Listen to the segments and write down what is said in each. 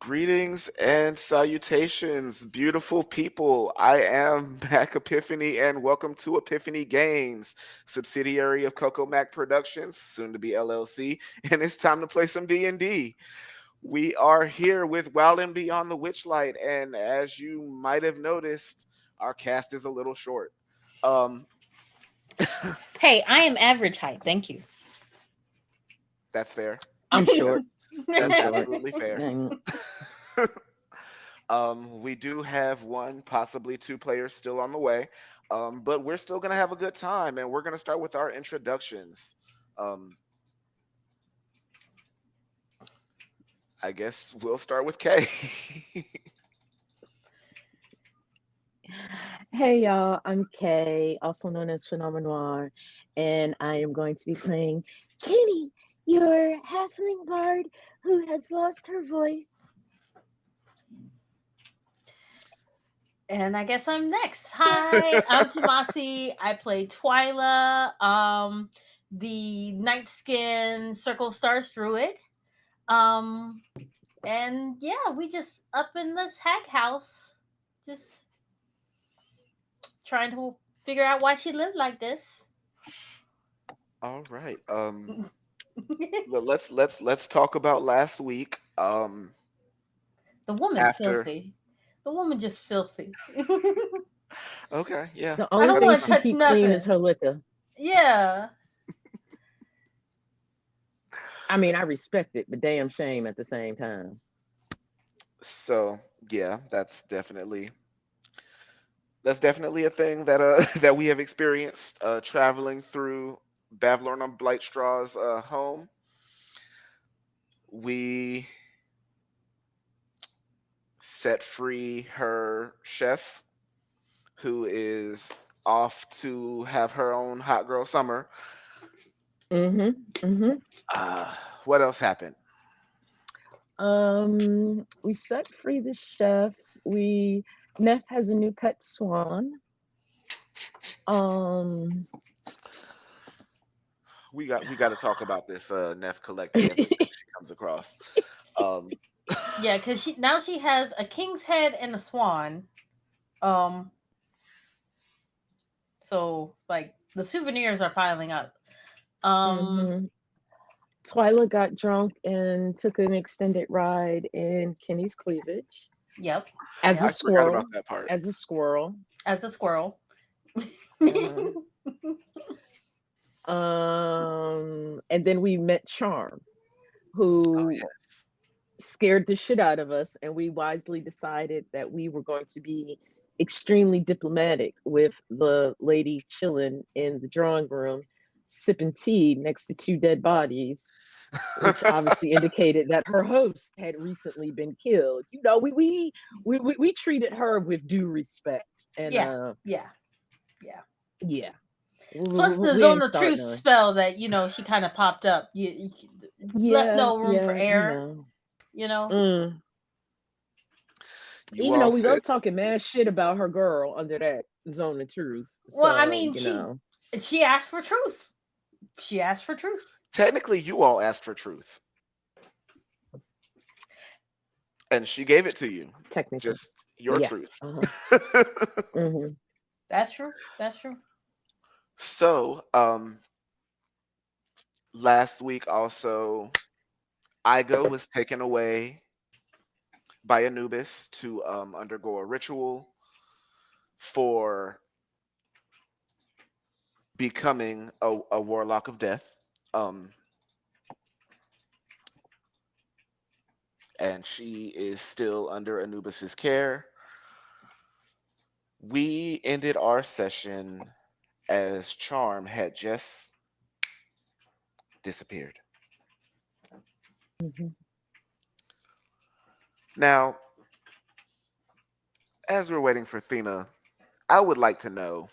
Greetings and salutations, beautiful people. I am Mac Epiphany, and welcome to Epiphany Games, subsidiary of Coco Mac Productions, soon to be LLC. And it's time to play some D&D. We are here with Wildin Beyond the Witchlight, and as you might have noticed, our cast is a little short. Um, Hey, I am average height. Thank you. that's fair. I'm short. I'm That's short. absolutely fair. We do have one, possibly two players still on the way, but we're still going to have a good time, and we're going to start with our introductions. Um, I guess we'll start with Kay. Hey y'all, I'm Kay, also known as Phenomenal, and I am going to be playing Kenny, your halfling bard who has lost her voice. And I guess I'm next. Hi, I'm Tomasi. I play Twyla, the Night Skin Circle Stars Druid. Um, and yeah, we just up in this hack house, just trying to figure out why she lived like this. All right. The Let's talk about last week. woman After filthy. The woman just filthy. okay, yeah, The I only don't thing want to that's she touch keep clean is nothing. her liquor. Yeah. I mean, I respect it, but damn shame at the same time. so yeah, that's definitely a thing that that we have experienced traveling through Bavlorna Blightstraw's home. We set free her chef, who is off to have her own hot girl summer. Mm-hmm. Mm-hmm. Uh, what else happened? We set free the chef. We Neff has a new pet swan. Um, We got to talk about this Neff collecting everything she comes across. Um, Yeah, because she has a king's head and a swan. Um, so like the souvenirs are piling up. Um, mhm. Twyla got drunk and took an extended ride in Kenny's cleavage yep, as a yep. I forgot about squirrel. that part. As a squirrel. As a squirrel. Uh-huh. And then we met Charm, Oh who yes. scared the shit out of us, and we wisely decided that we were going to be extremely diplomatic with the lady chilling in the drawing room, sipping tea next to two dead bodies, which obviously indicated that her host had recently been killed. You know, we treated her with due respect, and Yeah, yeah, yeah. yeah, Plus the we ain't zone of start truth none. spell that she kind of popped up. You left Yeah, no room for yeah, you error. know. You know. Mm. You Even though all we said love talking mad shit about her girl under that zone of truth. Well, I So, mean, you know. she asked for truth. She asked for truth. technically you all asked for truth, and she gave it to you. Technically. Just your Yeah. truth. Uh-huh. Hmm. That's true. That's true. So, last week also, Igo was taken away by Anubis to undergo a ritual for becoming a warlock of death. Um, and she is still under Anubis's care. We ended our session as Charm had just disappeared. Hmm. Now, as we're waiting for Thena, I would like to know,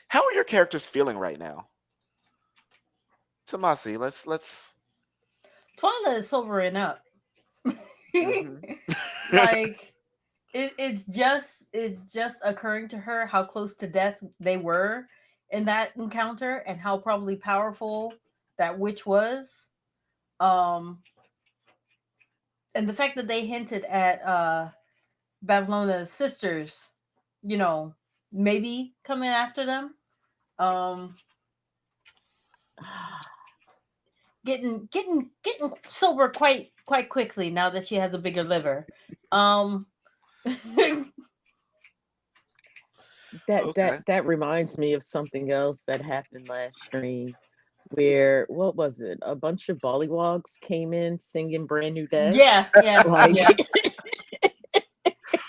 how are your characters feeling right now? Tomasi, let's. Twyla is sobering up. Mhm. Like it's just occurring to her how close to death they were in that encounter and how probably powerful that witch was. Um, and the fact that they hinted at Bavlona's sisters, you know, maybe coming after them. Um, getting sober quite quickly now that she has a bigger liver. Um, That that Okay. that reminds me of something else that happened last stream where what was it? A bunch of bollywogs came in singing Brand New Day. yeah, yeah, Like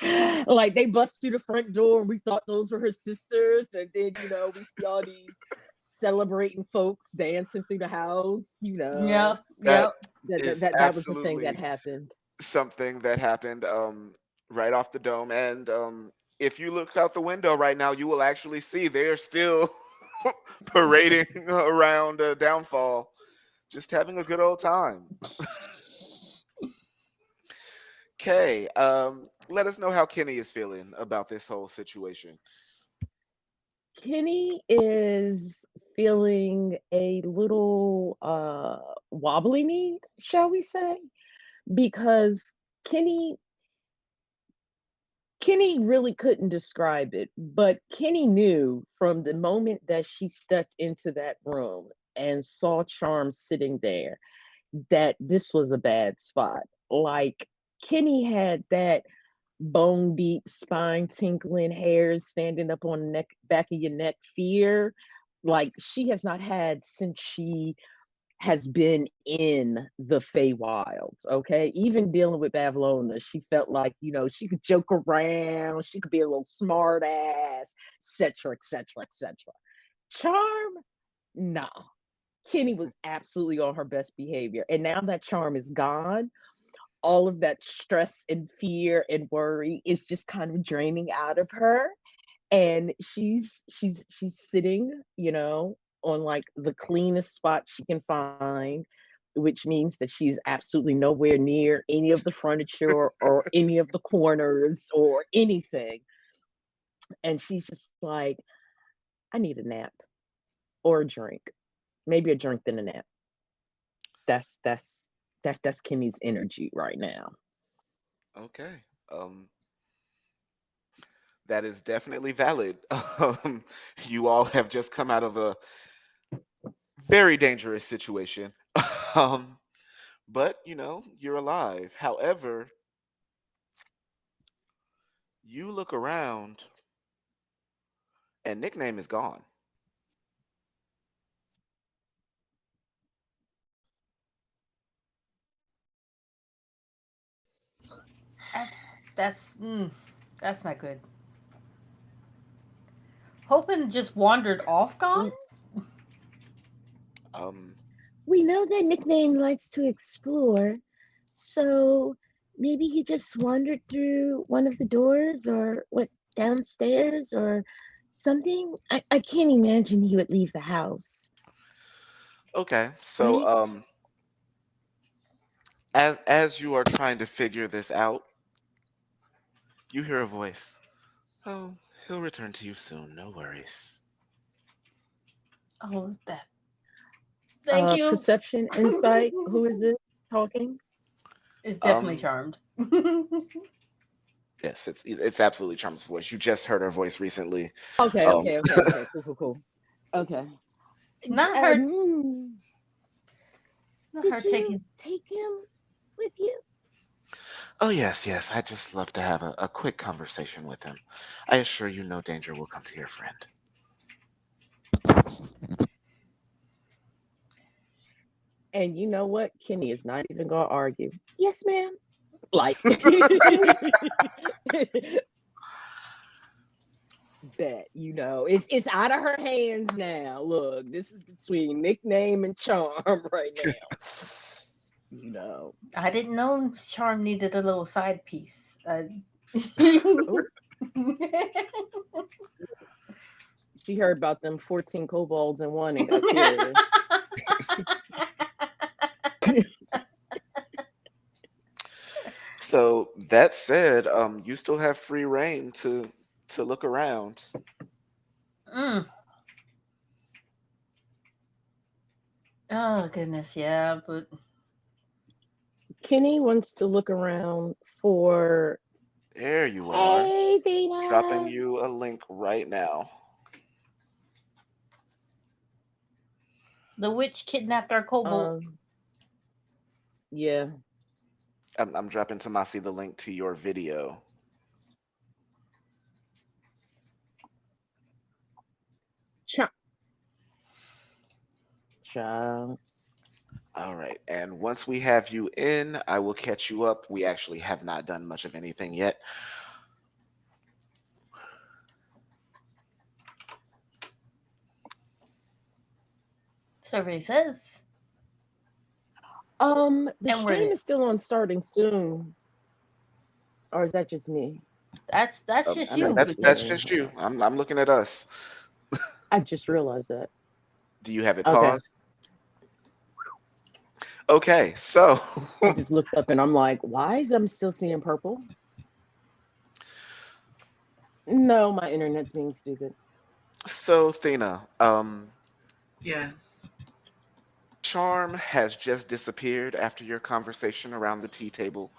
yeah, like they bust through the front door and we thought those were her sisters, and then we see all these celebrating folks dancing through the house. yeah, That yeah. is That was the thing that absolutely happened. something that happened right off the dome. And if you look out the window right now, you will actually see they're still parading around Downfall, just having a good old time. Okay. let us know how Kenny is feeling about this whole situation. Kenny is feeling a little wobbly kneed, shall we say? Because Kenny Kenny really couldn't describe it, but Kenny knew from the moment that she stepped into that room and saw Charm sitting there that this was a bad spot. Like Kenny had that bone deep, spine tinkling, hairs standing up on the neck, back of your neck fear. Like she has not had since she has been in the Feywilds, okay? Even dealing with Bavlona, she felt like, she could joke around, she could be a little smart ass, etc., etc., etc. Charm, nah. Kenny was absolutely on her best behavior. And now that Charm is gone, all of that stress and fear and worry is just kind of draining out of her, and she's sitting, on like the cleanest spot she can find, which means that she's absolutely nowhere near any of the furniture or any of the corners or anything. And she's just like, I need a nap or a drink, maybe a drink then a nap. That's that's that's that's Kimmy's energy right now. Okay. That is definitely valid. You all have just come out of a very dangerous situation. um, but you're alive. However, you look around and nickname is gone. That's not good. Hoping just wandered off, gone. we Um, we know that nickname likes to explore. So maybe he just wandered through one of the doors or went downstairs or something. I can't imagine he would leave the house, okay, so right? as you are trying to figure this out, you hear a voice. Oh, he'll return to you soon. No worries. Oh, that. Thank you. Perception, insight. Who is it talking? It's definitely Um, charmed. yes, it's absolutely Charm's voice. You just heard her voice recently. Okay, Um, okay, okay, okay. Cool, cool, cool. Okay. not her. Not her Did you taking. take him with you? oh yes, yes. I just love to have a quick conversation with him. I assure you, no danger will come to your friend. And you know what? Kenny is not even gonna argue. Yes, ma'am. Like bet, it's out of her hands now. Look, this is between nickname and charm right now. You know. I didn't know Charm needed a little side piece. Oh, she heard about them 14 kobolds in one and got curious. So that said, you still have free reign to look around. Mm. Oh goodness, yeah, but Kenny wants to look around for, There you are. hey, Dropping Dana. you a link right now. the witch kidnapped our kobold. Yeah. I'm dropping Tomasi the link to your video. Ch- Child. All right. And once we have you in, I will catch you up. We actually have not done much of anything yet. Survey says, The and stream we're is still on starting soon. Or is that just me? that's just I'm you. just That's looking. just you. I'm looking at us. I just realized that. Do you have it Okay. paused? Okay. So I just looked up and I'm like, why is I'm still seeing purple? No, my internet's being stupid. So, Thena, Yes. Charm has just disappeared after your conversation around the tea table.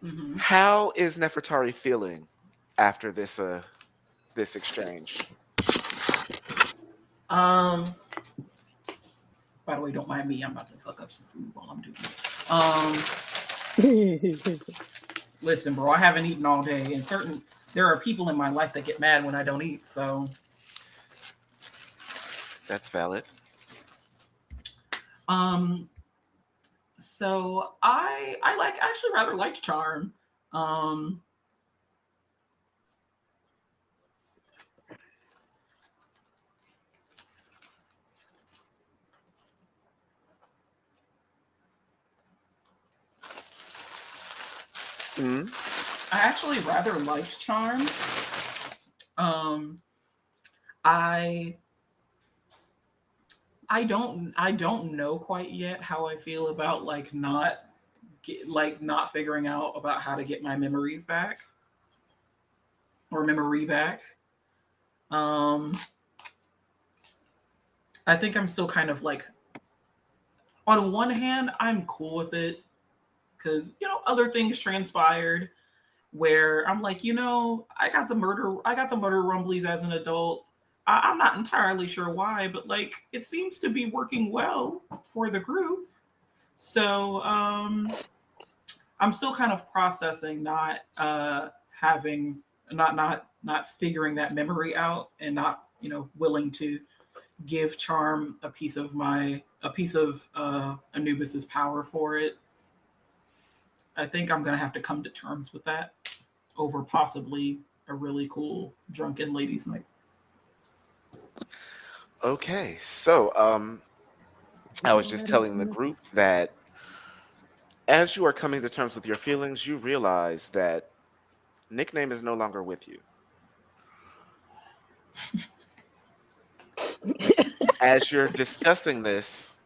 Hmm. How is Nefertari feeling after this exchange? Um. By the way, don't mind me. I'm about to fuck up some food while I'm doing this. Um. Listen, bro. I haven't eaten all day, and there are people in my life that get mad when I don't eat. So, That's valid. um. So I like actually rather liked Charm. Um. Mm, I actually rather liked Charm. Um. I I don't know quite yet how I feel about not figuring out about how to get my memories back or memory back. Um, I think I'm still kind of like on one hand I'm cool with it because other things transpired where I'm like I got the murder rumblies as an adult. I'm not entirely sure why, but like it seems to be working well for the group. So I'm still kind of processing not having not figuring that memory out and not willing to give Charm a piece of Anubis's power for it. I think I'm gonna have to come to terms with that over possibly a really cool drunken ladies night. okay, so I was just telling the group that as you are coming to terms with your feelings, you realize that nickname is no longer with you. As you're discussing this,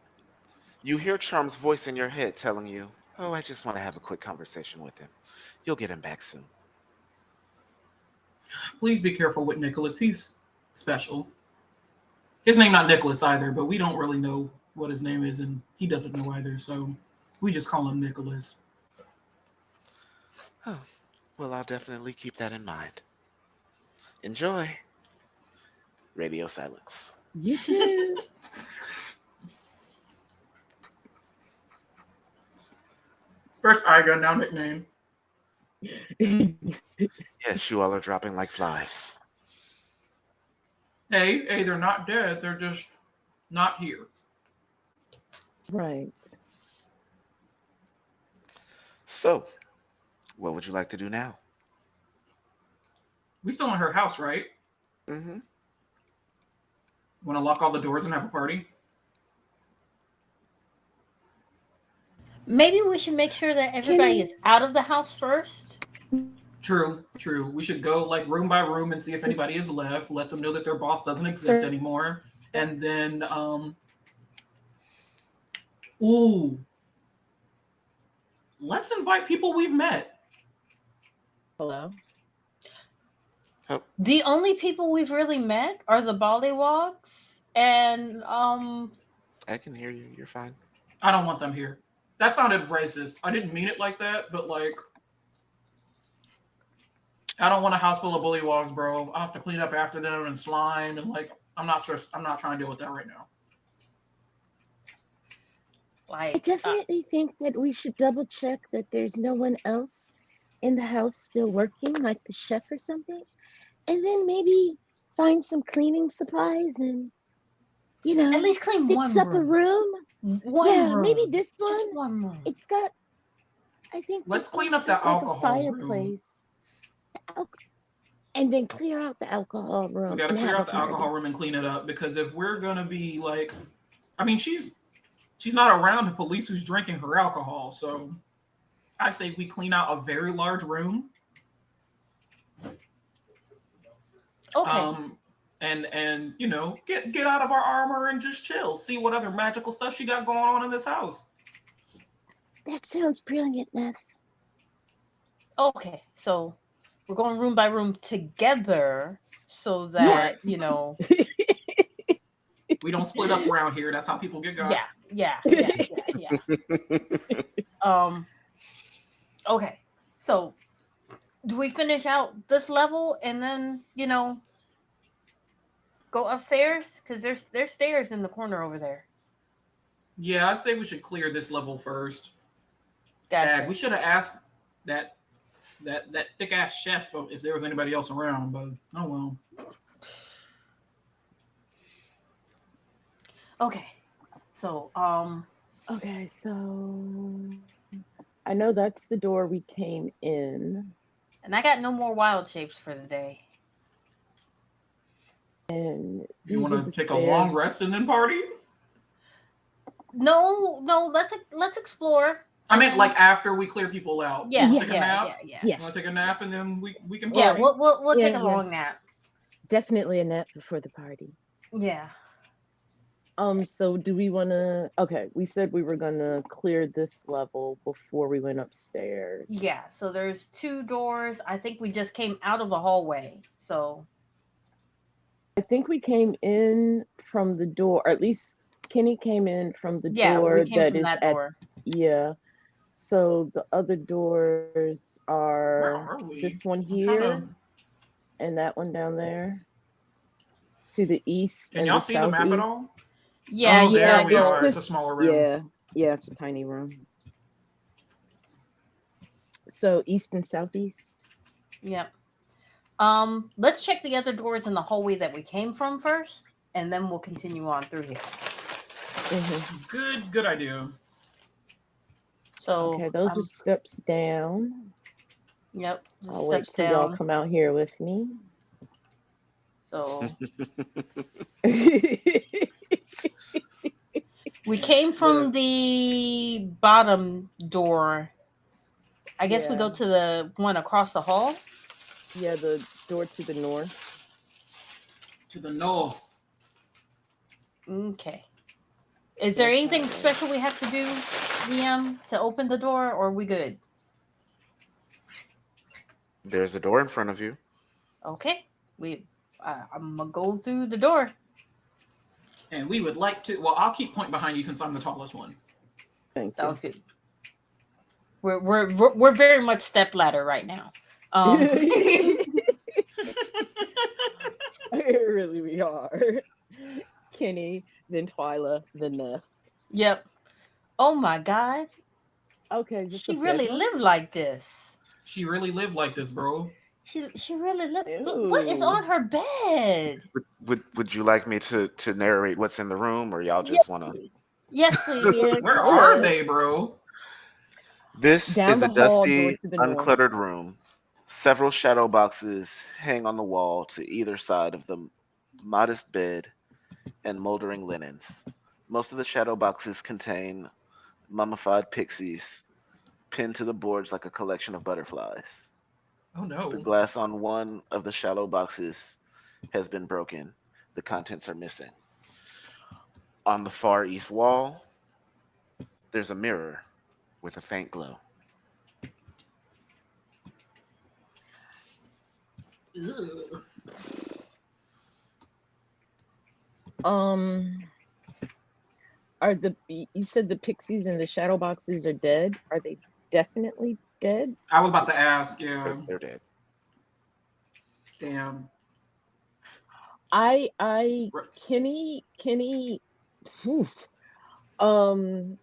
you hear Charm's voice in your head telling you, "Oh, I just want to have a quick conversation with him. You'll get him back soon." Please be careful with Nicholas. He's special. His name not Nicholas either, but we don't really know what his name is, and he doesn't know either. So we just call him Nicholas. Oh, well, I'll definitely keep that in mind. Enjoy. Radio silence. You too. First Iga, now nickname. Yes, you all are dropping like flies. Hey, they're not dead. They're just not here. Right. So, what would you like to do now? We still in her house, right? Mm-hmm. Want to lock all the doors and have a party? Maybe we should make sure that Can everybody we? is out of the house first. True, true. We should go like room by room and see if So, anybody is left. Let them know that their boss doesn't exist sir, anymore, and then ooh, let's invite people we've met. hello. Oh, The only people we've really met are the Ballywogs and I can hear you. You're fine. I don't want them here. That sounded racist. I didn't mean it like that, but like I don't want a house full of bullywogs, bro. I have to clean up after them and slime and like I'm not trying to deal with that right now. I like definitely think that we should double check that there's no one else in the house still working, like the chef or something. And then maybe find some cleaning supplies and, you at know, least clean fix one up a room. room. One Yeah, maybe room. this Just one. one room. It's got, I think Let's this clean one's up got the like a alcohol room. fireplace. Al- And then clear out the alcohol We room got to and clear have a out the alcohol party. room and clean it up because if we're gonna be like, I mean, she's not around to police who's drinking her alcohol, so I say we clean out a very large room, Okay. um, and get out of our armor and just chill, see what other magical stuff she got going on in this house. That sounds brilliant, Neff. Okay. So we're going room by room together so that, Yes. you know, We don't split up around here. That's how people get got. yeah. Um, okay. So, do we finish out this level and then, you know, go upstairs? Because there's stairs in the corner over there. Yeah, I'd say we should clear this level first. Gotcha. We should have asked that that thick ass chef if there was anybody else around, but oh well. Okay. So, Okay, so I know that's the door we came in, and I got no more wild shapes for the day. and If you these are want the to take a long stairs. rest and then party, No, let's explore. I And meant then, like after we clear people out. You yeah, want Yeah. to take a nap? yeah. You want Yes. to take a nap and then we can Yeah, party? we'll take Yeah, a yeah. long nap. Definitely a nap before the party. Yeah. So do we want to? Okay, we said we were gonna clear this level before we went upstairs. Yeah, so there's two doors. I think we just came out of a hallway. So, I think we came in from the door, or at least Kenny came in from the yeah, we door came that from is that at, door. yeah. So the other doors Where are are we? this one I'm trying here to. and that one down there to the east Can and the y'all see the map at southeast. all? Yeah, Oh, you Yeah, there gotta we it's go. are. It's a just, smaller room. yeah, it's a tiny room. So east and southeast. Yep. Let's check the other doors in the hallway that we came from first, and then we'll continue on through here. Hmm. Good idea. So, Okay, those are steps down. yep, the I'll wait steps till y'all down. come out here with me. So, we came from the bottom door. I guess we Yeah, go to the one across the hall. yeah, the door to the north. To the north. Okay. Is there That's anything how it is. special we have to do, DM, to open the door, or are we good? There's a door in front of you. Okay. I'm gonna go through the door. And we would like to. Well, I'll keep point behind you since I'm the tallest one. Thank That you. was good. We're very much step ladder right now. Really, we are. Kenny, then Twyla, then Neff. Yep. Oh my God. Okay, is this She a really bedroom? lived like this. She really lived like this, bro. She really lived. Look, what is Ooh. on her bed? Would you like me to narrate what's in the room, or y'all Yes, just want to? please. Yes, please. Yeah, Where go are ahead. they, bro? This Down is a the hall, door dusty, to the north. uncluttered room. Several shadow boxes hang on the wall to either side of the modest bed and moldering linens. Most of the shadow boxes contain mummified pixies pinned to the boards like a collection of butterflies. Oh The no. glass on one of the shallow boxes has been broken. The contents are missing. On the far east wall, there's a mirror with a faint glow. Ugh. Um, you said the pixies and the shadow boxes are dead? Are they definitely dead? I was about to ask. Yeah. They're dead. Damn. I Re- Kenny oof. um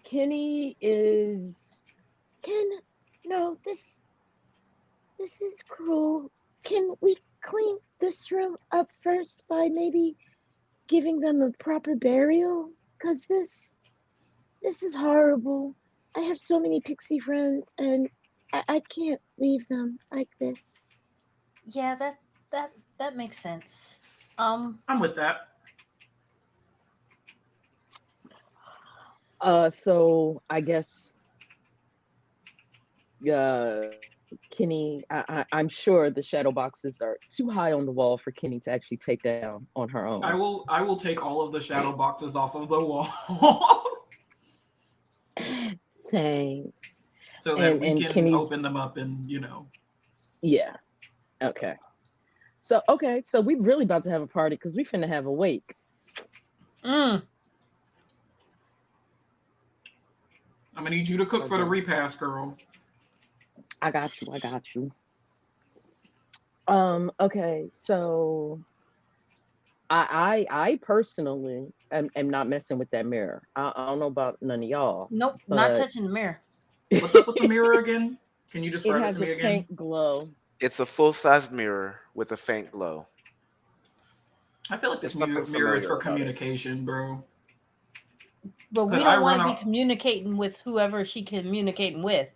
Kenny is Can no, this is cruel. Can we clean this room up first by maybe giving them a proper burial? Cause this is horrible. I have so many pixie friends and I can't leave them like this. Yeah, that makes sense. I'm with that. so I guess Kenny, I'm sure the shadow boxes are too high on the wall for Kenny to actually take down on her own. I will take all of the shadow boxes off of the wall. Thanks. So that we And can Kenny's open them up and, you know. Yeah. Okay. So we really about to have a party because we finna have a wake. Mm. I'm gonna need you to cook for the Okay. repast, girl. I got you. I got you. Okay, so I personally am not messing with that mirror. I don't know about none of y'all, Nope, not but touching the mirror. What's up with the mirror again? Can you it describe it to has a me again? faint glow. It's a full-sized mirror with a faint glow. I feel like There's this something mirror is familiar for about it. communication, bro. But Could we I don't want run to be a communicating with whoever she communicating with.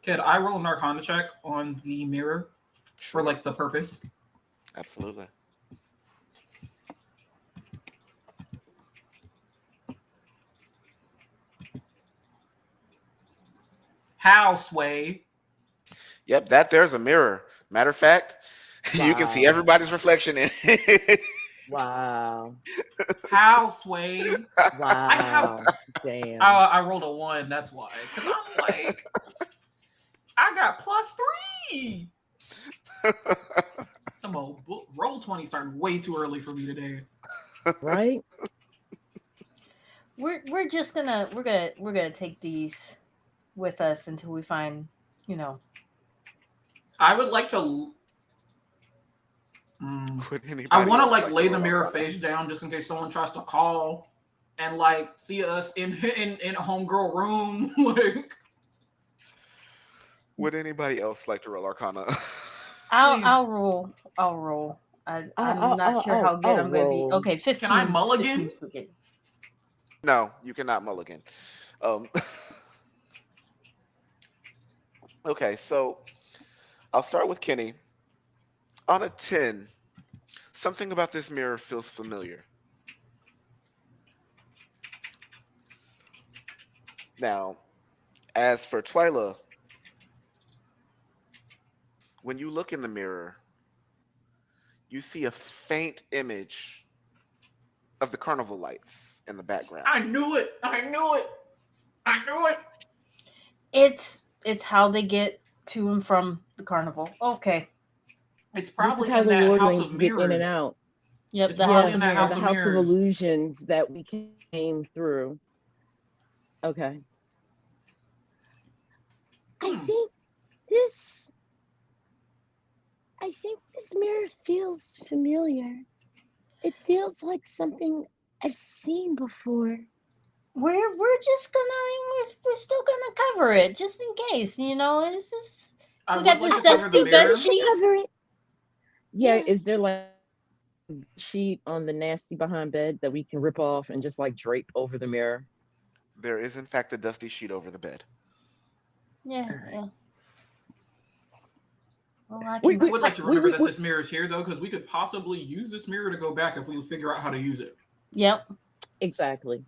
could I roll an arcana check on the mirror for Sure, like the purpose? absolutely. How, Sway? Yep, that there's a mirror. Matter of fact, you can see Wow. everybody's reflection in it. Wow. How, Sway? I have Wow. Damn. I rolled a 1, that's why. Cause I'm like, I got +3. Some old roll 20 starting way too early for me today. Right? We're just gonna we're gonna take these with us until we find, you know. I would like to Would I anybody want to else like like to lay the roll mirror Arcana? face down just in case someone tries to call and like see us in a homegirl room. Like, Would anybody else like to roll Arcana? please, I'll roll. I'll roll. I'll I'm I'll not I'll, sure I'll, how good I'll I'm gonna be. roll. Okay, can I 15. mulligan? 15 for good. No, you cannot mulligan. Um, okay, so I'll start with Kenny. On a 10, something about this mirror feels familiar. Now, as for Twyla, when you look in the mirror, you see a faint image of the carnival lights in the background. I knew it. I knew it. I knew it. It's how they get to and from the carnival. Okay. It's This is probably how in the that house of lordlings get in and mirrors. out. Yep, It's the house probably Yeah, in of that or house the mirrors. of house of mirrors. illusions that we came through. Okay. I Hmm. think this I think this mirror feels familiar. It feels like something I've seen before. We're just gonna we're still gonna cover it just in case, you know. It's just, I we would got like this to cover the dusty Think bed we mirror. should sheet. cover it. Yeah, Yeah. is there like a sheet on the nasty behind bed that we can rip off and just like drape over the mirror? There is, in fact, a dusty sheet over the bed. Yeah, All right. yeah. Well, I We can I we would like to we remember we, that we this mirror is here though, because we could possibly use this mirror to go back if we figure out how to use it. Yep. exactly.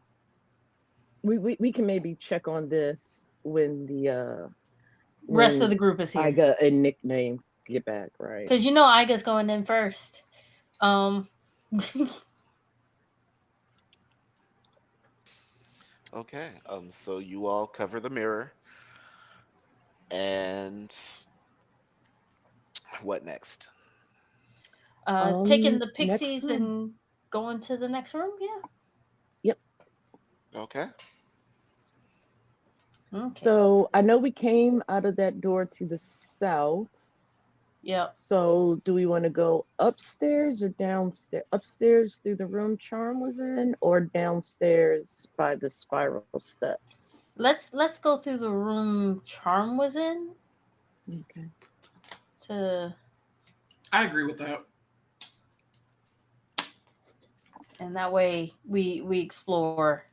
We can maybe check on this Rest of when the group is I here. got a nickname get back, right? Cuz you know Iga's going in first. Um Okay, so you all cover the mirror, and what next? taking the Next pixies room. and going to the next room. Yeah. Yep. Okay. Okay. So I know we came out of that door to the south. Yep. So do we want to go upstairs or downstairs? Upstairs through the room Charm was in, or downstairs by the spiral steps? Let's go through the room Charm was in Okay. to I agree with that. and that way we explore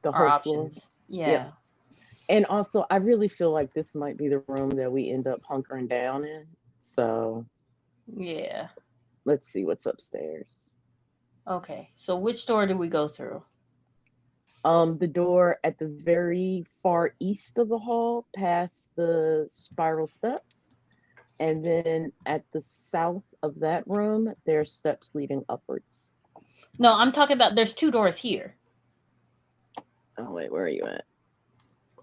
The our whole floor. options. Yep. Yeah. And also, I really feel like this might be the room that we end up hunkering down in. So Yeah. let's see what's upstairs. Okay. So which door do we go through? The door at the very far east of the hall, past the spiral steps, and then at the south of that room, there are steps leading upwards. No, I'm talking about there's two doors here. Oh wait, where are you at?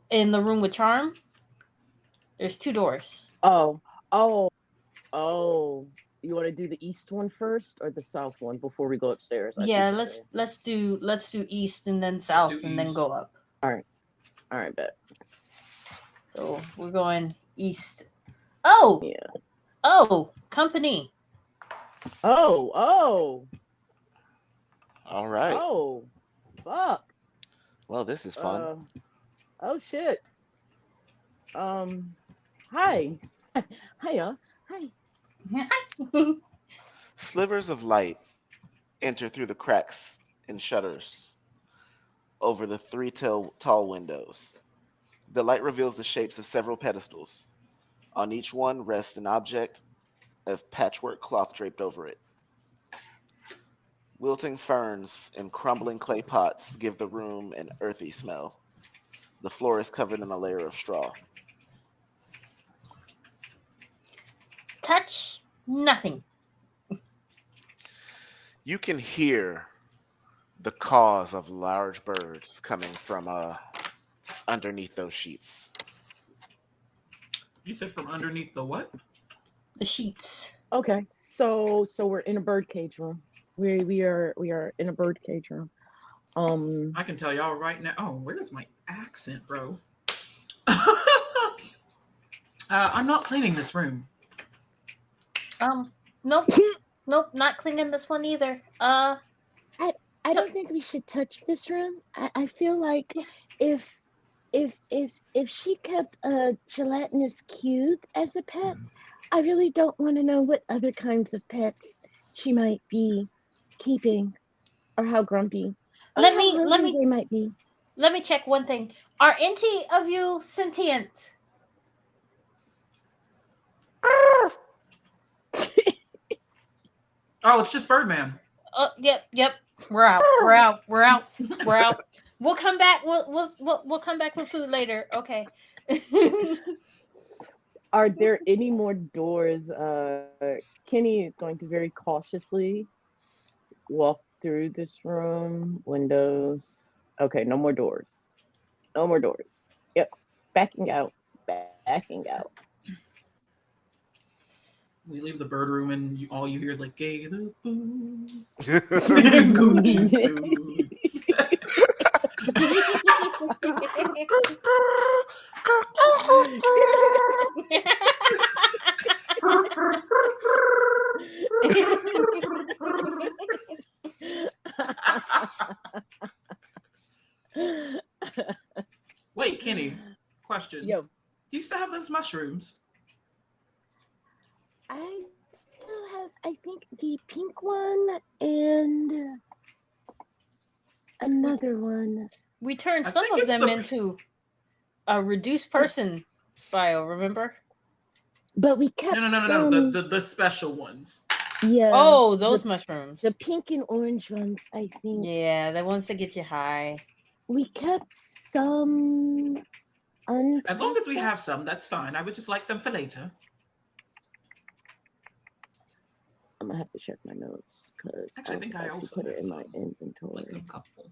In the room with Charm, there's two doors. Oh, Oh, oh. You want to do the east one first or the south one before we go upstairs? I see what Yeah, you're saying. let's do east and then Let's do south and then east. go up. All right. All right, bet. So we're going east. Oh, Yeah. oh, company. Oh, oh, All right. oh. Fuck. Well, this is fun. Uh. Oh shit. Um. Hi. Hiya. Hi. Slivers of light enter through the cracks and shutters over the tall windows. The light reveals the shapes of several pedestals. On each one rests an object of patchwork cloth draped over it. Wilting ferns and crumbling clay pots give the room an earthy smell. The floor is covered in a layer of straw. Touch nothing. You can hear the caws of large birds coming from underneath those sheets. You said from underneath the what? The sheets. Okay. So we're in a birdcage room. We are in a birdcage room. I can tell y'all right now. Oh, where's my accent, bro? I'm not cleaning this room. Nope, nope, not cleaning this one either. I So- don't think we should touch this room. I feel like if if she kept a gelatinous cube as a pet, I really don't want to know what other kinds of pets she might be keeping, or how grumpy, or Let how me let hungry me they might be. let me check one thing. Are any of you sentient? Oh, it's just Birdman. Yep. We're out. We're out. We're out. We're out. We'll come back. We'll come back with food later. Okay. Are there any more doors? Kenny is going to very cautiously walk through this room. Windows. Okay, no more doors. No more doors. Yep. Backing out. Backing out. We leave the bird room, and all you hear is like "Gator boots, Gucci boots." Wait, Kenny. Question: Yo, Do you still have those mushrooms? I still have, I think, the pink one and another one. We turned I some think of it's them the. into a reduced person bio, remember? But we kept No. some. The special ones. Yeah. Oh, those mushrooms. The pink and orange ones, I think. Yeah, the ones that get you high. We kept some As long as we unprocessed. have some, that's fine. I would just like some for later. I'm gonna have to check my notes because Actually, I think I also put it have in my some. inventory. Like a couple.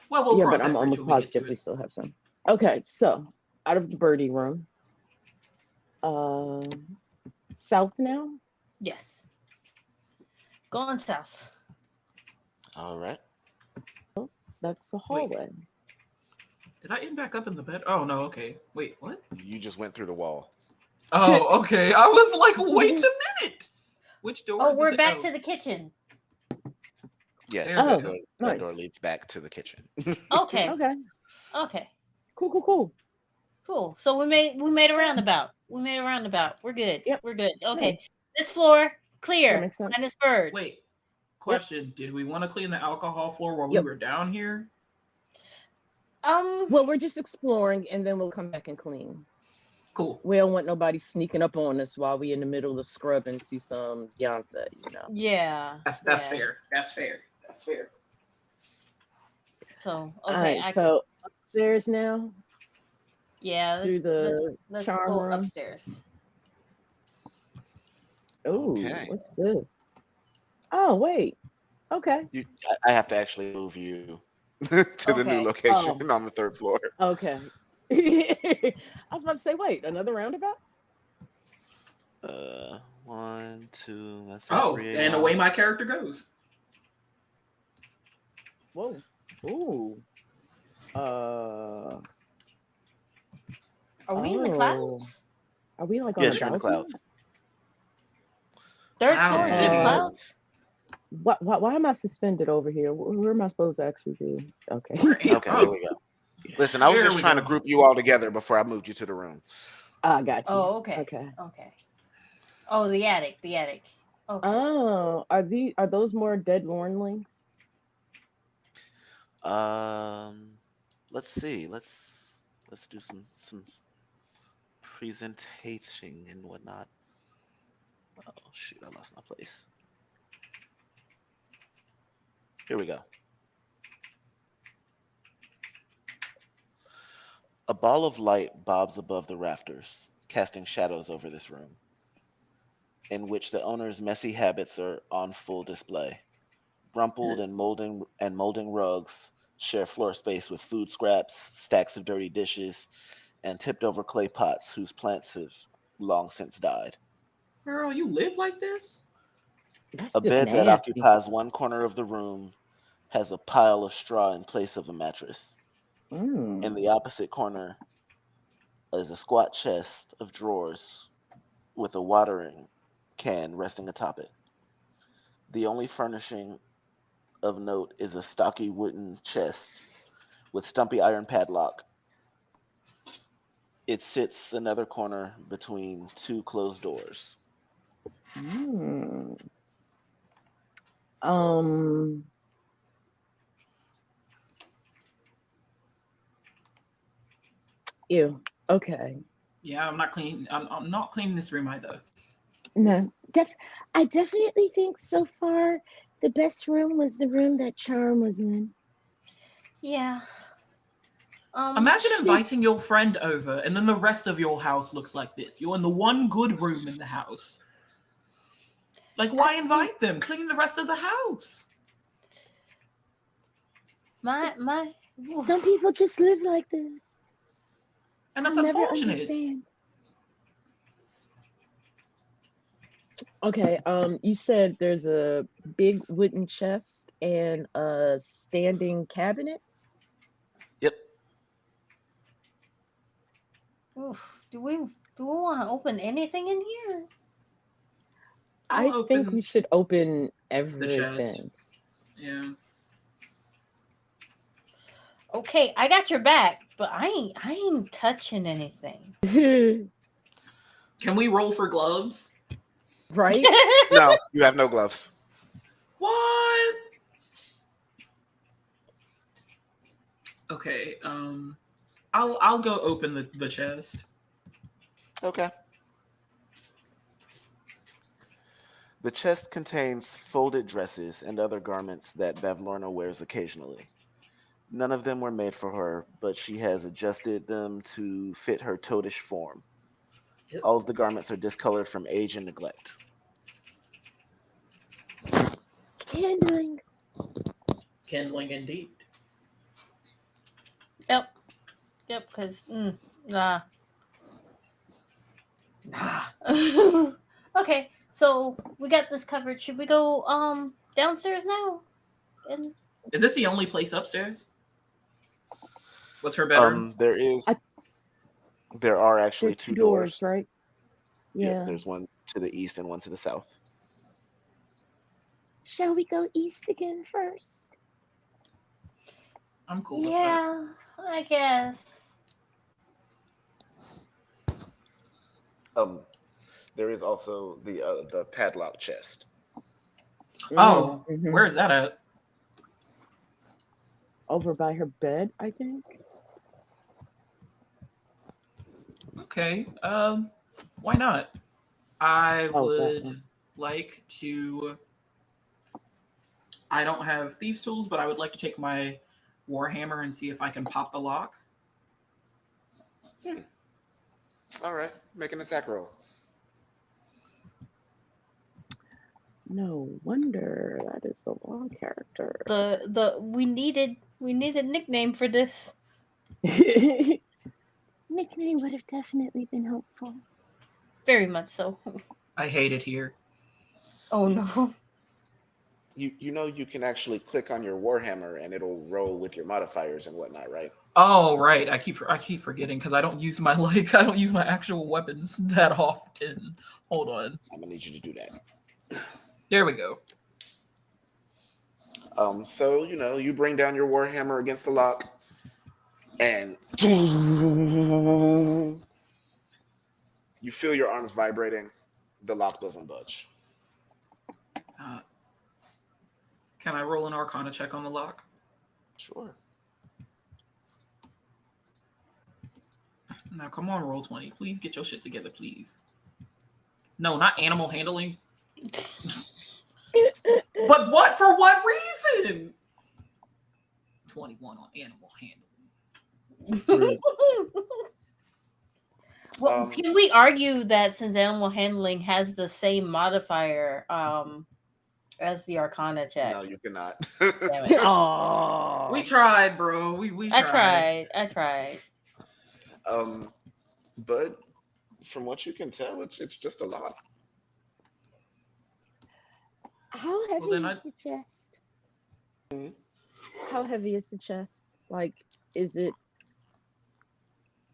Well, we'll Yeah, cross but I'm that bridge almost when we get positive to we it. still have some. Okay, so out of the birdie room, uh, south now. Yes. Going south. All right. That's the hallway. Did I end back up in the bed? Oh no. Okay. Wait. What? You just went through the wall. Oh, okay. I was like, wait a minute. Which door? Oh, did we're the- back oh. to the kitchen. Yes, There we Oh, go. that door nice. leads back to the kitchen. Okay. Okay, Okay. cool. Cool. So we made a roundabout. We made a roundabout. We're good. Yep. We're good. Okay. Nice. This floor That clear. makes sense. Minus birds. Wait. Question: Did we want to clean the alcohol floor while we Yep. were down here? Well, we're just exploring, and then we'll come back and clean. Cool. We don't want nobody sneaking up on us while we in the middle of scrubbing to some Beyonce, you know. Yeah. That's yeah. fair. That's fair. That's fair. So All okay. right, so upstairs now yeah. through the Let's charm go room. upstairs. Oh, Okay. what's this? Oh, wait. Okay. I have to actually move you to the new Okay. location Oh. on the third floor. Okay. I was about to say, wait, another roundabout? One, two. Let's say Oh, three and along. away my character goes. Whoa. Ooh. Uh. Are we in the Oh. clouds? Are we like on a Yes, you're in the balcony? clouds. Third Cloud floor is just City. And clouds? Why am I suspended over here? Where am I supposed to actually be? Okay. We're in, okay, here oh, we go. Listen, I was there just we trying to go. group you all together before I moved you to the room. I got you. Oh, okay. Okay. Okay. Oh, the attic. The attic. Okay. Oh, are those more dead warnlings? Um, let's see. Let's do some presentation and whatnot. Oh shoot, I lost my place. Here we go. A ball of light bobs above the rafters, casting shadows over this room, in which the owner's messy habits are on full display. Rumpled and molding rugs share floor space with food scraps, stacks of dirty dishes, and tipped over clay pots whose plants have long since died. Girl, you live like this? That's A just bed that nasty. occupies one corner of the room has a pile of straw in place of a mattress. In Mm. the opposite corner is a squat chest of drawers with a watering can resting atop it. The only furnishing of note is a stocky wooden chest with stumpy iron padlock. It sits another corner between two closed doors. Mm. Um. Ew. Okay. Yeah, I'm not clean. I'm not cleaning this room either. No, I definitely think so far the best room was the room that Charm was in. Yeah. Imagine She, inviting your friend over and then the rest of your house looks like this. You're in the one good room in the house. Like, I, why invite them? Clean the rest of the house. my. some people just live like this. And I'll that's never unfortunate. understand. Okay. You said there's a big wooden chest and a standing cabinet. Yep. Oof. Do we want to open anything in here? I'll I think we open should open the chest. everything. Yeah. Okay, I got your back, but I ain't touching anything. Can we roll for gloves? Right? No, you have no gloves. What? Okay. I'll go open the chest. Okay. The chest contains folded dresses and other garments that Bavlorna wears occasionally. None of them were made for her, but she has adjusted them to fit her toadish form. Yep. All of the garments are discolored from age and neglect. Kindling. Kindling indeed. Yep. Yep. Cause nah. Nah. Okay. So we got this covered. Should we go downstairs now? And Is this the only place upstairs? What's her bedroom? There is I, there are actually there's two two doors, doors. right? Yep, Yeah. there's one to the east and one to the south. Shall we go east again first? I'm cool with that. yeah, I guess. Um, there is also the padlock chest. Oh, Mhm. where is that at? Over by her bed, I think. Okay. Why not? I Oh, that would one. like to. I don't have thieves' tools, but I would like to take my warhammer and see if I can pop the lock. Hmm. All right, make an attack roll. No wonder that is the law character. The we needed a nickname for this. Nickname would have definitely been helpful. Very much so. I hate it here. Oh no. You can actually click on your Warhammer and it'll roll with your modifiers and whatnot, right? Oh right, I keep forgetting because I don't use my I don't use my actual weapons that often. Hold on. I'm gonna need you to do that. There we go. So you bring down your Warhammer against the lock, and you feel your arms vibrating. The lock doesn't budge. Uh, can I roll an Arcana check on the lock? Sure. Now come on, roll 20. Please get your shit together, please. No, not animal handling. But what? For what reason? 21 on animal handling. Well, Um, can we argue that since animal handling has the same modifier as the Arcana check? no, you cannot. Damn it. We Oh, tried, bro. We I tried. tried. I tried. um, but from what you can tell, it's just a lock. How Well, heavy then is the chest? how heavy is the chest? Like, is it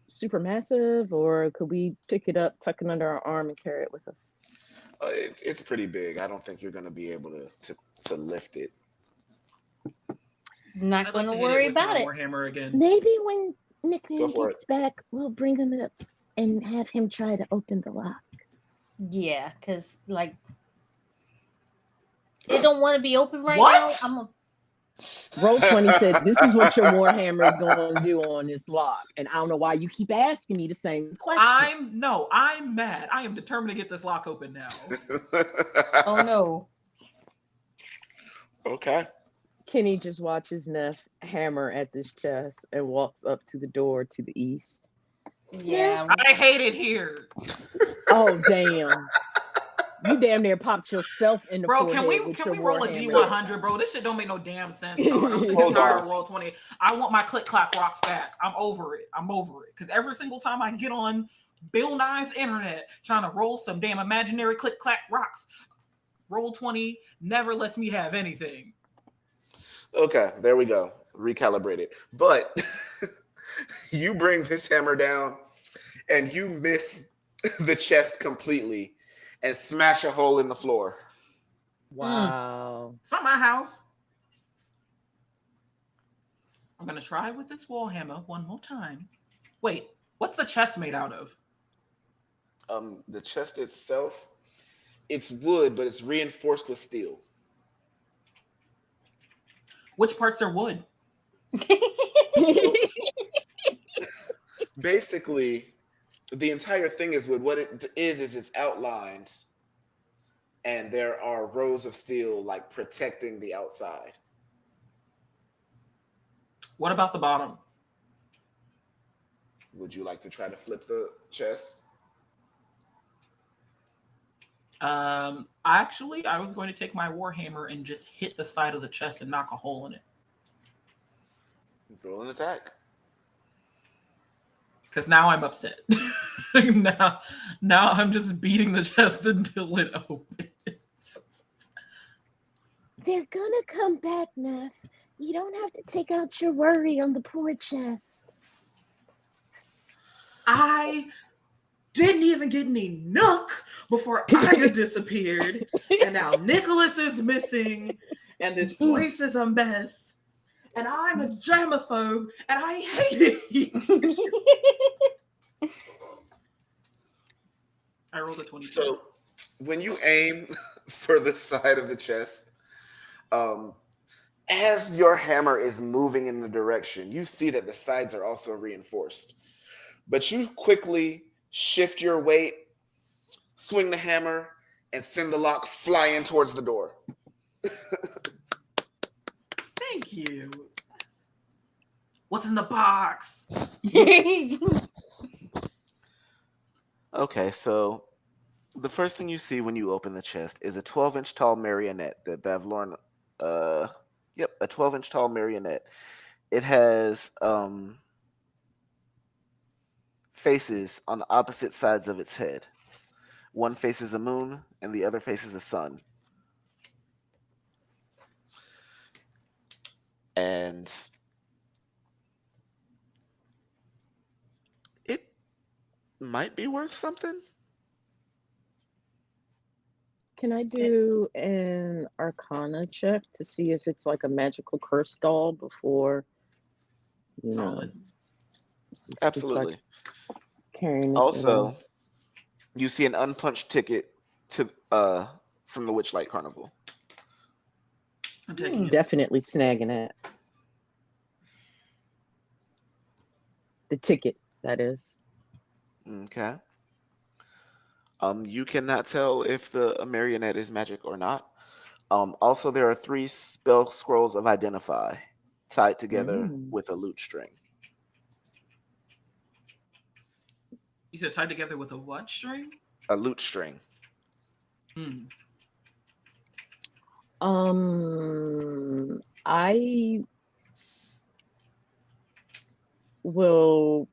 super massive, or could we pick it up, tuck it under our arm, and carry it with us? It's pretty big. I don't think you're gonna be able to lift it. Not I'd going like to to hit it worry with my about it. Warhammer again. Maybe when Go Nickname for it. gets back, we'll bring him up and have him try to open the lock. Yeah, because like it don't want to be open right now. What? I'm a Roll 20 said, "This is what your Warhammer is going to do on this lock." And I don't know why you keep asking me the same question. I'm mad. I am determined to get this lock open now. oh no. Okay. Kenny just watches Neff hammer at this chest and walks up to the door to the east. Yeah. I hate it here. Oh, damn. You damn near popped yourself in the Bro, forehead with can your we roll a Warhammer. D100, bro? This shit don't make no damn sense, dog. I'm sick and Hold tired on. of roll 20. I want my click clack rocks back. I'm over it. Because every single time I get on Bill Nye's internet trying to roll some damn imaginary click clack rocks, roll 20 never lets me have anything. Okay, there we go. Recalibrated. But you bring this hammer down and you miss the chest completely and smash a hole in the floor. Wow. It's not my house. I'm gonna try with this wall hammer one more time. Wait, what's the chest made out of? The chest itself, it's wood, but it's reinforced with steel. Which parts are wood? So basically, the entire thing is wood. What it is it's outlined, and there are rows of steel like protecting the outside. What about the bottom? Would you like to try to flip the chest? Actually, I was going to take my warhammer and just hit the side of the chest and knock a hole in it. Roll an attack. Because now I'm upset. now I'm just beating the chest until it opens. They're gonna come back, Neff. You don't have to take out your worry on the poor chest. I didn't even get any nook before Ida disappeared, and now Nicholas is missing, and this place is a mess, and I'm a germaphobe, and I hate it. I rolled a 20. So when you aim for the side of the chest, as your hammer is moving in the direction, you see that the sides are also reinforced. But you quickly shift your weight, swing the hammer, and send the lock flying towards the door. Thank you. What's in the box? Okay, so the first thing you see when you open the chest is a 12-inch tall marionette that Bavlorn, a 12-inch tall marionette. It has faces on the opposite sides of its head. One faces a moon and the other faces a sun. And it might be worth something. Can I Eh, do an Arcana check to see if it's like a magical curse doll before, you know, Solid. we start Absolutely. carrying this at Also, all? you see an unpunched ticket to from the Witchlight Carnival. I'm taking Hmm. it. Definitely snagging it. The ticket, that is. Okay. You cannot tell if the marionette is magic or not. Also, there are three spell scrolls of identify tied together Mm. with a lute string. You said tied together with a what string? A lute string. Hmm. I will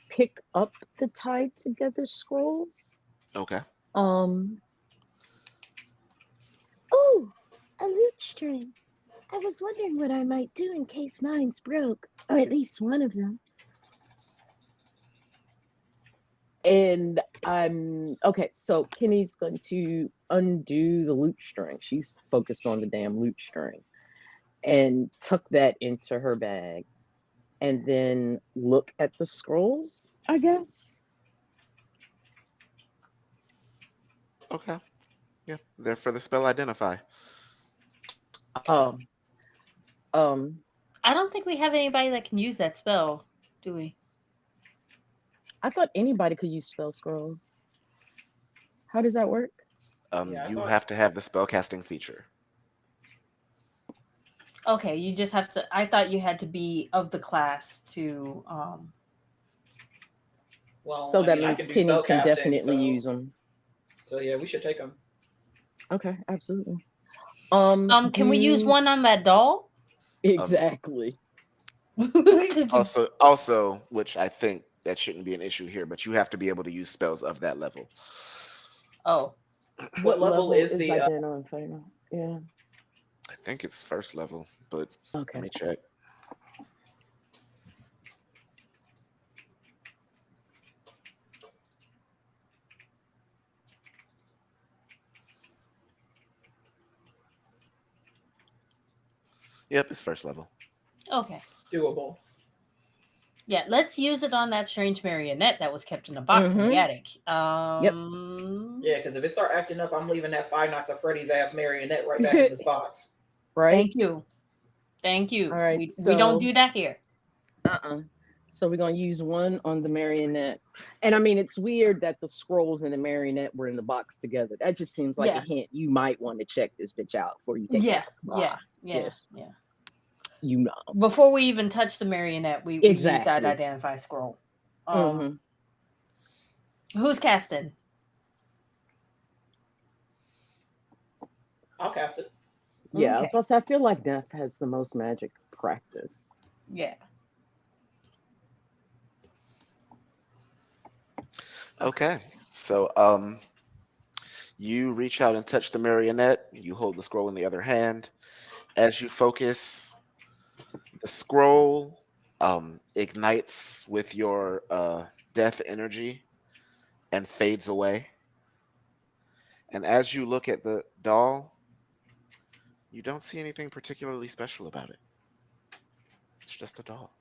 pick up the tied together scrolls. Okay. Um, Oh, a lute string. I was wondering what I might do in case mine's broke, or at least one of them. and I'm okay. So Kenny's going to undo the lute string. She's focused on the damn lute string and tuck that into her bag and then look at the scrolls, I guess. Okay. Yeah. They're for the spell identify. Um, um, I don't think we have anybody that can use that spell, do we? I thought anybody could use spell scrolls. How does that work? Yeah, I You thought. have to have the spellcasting feature. Okay, you just have to. I thought you had to be of the class to. Well, So I that mean, I means can do Kenny spell can casting, definitely so use them. yeah, we should take them. Okay, absolutely. Can we use Do one on that doll? Um, exactly. also, which I think that shouldn't be an issue here, but you have to be able to use spells of that level. Oh, What What level level is is the? identifying? Yeah. I think it's first level, but let Okay. me check. Yep, it's first level. okay. Doable. Yeah, let's use it on that strange marionette that was kept in the box in the Mm-hmm. attic. Yep. Yeah, because if it start acting up, I'm leaving that Five Nights at Freddy's ass marionette right back in this box. Right. Thank you. Thank All you. right. We don't So do that here. uh-uh. So we're gonna use one on the marionette. And I mean it's weird that the scrolls and the marionette were in the box together. That just seems like a Yeah. hint you might want to check this bitch out before you take it Yeah. out the Yeah. box. Yeah. Just Yeah. you know. Before we even touch the marionette, we use that Exactly. identify scroll. Mm-hmm. Who's casting? I'll cast it. Yeah, I was Okay. about to say I feel like Death has the most magic practice. Yeah. Okay, so you reach out and touch the marionette. You hold the scroll in the other hand. As you focus, the scroll ignites with your death energy and fades away. And as you look at the doll, you don't see anything particularly special about it. It's just a doll.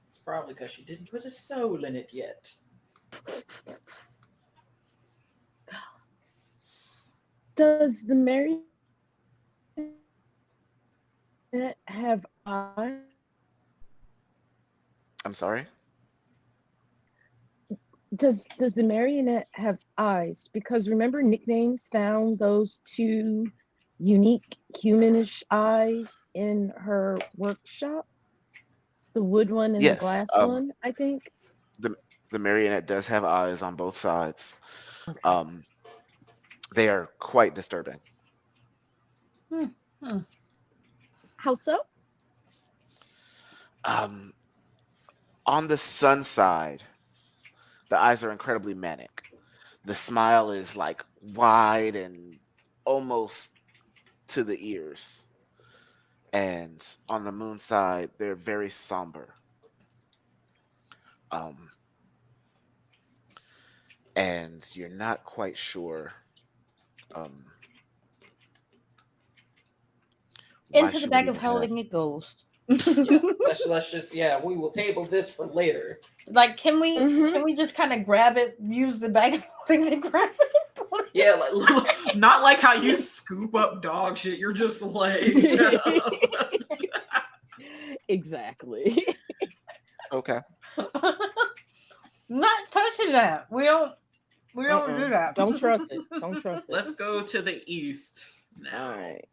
It's probably because she didn't put a soul in it yet. Does the marionette have eyes? I'm sorry? Does the marionette have eyes? Because remember Nickname found those two unique humanish eyes in her workshop? The wood one and the Yes, glass one, I think. the the marionette does have eyes on both sides. Okay. Um, they are quite disturbing. Hmm. Hmm. How so? Um, on the sun side, the eyes are incredibly manic. The smile is like wide and almost to the ears. And on the moon side, they're very somber. Um, and you're not quite sure um, why Into the she would bag of even have. howling it goes. Yeah, let's just we will table this for later. Like, can Mhm. we just kind of grab it, use the bag of holding and grab it? Yeah, not like how you scoop up dog shit. You're just like, Exactly. Okay. Not touching that. We don't do Uh-uh. that. Don't trust it. Don't trust it. let's go to the east now. All right.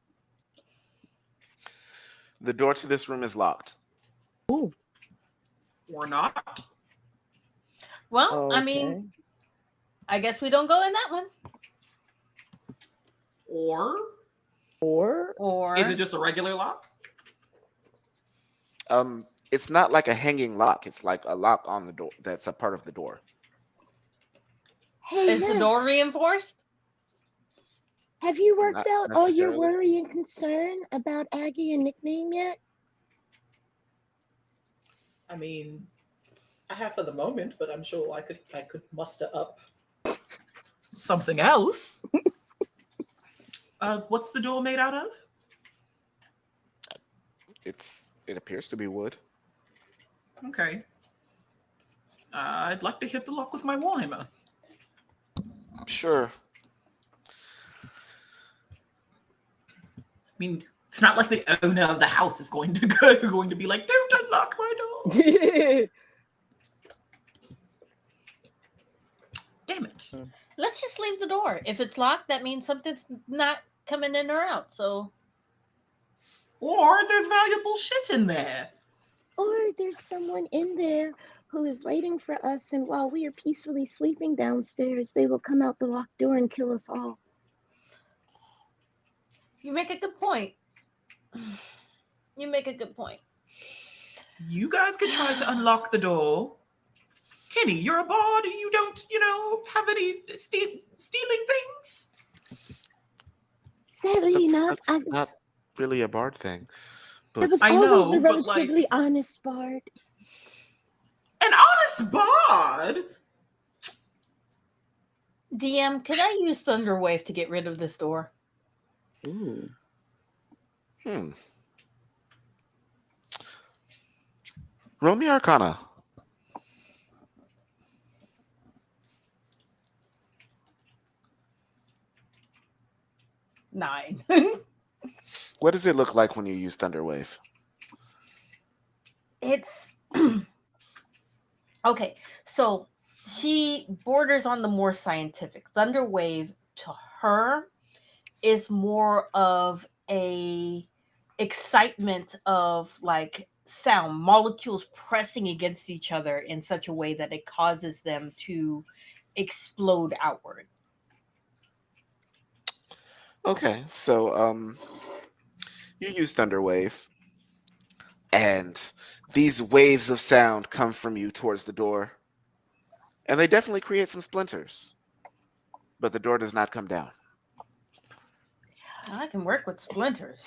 The door to this room is locked. Ooh. Or not. Well, I Okay. mean, I guess we don't go in that one. Or Or is it just a regular lock? It's not like a hanging lock. It's like a lock on the door. That's a part of the door. Hey, Is the door Ness, reinforced? have you Not worked out all your necessarily. worry and concern about Aggie and nickname yet? I mean, I have for the moment, but I'm sure I could muster up. Something else. What's the door made out of? It appears to be wood. Okay. I'd like to hit the lock with my warhammer. Sure. I mean, it's not like the owner of the house is going to be like, "Don't unlock my door." Damn it. Let's just leave the door. If it's locked, that means something's not coming in or out. So Or there's valuable shit in there. Or there's someone in there who is waiting for us, and while we are peacefully sleeping downstairs, they will come out the locked door and kill us all. you make a good point. You make a good point. You guys could try to unlock the door. Kenny, you're a bard. You don't, have any stealing things. Sadly That's, enough, that's I not was, really a bard thing. I But was I always know, a but, like- relatively honest bard. An honest bard. DM, could I use Thunderwave to get rid of this door? Ooh. hmm. Roll me Arcana. Nine. What does it look like when you use Thunderwave? It's okay. So she borders on the more scientific. Thunderwave to her is more of a excitement of like sound molecules pressing against each other in such a way that it causes them to explode outward. Okay, so you use Thunderwave, and these waves of sound come from you towards the door, and they definitely create some splinters, but the door does not come down. I can work with splinters.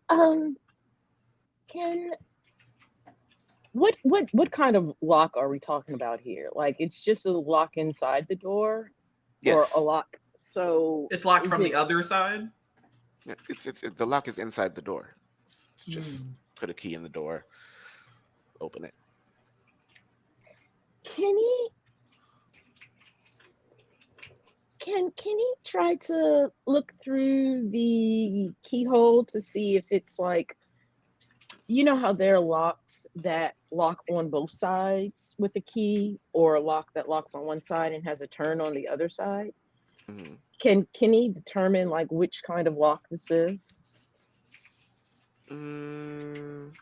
Can What kind of lock are we talking about here? Like it's just a lock inside the door, Yes, or a lock? So It's locked is from it- the other side. the lock is inside the door. It's Hmm. just put a key in the door, open it. Can he try to look through the keyhole to see if it's like, you know how there are locks that lock on both sides with a key, or a lock that locks on one side and has a turn on the other side? Mhm. Can he determine like which kind of lock this is? Mm,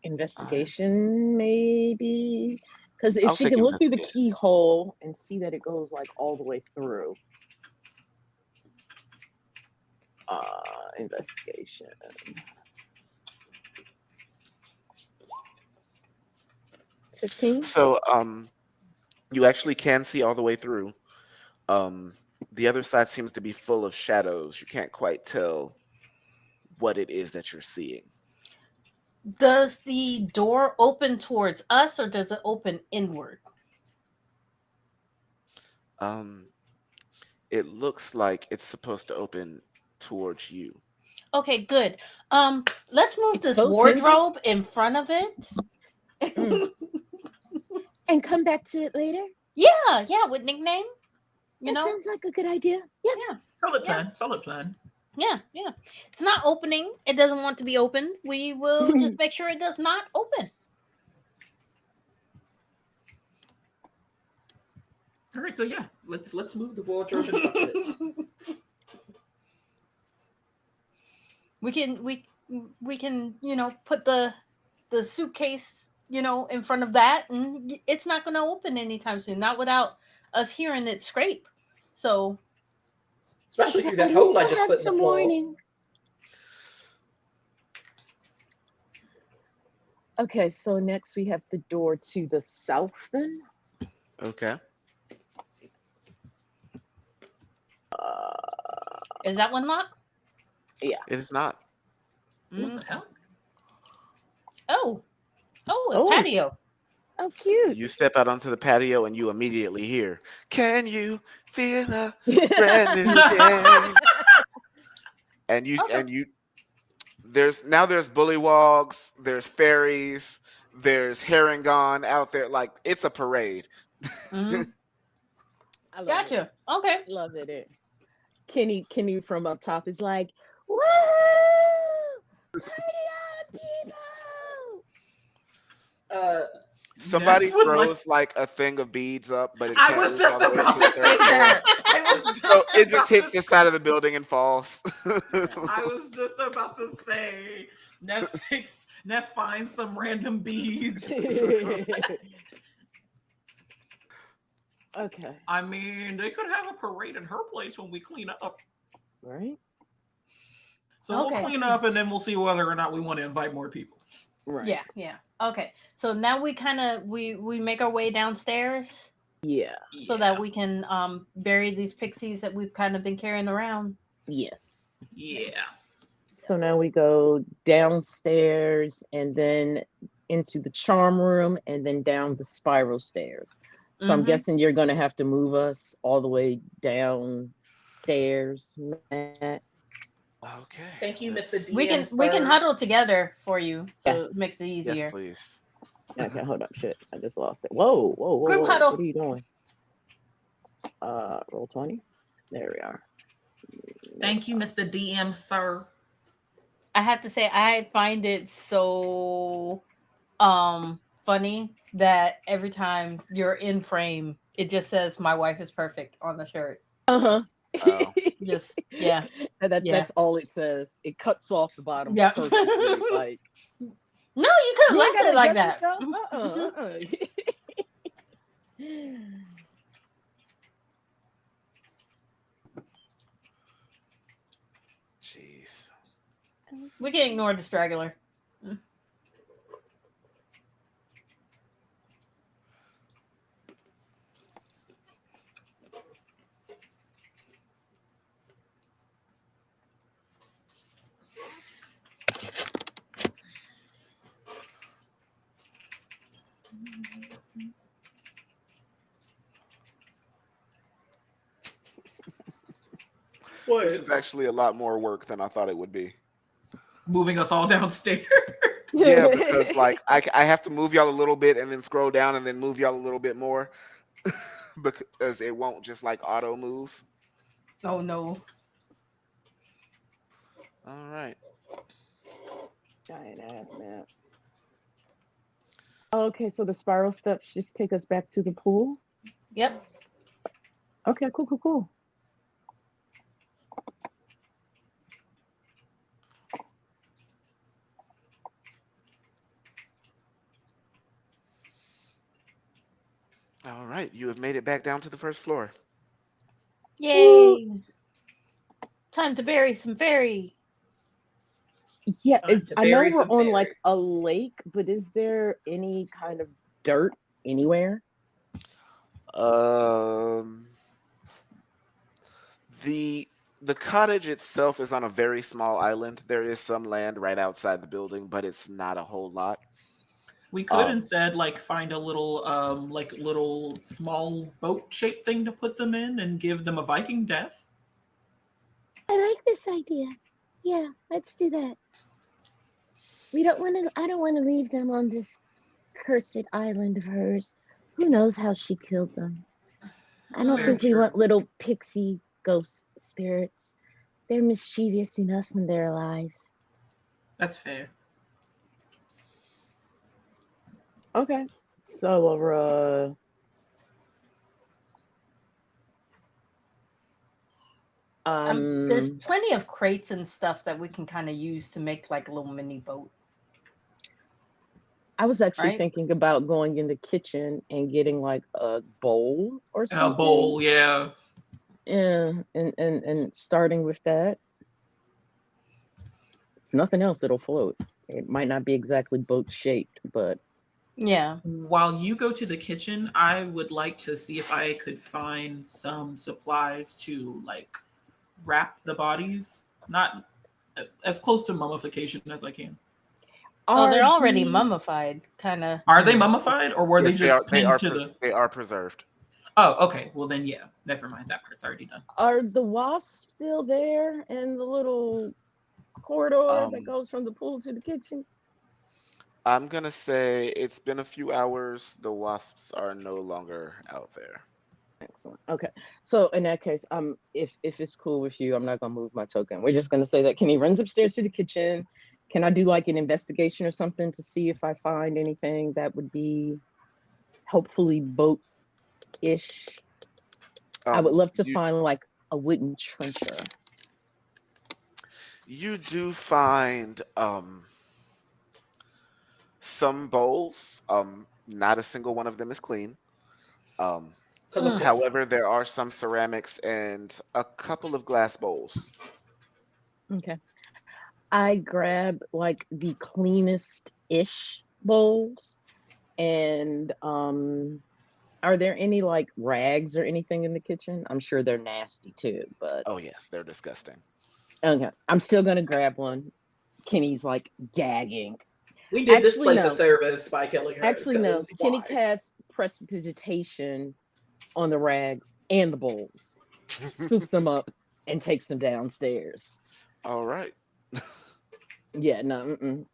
Investigation, maybe? Because if I'll she take can look through the investigation. keyhole and see that it goes like all the way through. Investigation. 15. So you actually can see all the way through. Um the other side seems to be full of shadows. You can't quite tell what it is that you're seeing. Does the door open towards us or does it open inward? Um it looks like it's supposed to open towards you. Okay, good. Let's move It's this so tinted. wardrobe in front of it. Mm. And come back to it later. Yeah, yeah, with nickname. You That know? sounds like a good idea. Yeah. Yeah, Solid yeah, plan. Solid plan. yeah, yeah. It's not opening. It doesn't want to be opened. We will just make sure it does not open. All right, so yeah, let's move the wardrobe in front of it. we can put the suitcase in front of that, and it's not going to open anytime soon, not without us hearing it scrape. So Especially through At that hole least I we'll just have put in the some floor. warning. Okay, so next we have the door to the south then. Okay. is that one locked? It is not. What the hell? Oh, a Oh, patio. oh, cute. You step out onto the patio and you immediately hear, "Can you feel a brand new day?" Okay. And you there's bullywogs, there's fairies, there's herringon out there. Like, it's a parade. Mhm. I love it. Gotcha. Okay. Love it. Kenny from up top is like, Woo! Party on, people! Uh, Somebody Ness would like. throws like a thing of beads up, but it I can't was reach just all the way about to to the say third floor. that. I was just So it just about hits to the side of the building and falls. I was just about to say, Neff finds some random beads. okay, I mean, they could have a parade in her place when we clean up. right, So we'll Okay. clean up and then we'll see whether or not we want to invite more people. right, Yeah. Okay. So now we kind of we make our way downstairs yeah, so that we can bury these pixies that we've kind of been carrying around. yes. Yeah. So now we go downstairs and then into the charm room and then down the spiral stairs. So I'm Mhm. guessing you're going to have to move us all the way downstairs, Matt. Okay. thank you, Mr. let's- DM. We can sir. huddle together for you, Yeah. so it makes it Yes, easier. please. Okay, hold up, shit, I just lost it. Whoa, Group what huddle. are you doing? Roll 20. There we are. Thank you, Mr. DM, sir. I have to say, I find it so funny that every time you're in frame, it just says "My wife is perfect" on the shirt. Uh-huh. Oh. Just yeah. And Yeah. that's all it says. It cuts off the bottom Yeah. perfectly. Like, No, you could you have ain't left gotta it like adjust that. yourself. Jeez. We can ignore the straggler. What? This is actually a lot more work than I thought it would be. Moving us all downstairs. Yeah, because like I have to move y'all a little bit and then scroll down and then move y'all a little bit more because it won't just like auto move. Oh no. All right. Giant ass man. Okay, so the spiral steps just take us back to the pool. Yep. Okay, cool. All right. You have made it back down to the first floor. Yay! Time to bury some fairy. Yeah, Time it's to I know bury we're some on like fairy. a lake, but is there any kind of dirt anywhere? Um, the the cottage itself is on a very small island. There is some land right outside the building, but it's not a whole lot. We could Um, instead like find a little like little small boat shaped thing to put them in and give them a Viking death. I like this idea. Yeah, let's do that. We don't want to. I don't want to leave them on this cursed island of hers. Who knows how she killed them? I It's don't very think we true. want little pixie ghost spirits. They're mischievous enough when they're alive. That's fair. Okay. So, There's um, plenty of crates and stuff that we can kind of use to make like a little mini boat, I was actually right? thinking about going in the kitchen and getting like a bowl or A something. bowl, yeah. Yeah, and starting with that. If nothing else, it'll float. It might not be exactly boat shaped, but Yeah. While you go to the kitchen, I would like to see if I could find some supplies to like wrap the bodies, not as close to mummification as I can. Oh, they're are already the mummified, kind of. Are they mummified or were they yes, they are. just pinned to the? They are preserved. Oh, okay. Well then, yeah. Never mind. That part's already done. are the wasps still there and the little corridor that Um, goes from the pool to the kitchen? I'm gonna say it's been a few hours. The wasps are no longer out there. Excellent. Okay. So in that case, if it's cool with you, I'm not gonna move my token. We're just gonna say that Kenny runs upstairs to the kitchen. Can I do like an investigation or something to see if I find anything that would be hopefully boat-ish? I would love to You find like a wooden trencher. you do find some bowls. Not a single one of them is clean. Um, Because of Mm. course. However, there are some ceramics and a couple of glass bowls. Okay. I grab like the cleanest ish bowls and are there any like rags or anything in the kitchen? I'm sure they're nasty too, but Oh yes, they're disgusting. okay. I'm still gonna grab one. Kenny's like gagging. We did this Actually place a no. service by killing her. Actually no. Because Kenny why? casts prestidigitation on the rags and the bowls, scoops them up and takes them downstairs. All right. Yeah, no, mm-mm.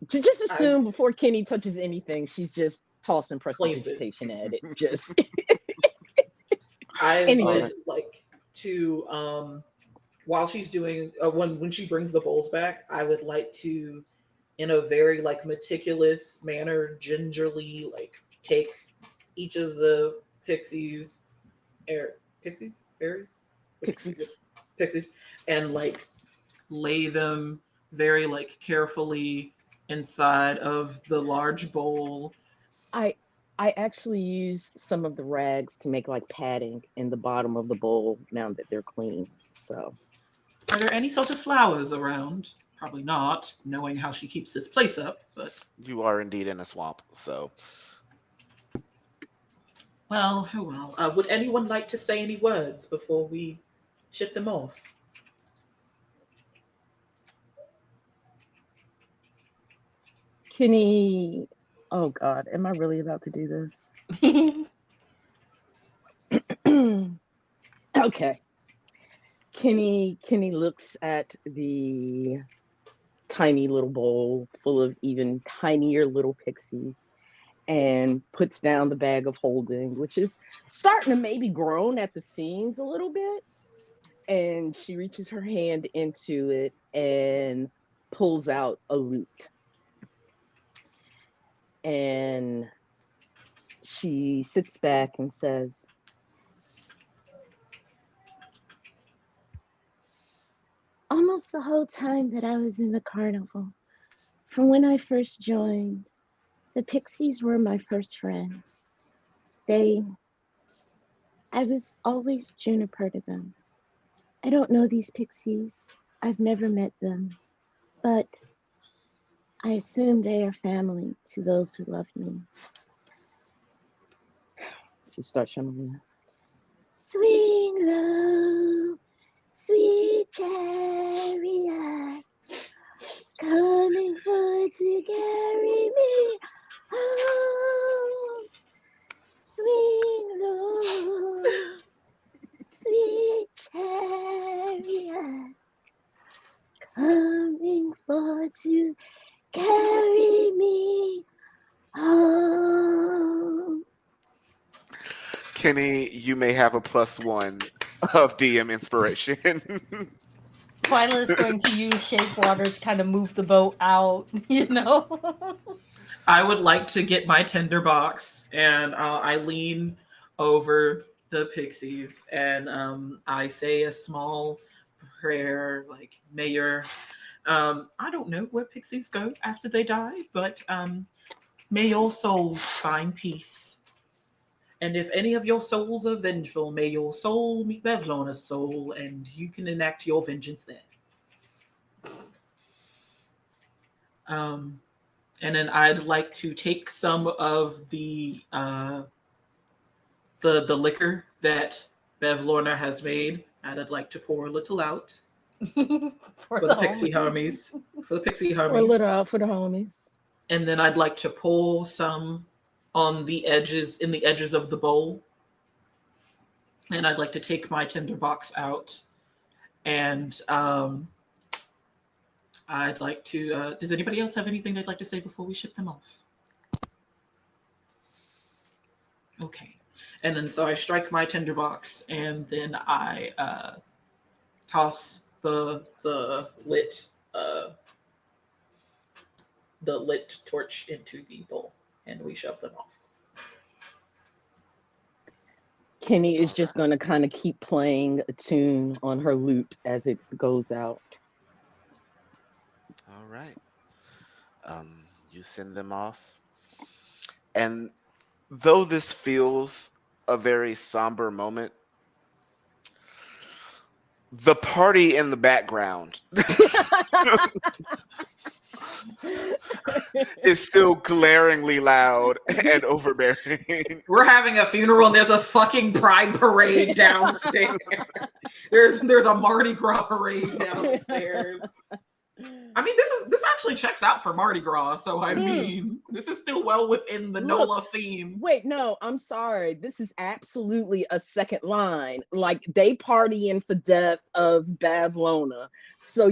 Just I assume before Kenny touches anything, she's just tossing cleans it. prestidigitation at it. Just I All anyway. right. would like to while she's doing when she brings the bowls back, I would like to in a very like meticulous manner gingerly like take each of the pixies air pixies fairies which Pixies. pixies and like Lay them very like carefully inside of the large bowl. I I actually use some of the rags to make like padding in the bottom of the bowl now that they're clean. So Are there any sort of flowers around? Probably not, knowing how she keeps this place up, but You are indeed in a swamp, so well, oh well. would anyone like to say any words before we ship them off? Kenny, oh God, am I really about to do this? Okay. Kenny looks at the tiny little bowl full of even tinier little pixies and puts down the bag of holding, which is starting to maybe groan at the seams a little bit. And she reaches her hand into it and pulls out a lute. And she sits back and says, Almost the whole time that I was in the carnival, from when I first joined, the pixies were my first friends. They, I was always Juniper to them. I don't know these pixies. I've never met them. but I assume they are family to those who love me. She starts showing Swing low, sweet chariot, coming for to carry me home. Swing low, sweet chariot, coming for to carry me home. Kenny, you may have a +1 of DM inspiration. Twyla is going to use shape water to kind of move the boat out, you know? I would like to get my tinderbox, and I lean over the pixies, and I say a small prayer, like, may your, I don't know where pixies go after they die, but may your souls find peace. And if any of your souls are vengeful, may your soul meet Bevlona's soul, and you can enact your vengeance there. Um, and then I'd like to take some of the liquor that Bev Lorna has made, and I'd like to pour a little out For for the the pixie homies. homies. For the pixie or a little homies. out for the homies. And then I'd like to pour some on the edges, in the edges of the bowl. And I'd like to take my tinderbox out, and I'd like to. Does anybody else have anything they'd like to say before we ship them off? Okay. And then so I strike my tinderbox, and then I toss uh, the lit torch into the bowl, and we shove them off. Kenny is just going to kind of keep playing a tune on her lute as it goes out. All right. You send them off. And though this feels a very somber moment, the party in the background is still glaringly loud and overbearing. We're having a funeral, and there's a fucking pride parade downstairs. there's a Mardi Gras parade downstairs. I mean, this actually checks out for Mardi Gras, so I mean, this is still well within the Look, NOLA theme. Wait, no, I'm sorry. This is absolutely a second line. Like they partying for death of Bavlona. So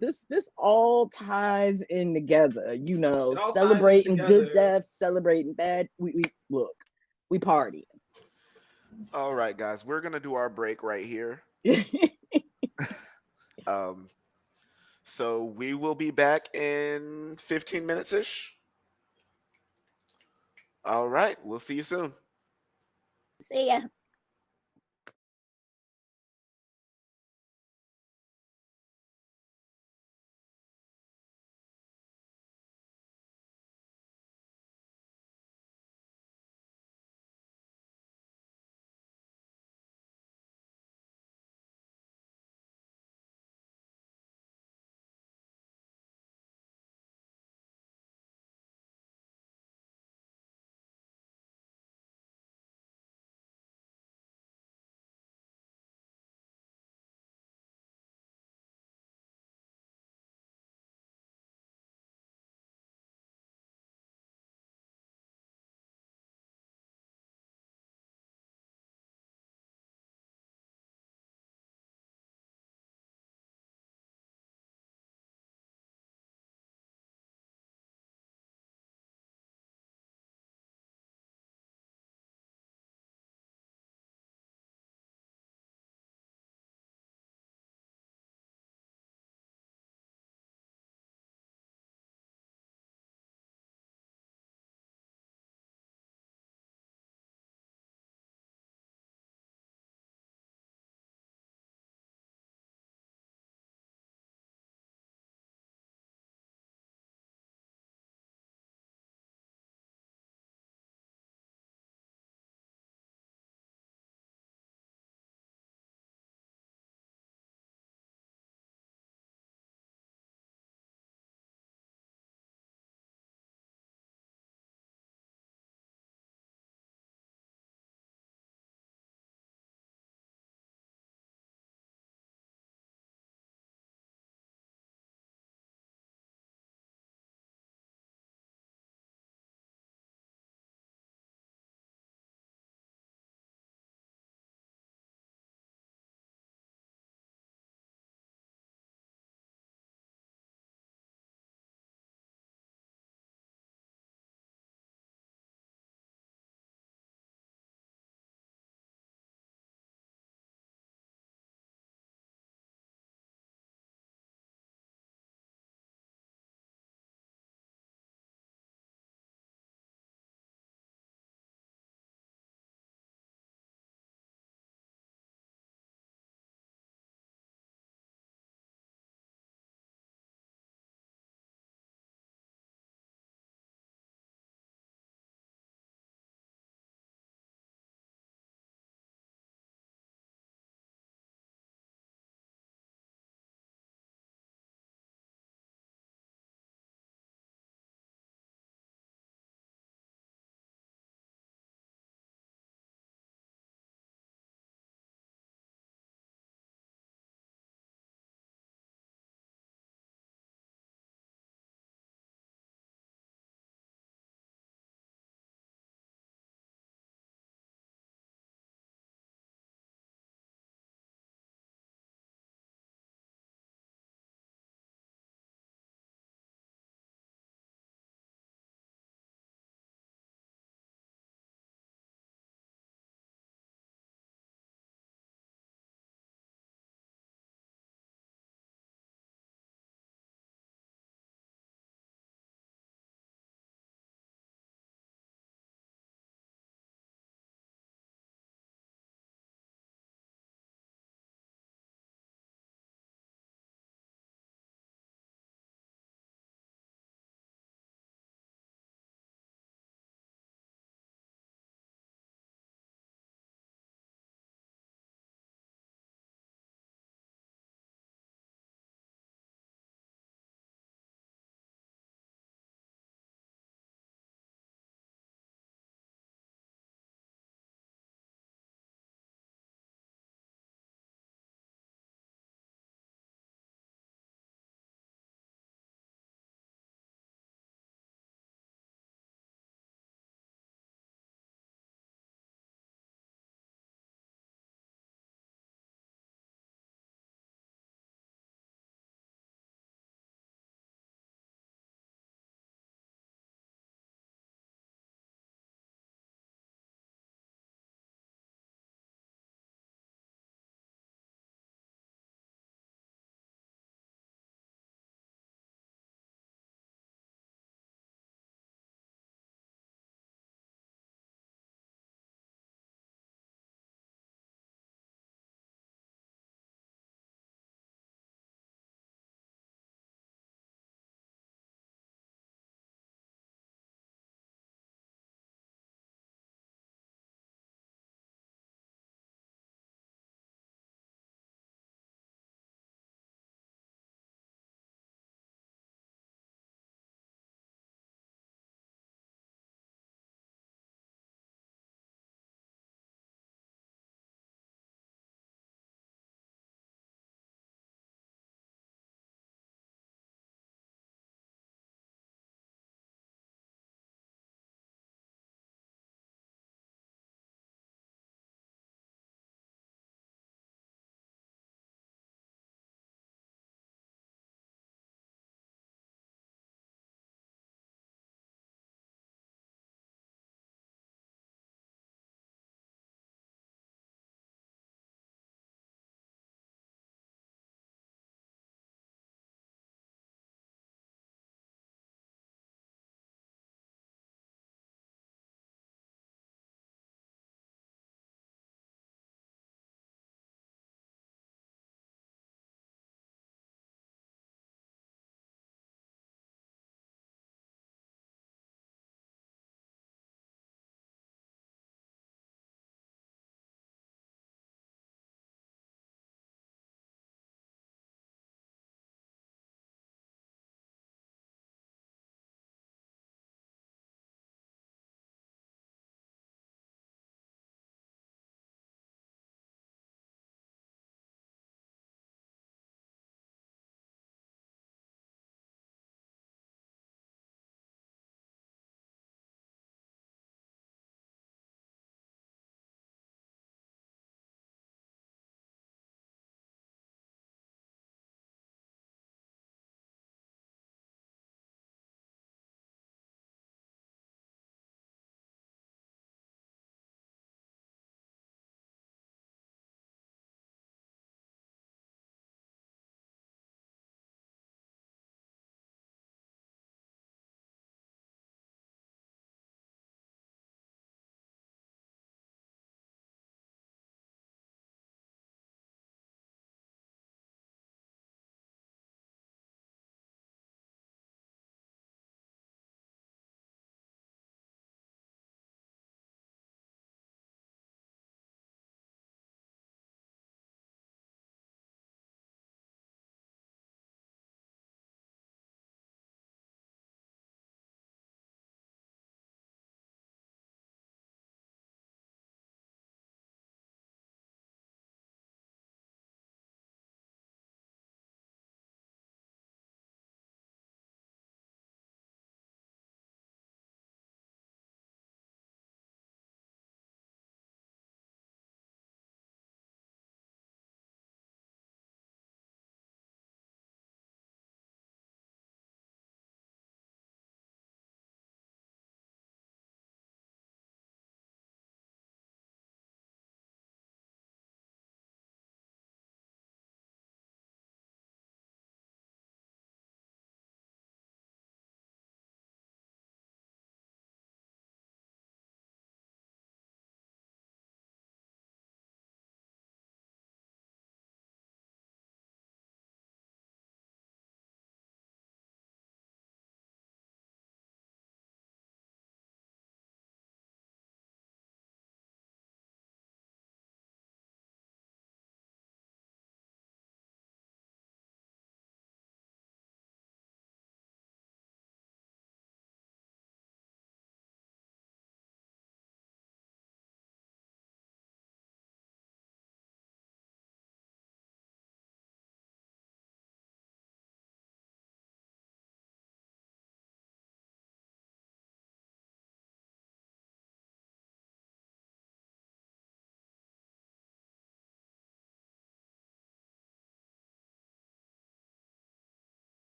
this all ties in together. It all ties in Celebrating good together. deaths, celebrating bad. We look, we party. All right, guys, we're gonna do our break right here. Um, so we will be back in 15 minutes ish. All right, we'll see you soon. See ya.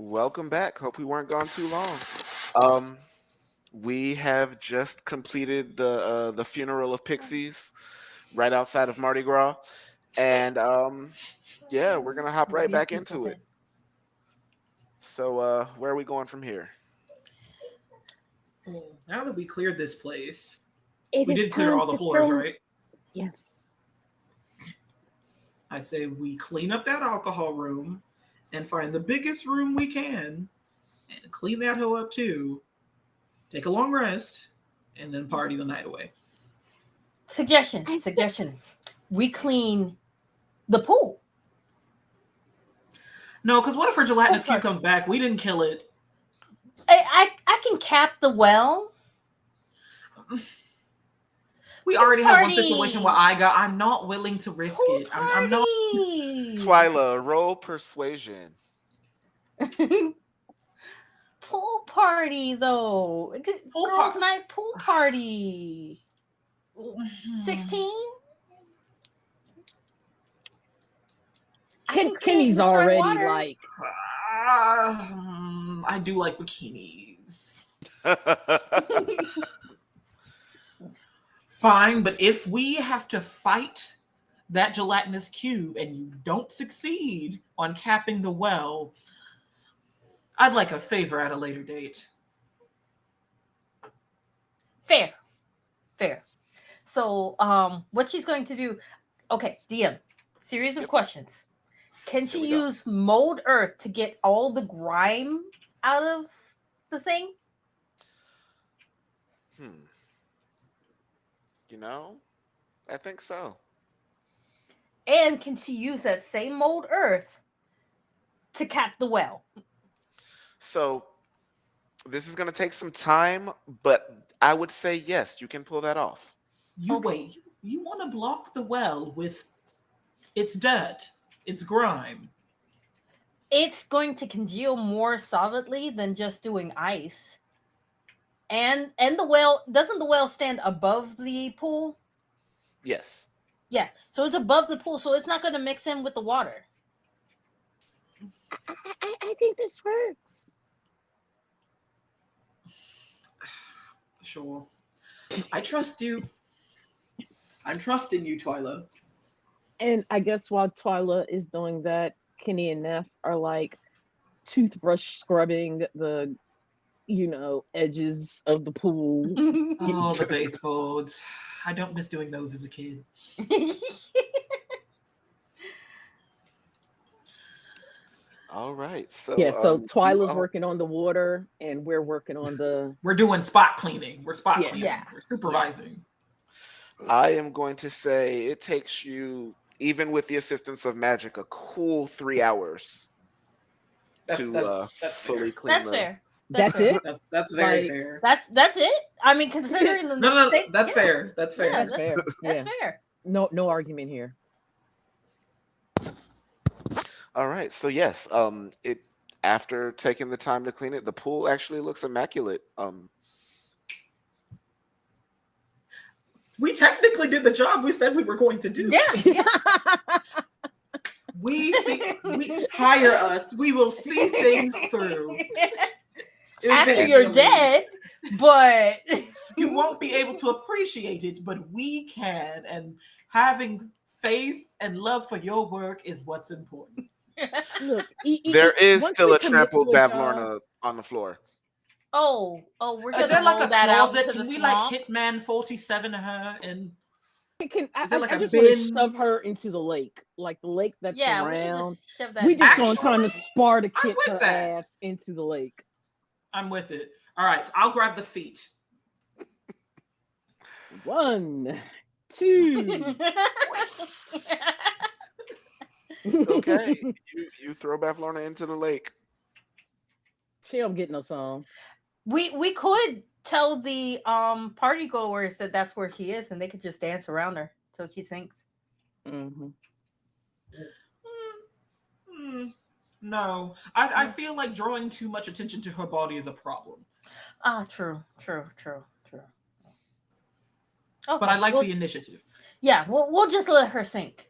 Welcome back. Hope we weren't gone too long. Um, we have just completed the funeral of pixies right outside of Mardi Gras, and yeah, we're gonna hop right back into it. So where are we going from here? Now that we cleared this place, It we is did clear time all the to floors, throw. right? Yes. I say we clean up that alcohol room and find the biggest room we can and clean that hoe up too. Take a long rest and then party the night away. Suggestion, I said, suggestion. We clean the pool. No, because what if her gelatinous Oh, cube sorry. comes back? We didn't kill it. I can cap the well. We Pool already had one situation where party. I'm not willing to risk Pool it. I'm not. party. Twyla, roll persuasion. Pool party though. Pool Girls' par- night pool party. 16? Kenny's already like, I do like bikinis. Fine, but if we have to fight that gelatinous cube and you don't succeed on capping the well, I'd like a favor at a later date. Fair. So, what she's going to do? Okay, DM. Series of Yep. questions. Can Here she we go. use mold earth to get all the grime out of the thing? You know, I think so. And can she use that same mold earth to cap the well? So this is gonna take some time, but I would say yes, you can pull that off. Wait, you want to block the well with its dirt, its grime. It's going to congeal more solidly than just doing ice. And the well, doesn't the well stand above the pool? Yes. Yeah, so it's above the pool, so it's not going to mix in with the water. I think this works. Sure. I trust you. I'm trusting you, Twyla. and I guess while Twyla is doing that, Kenny and Neff are like toothbrush scrubbing the, edges of the pool. Oh, the baseboards. I don't miss doing those as a kid. All right. So Yeah, so you Twyla's all- working on the water and we're working on the We're doing spot cleaning. We're spot Yeah. cleaning. Yeah. We're supervising. I am going to say it takes you, even with the assistance of magic, a cool 3 hours to That's fully fair. clean That's the. fair. That's fair. it? That's very Like, fair. That's it. I mean, considering the No, state- that's yeah, fair. That's fair. Yeah, That's fair. That's Yeah. fair. No argument here. All right. So yes, it after taking the time to clean it, the pool actually looks immaculate. We technically did the job we said we were going to do. Yeah. We hire us. We will see things through. After you're Eventually. dead, but You won't be able to appreciate it, but we can. And having faith and love for your work is what's important. Look, There is once still we a commit trampled to a job- Bavlorna on the floor. oh, we're Is gonna there like roll a that out closet? to Can the we swamp. like Hitman 47 her and I there like a just want to bin? shove her into the lake, like the lake that's Yeah, we can around. just shove that. We just in. gonna trying to Actually, Sparta I'm kick with her that. ass into the lake. I'm with it. All right, I'll grab the feet. 1, 2. Okay, you throw Bavlorna into the lake. She don't get no song. we could tell the party goers that that's where she is, and they could just dance around her till she sinks. Mm-hmm. No, I feel like drawing too much attention to her body is a problem. True. But I like we'll, the initiative. yeah, we'll just let her sink.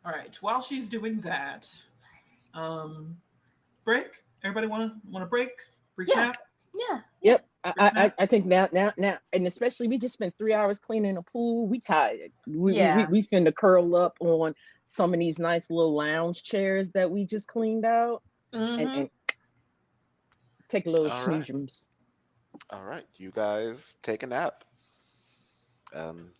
All right, while she's doing that, Um, break. Everybody want to break? Brief Yeah, nap. yeah, yeah. Yep. I think now, and especially we just spent 3 hours cleaning the pool. We tired. Yeah. We finna curl up on some of these nice little lounge chairs that we just cleaned out, Mm-hmm. and take a little All right. snoozums. All right. You guys take a nap. Um,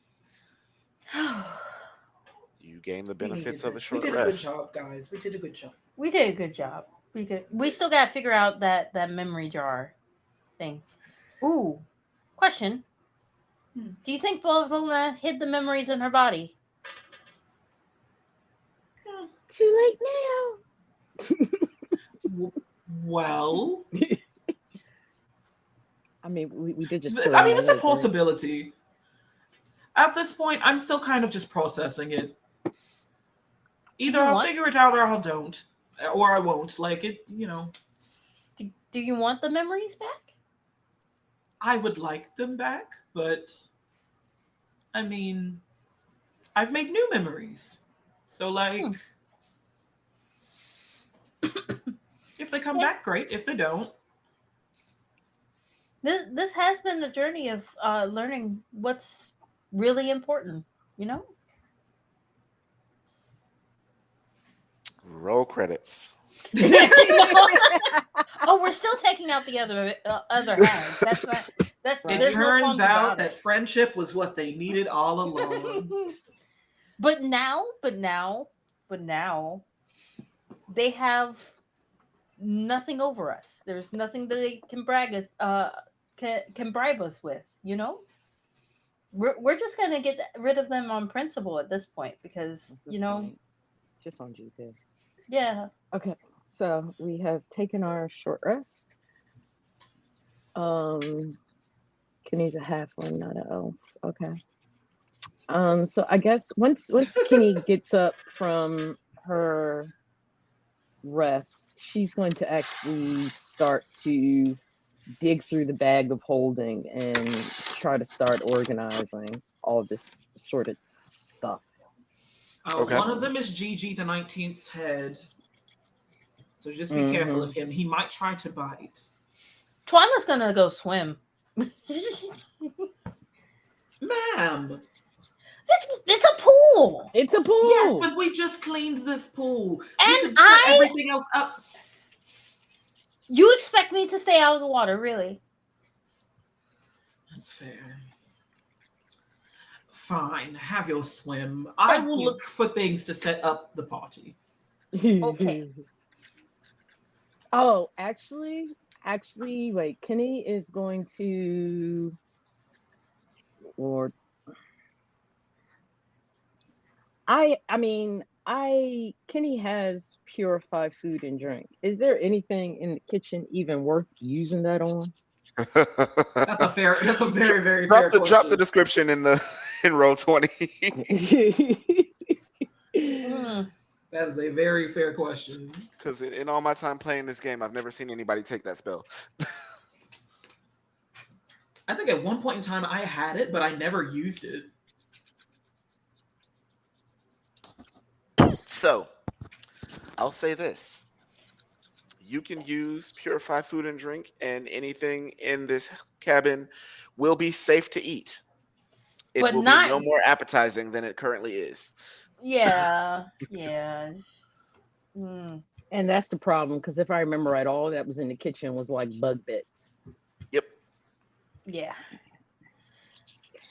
you gain the We needed benefits of a this. We short did a good rest. job, guys. We did a good job. We did a good job. We could. We still got to figure out that memory jar thing. Ooh, question. Hmm. Do you think Bologna hid the memories in her body? Hmm. Too late now. Well, I mean, we did just put I her in mean, the it's a lake, right? possibility. At this point, I'm still kind of just processing it. Do Either you I'll want? figure it out or I don't, or I won't. Like it, Do you want the memories back? I would like them back, but I mean, I've made new memories. So like, Hmm. if they come Yeah. back, great. If they don't, This has been the journey of learning what's really important. You know. Roll credits. Oh, we're still taking out the other half. That's not. That's it there's no Right. turns qualms out about that it. friendship was what they needed all along. But now, they have nothing over us. There's nothing that they can brag us, can bribe us with. You know, we're just gonna get rid of them on principle at this point because At this point, just on GPS. yeah. Okay, so we have taken our short rest. Um, Kenny's a halfling, not an elf. Okay. So I guess once Kenny gets up from her rest, she's going to actually start to dig through the bag of holding and try to start organizing all this sort of stuff. Okay. One of them is Gigi, the 19th head. So just be careful of Hmm. him. He might try to bite. Twyla's gonna go swim. Ma'am, It's a pool, It's a yes, pool. but we just cleaned this pool. We and could set I. everything else up. You expect me to stay out of the water, really? That's fair. Fine, have your swim. I Thank will you. look for things to set up the party. Okay. Oh, actually, wait. Kenny is going to, or I mean, Kenny has purified food and drink. Is there anything in the kitchen even worth using that on? That's a fair. That's a Dro- very, very drop fair the question. description in the in roll 20. Mm. That is a very fair question. Because in all my time playing this game, I've never seen anybody take that spell. I think at one point in time I had it, but I never used it. So I'll say this: you can use purified food and drink, and anything in this cabin will be safe to eat. It But will be not. no more appetizing than it currently is. Yeah. Yeah. Mm. And that's the problem, because if I remember right, all that was in the kitchen was like bug bits. Yep. Yeah.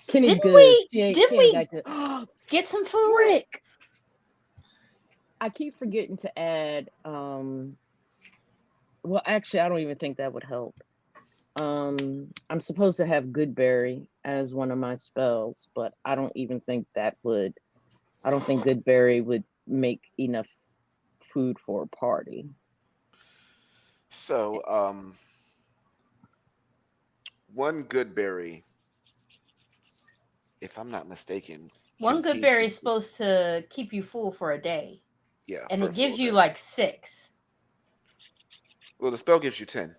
Kenny's Didn't good. we? She Didn't ain't we got good. Oh, get some food? frick! I keep forgetting to add. Well, actually, I don't even think that would help. I'm supposed to have Goodberry as one of my spells, but I don't even think that would. I don't think Goodberry would make enough food for a party. So, one good berry, if I'm not mistaken, can One good feed berry is you. supposed to keep you full for a day, Yeah, and for it a full gives you day. like 6. Well, the spell gives you 10.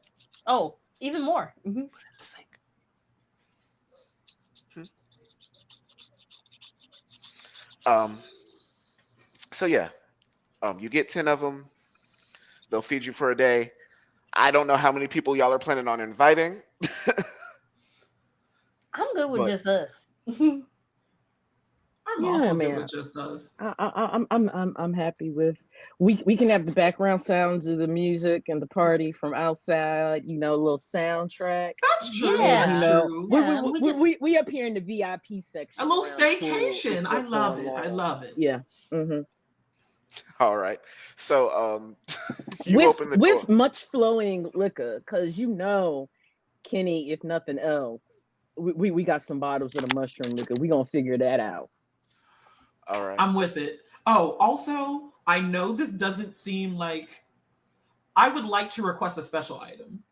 Oh, even more. Hmm. The sink. Hmm. So yeah, you get 10 of them. They'll feed you for a day. I don't know how many people y'all are planning on inviting, I'm good with but just us. I'm Yeah, also good man. with just us. I'm happy with. We can have the background sounds of the music and the party from outside. You know, a little soundtrack, That's true. and you That's Yeah. know, true. Yeah. We just we up here in the VIP A section little around the pool. staycation. Is I what's love going it. I on. love it. Yeah. Hmm. all right. So you With open the door. much flowing liquor, cause you know, Kenny, if nothing else, we got some bottles of the mushroom liquor. We gonna figure that out. All right. I'm with it. Oh, also, I know this doesn't seem like I would like to request a special item.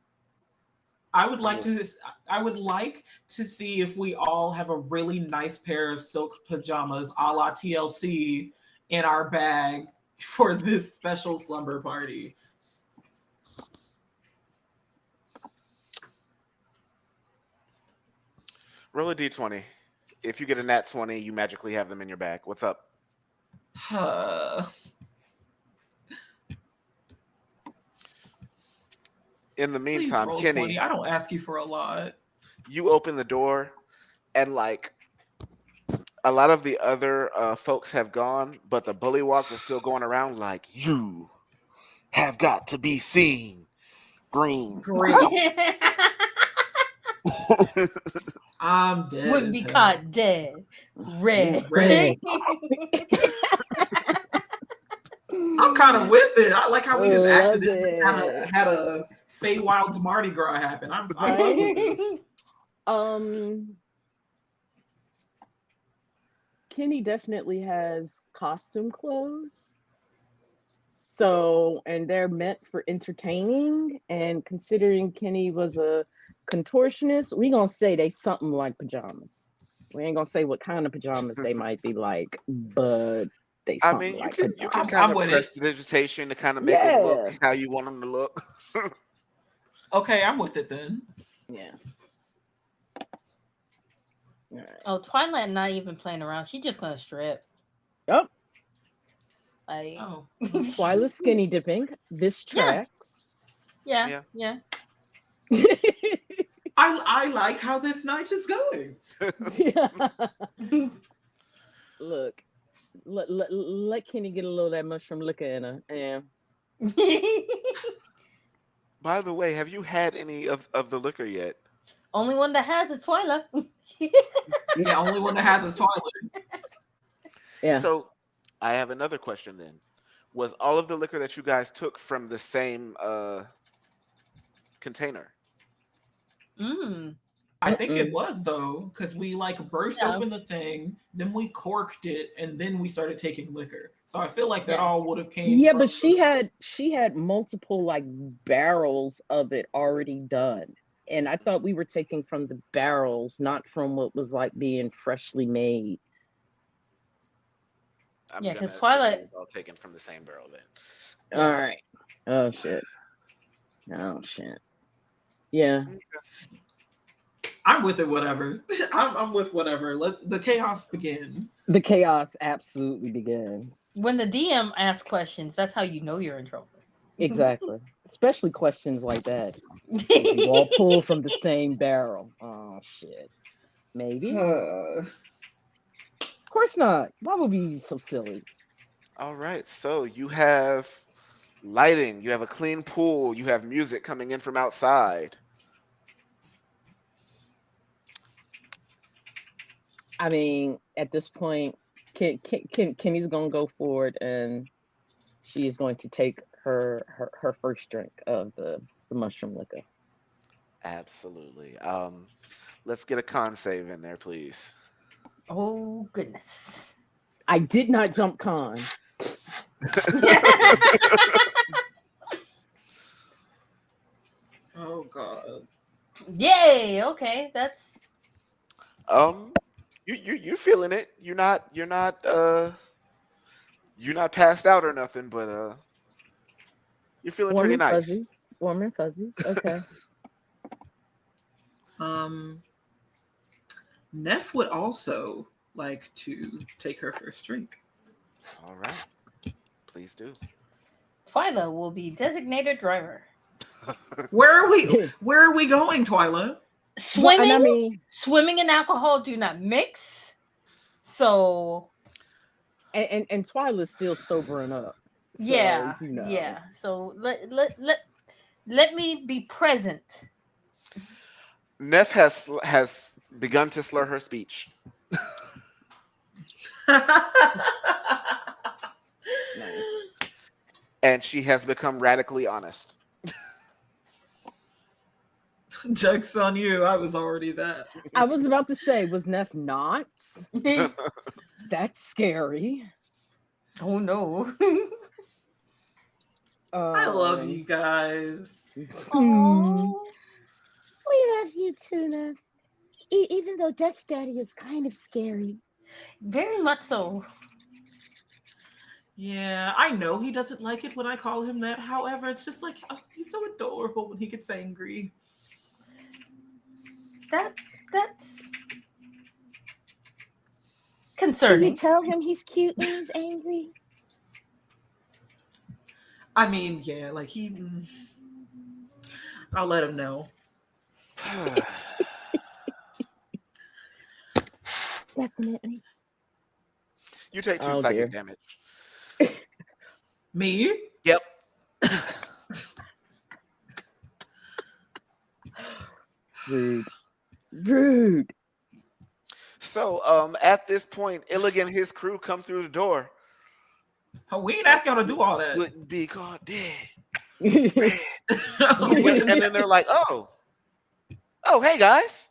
I would I'm like listening. to I would like to see if we all have a really nice pair of silk pajamas a la TLC in our bag for this special slumber party. Roll a d20. If you get a nat 20, you magically have them in your bag. What's up? In the Please meantime, roll 20. Kenny, I don't ask you for a lot. you open the door, and like a lot of the other folks have gone, but the bullywugs are still going around like, you have got to be seen. Green. Great. I'm dead wouldn't as be hell. caught dead. Red. Red. I'm kind of with it. I like how we just Love accidentally it. had a Feywild's Mardi Gras happen. I fuck with Right? this. Um, Kenny definitely has costume clothes. So, and they're meant for entertaining. And considering Kenny was a contortionist, we gonna say they something like pajamas. We ain't gonna say what kind of pajamas they might be like, but they I something mean, like you can pajamas. kind I'm of with it. press the digitation to kind of make them look Yeah, how you want them to look. Okay, I'm with it then. yeah. All right. Oh, Twilight not even playing around. She just gonna strip. Oh, Like, Oh. Twyla skinny dipping. This yeah, tracks. yeah, Yeah. yeah. I like how this night is going. Look, let Kenny get a little of that mushroom liquor in her. And By the way, have you had any of the liquor yet? Only one that has is Twilight. Yeah, only one that has his toilet. yeah, So I have another question then. Was all of the liquor that you guys took from the same container? Mm, I think it mm-mm. was though, because we like burst yeah, open the thing, then we corked it, and then we started taking liquor. So I feel like that yeah. all would have came Yeah, from. but she had multiple like barrels of it already done. And I thought we were taking from the barrels, not from what was like being freshly made. I'm Yeah, gonna because assume it Twilight. was all taken from the same barrel then. All Yeah. right. Oh shit. Oh shit. Yeah. I'm with it. Whatever. I'm with whatever. Let the chaos begin. The chaos absolutely begins. When the DM asks questions, that's how you know you're in trouble. Exactly. Especially questions like that. Did you all pull from the same barrel? Oh shit. Maybe. Of course not. Why would we be so silly? All right, so you have lighting, you have a clean pool, you have music coming in from outside. I mean, at this point, Kenny's gonna go forward and she is going to take her first drink of the mushroom liquor. Absolutely. Let's get a con save in there, please. Oh goodness. I did not jump con. Oh god. Yay. Okay, that's Um, you feeling it? You're not passed out or nothing, but you're feeling Warm pretty and nice. fuzzies. Warm and fuzzies. Okay. Um, Neff would also like to take her first drink. All right, please do. Twyla will be designated driver. Where are we? Where are we going, Twyla? Well, Swimming, and I mean, swimming and alcohol do not mix. So and Twyla's still sobering up. So, yeah, yeah. So let me be present. Neff has begun to slur her speech, Nice. and she has become radically honest. Joke's on you. I was already that. I was about to say, was Neff not? That's scary. Oh no. I love you guys. Oh, We love you too, Neff. Even though Death Daddy is kind of scary. very much so. Yeah, I know he doesn't like it when I call him that. However, it's just like, oh, he's so adorable when he gets angry. That's Do you concerning. tell him he's cute when he's angry? I mean, yeah, like I'll let him know. Definitely. You take 2 Oh, psychic dear. damage. Me? Yep. Rude. Rude. So, at this point, Illig and his crew come through the door. Oh, we ain't asked y'all to do all that. Wouldn't be caught dead. Okay. And then they're like, "Oh, hey guys."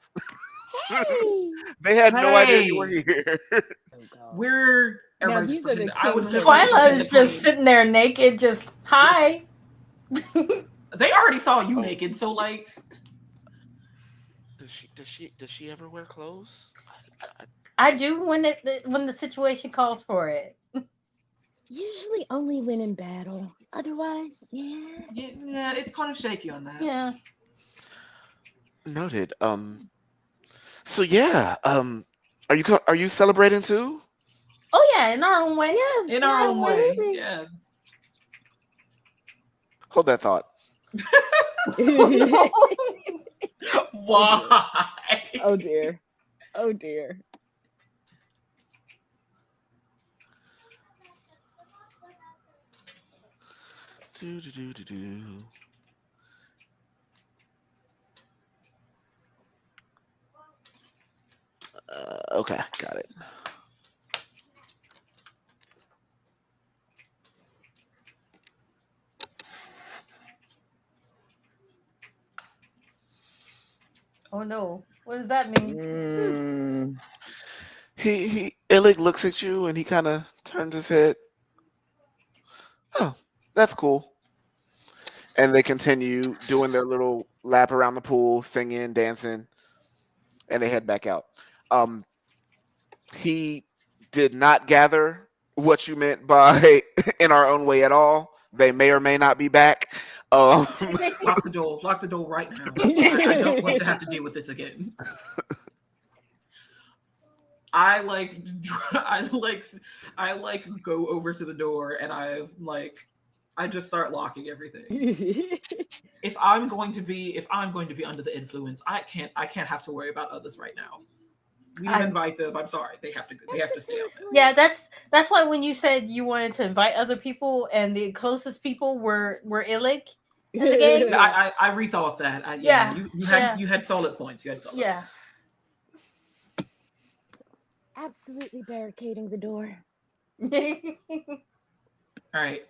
Hey! They had no idea you were Hey. here. Oh, God. We're Now, everybody's these are the pretending. I would kings just of like to Twyla pretend is to just clean. sitting there naked, just hi. They already saw you Oh. naked, so like, Does she ever wear clothes? I do when the situation calls for it. Usually only when in battle. Otherwise, yeah. yeah, it's kind of shaky on that. Yeah. Noted. So yeah. Are you celebrating too? Oh yeah, in our own way. Yeah, In our own way, absolutely. yeah. Hold that thought. Why? Oh, dear. Oh, dear. Do, do, do, do, do. Okay, got it. Oh no. What does that mean? Mm. Illig looks at you and he kind of turns his head. Oh, that's cool. And they continue doing their little lap around the pool, singing, dancing, and they head back out. Um, he did not gather what you meant by in our own way at all. They may or may not be back. Lock the door. Lock the door right now. I don't want to have to deal with this again. I like go over to the door and I just start locking everything. If I'm going to be under the influence, I can't have to worry about others right now. We didn't invite them. I'm sorry. They have to stay out there. Yeah, that's why when you said you wanted to invite other people and the closest people were Illig in the game. I rethought that. Yeah, You had solid points. Yeah. Absolutely barricading the door. All right.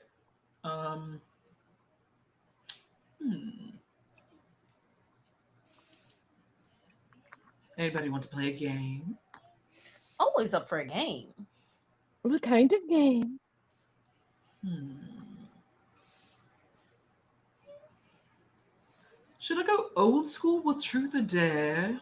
Anybody want to play a game? Always up for a game. What kind of game? Should I go old school with Truth or Dare?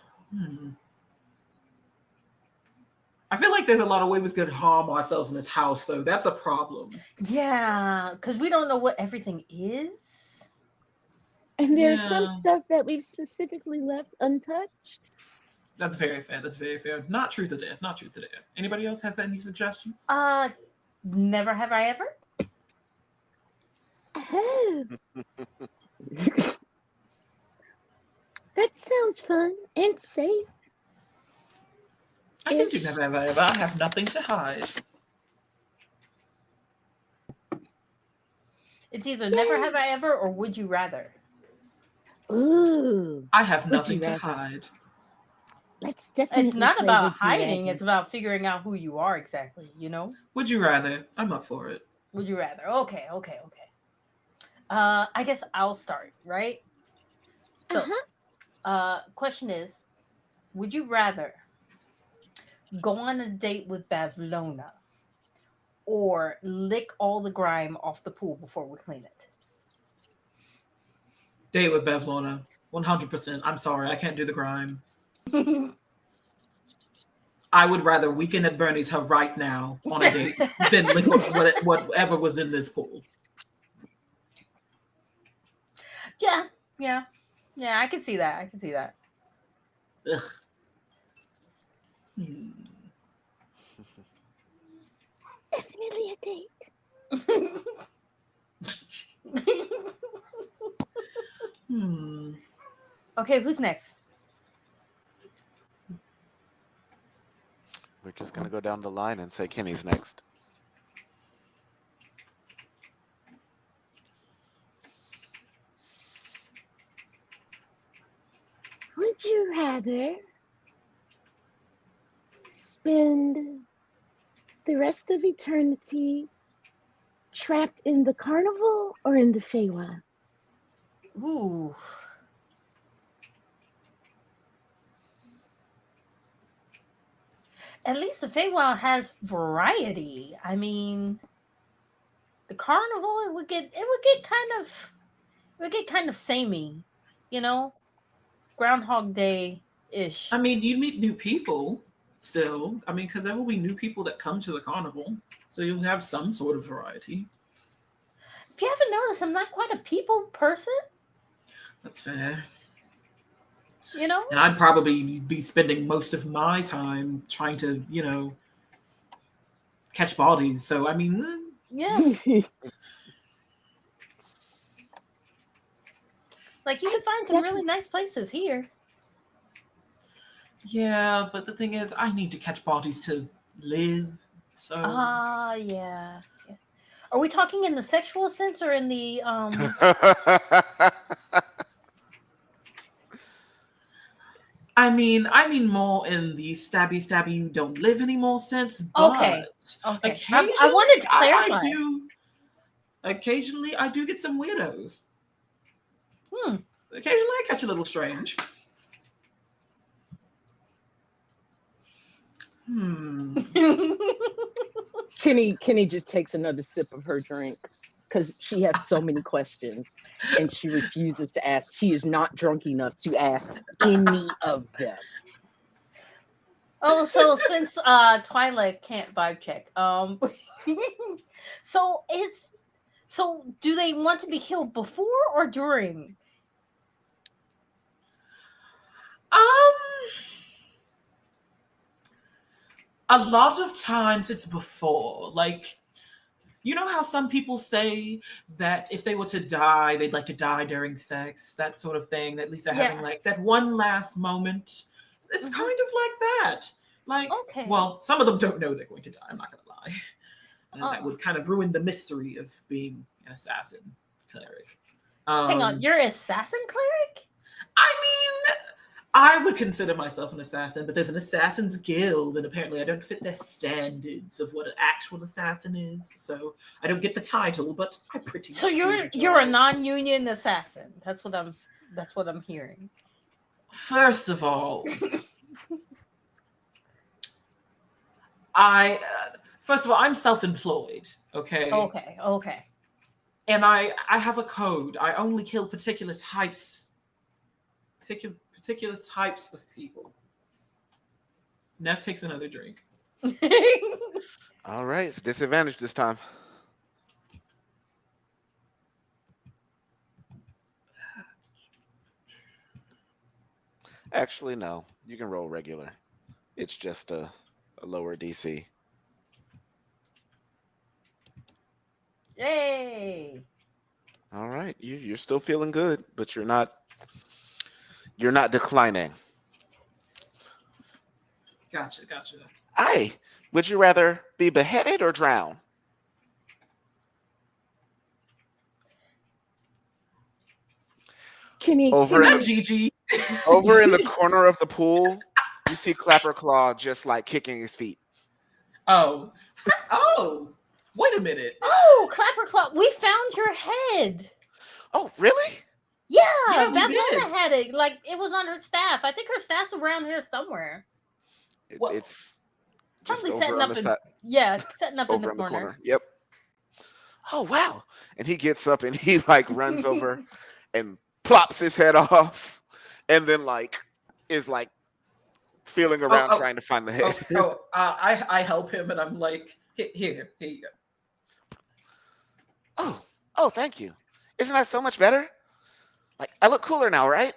I feel like there's a lot of ways we could harm ourselves in this house, though. That's a problem. Yeah, because we don't know what everything is. And there's some stuff that we've specifically left untouched. That's very fair. Not Truth or Dare. Anybody else has any suggestions? Never have I ever. That sounds fun and safe I can do ish. never ever ever. I have nothing to hide. It's either never have Yay! I ever or would you rather. Ooh, I have would you nothing to rather? hide. Let's It's definitely not play about Would You hiding, Rather. it's about figuring out who you are exactly, Would you rather? I'm up for it. Would you rather? Okay, okay, okay. I guess I'll start, right? Uh So, huh. question is, would you rather go on a date with Bavlona or lick all the grime off the pool before we clean Date with Bev Lorna. 100%. I'm sorry, I can't do the grime. it? I would rather weekend at Bernie's her right now on a date than lick whatever was in this pool. Yeah, yeah, yeah. I can see that. I can see that. Ugh. Hmm. Definitely a date. Hmm. Okay, who's next? We're just gonna go down the line and say Kenny's next. Would you rather spend the rest of eternity trapped in the carnival or in the Feywild? Ooh. At least the Feywild has variety. I mean, the carnival it would get kind of samey, you know, Groundhog Day I ish. mean, you meet new people still. I mean, because there will be new people that come to the carnival. So you'll have some sort of variety. If you haven't noticed, I'm not quite a people person. That's fair. You know. And I'd probably be spending most of my time trying to, catch bodies. So, I mean, Yeah. Like you I can find some really definitely. nice places here. yeah, but the thing is, I need to catch bodies to live. So, Yeah. Yeah. Are we talking in the sexual sense or in the I mean more in the stabby stabby you don't live anymore sense, but Okay. Okay. I occasionally wanted to I clarify. do occasionally I do get some weirdos. Hmm. Occasionally I catch a little strange. Hmm. Kenny just takes another sip of her drink because she has so many questions and she refuses to ask. She is not drunk enough to ask any of them. Oh, so since Twilight can't vibe check, so it's so do they want to be killed before or during? Um a lot of times it's before. Like, you know how some people say that if they were to die, they'd like to die during sex, that sort of thing. At least they're having Yeah. like that one last moment. It's Hmm. kind of like that. Like, Okay. well, some of them don't know they're going to die. I'm not going to lie. And that Uh, would kind of ruin the mystery of being an assassin cleric. hang on, Um, you're an assassin cleric? I mean, I would consider myself an assassin, but there's an assassin's guild, and apparently I don't fit their standards of what an actual assassin is. So I don't get the title, but I pretty So much do you're the you're a job. non-union assassin. That's what I'm hearing. First of all, I first of all I'm self-employed, okay, Okay. Okay. and I have a code. I only kill particular types of people. Neff takes another drink. All right, it's disadvantage this time. Actually, no. You can roll regular. It's just a lower DC. Yay! All right, you're still feeling good, but you're not declining. Gotcha, gotcha. Aye, would you rather be beheaded or drown? Kenny, Over in Not the Kenny, Gigi. over in the corner of the pool, you see Clapper Claw just like kicking his feet. Oh. Oh. Wait a minute. Oh, Clapper Claw, we found your head. Oh, really? Yeah, Yeah, we Babylona did. had it. Like it was on her staff. I think her staff's around here somewhere. What? It's just Probably over setting on up the in side, yeah, setting up in the over in the corner. corner. Yep. Oh, wow. And he gets up and he like runs over and plops his head off and then like is like feeling Oh, around oh, trying to find the head. oh, oh. I help him, and I'm like, here you go. Oh, oh, thank you. Isn't that so much better? Like I look cooler now, right?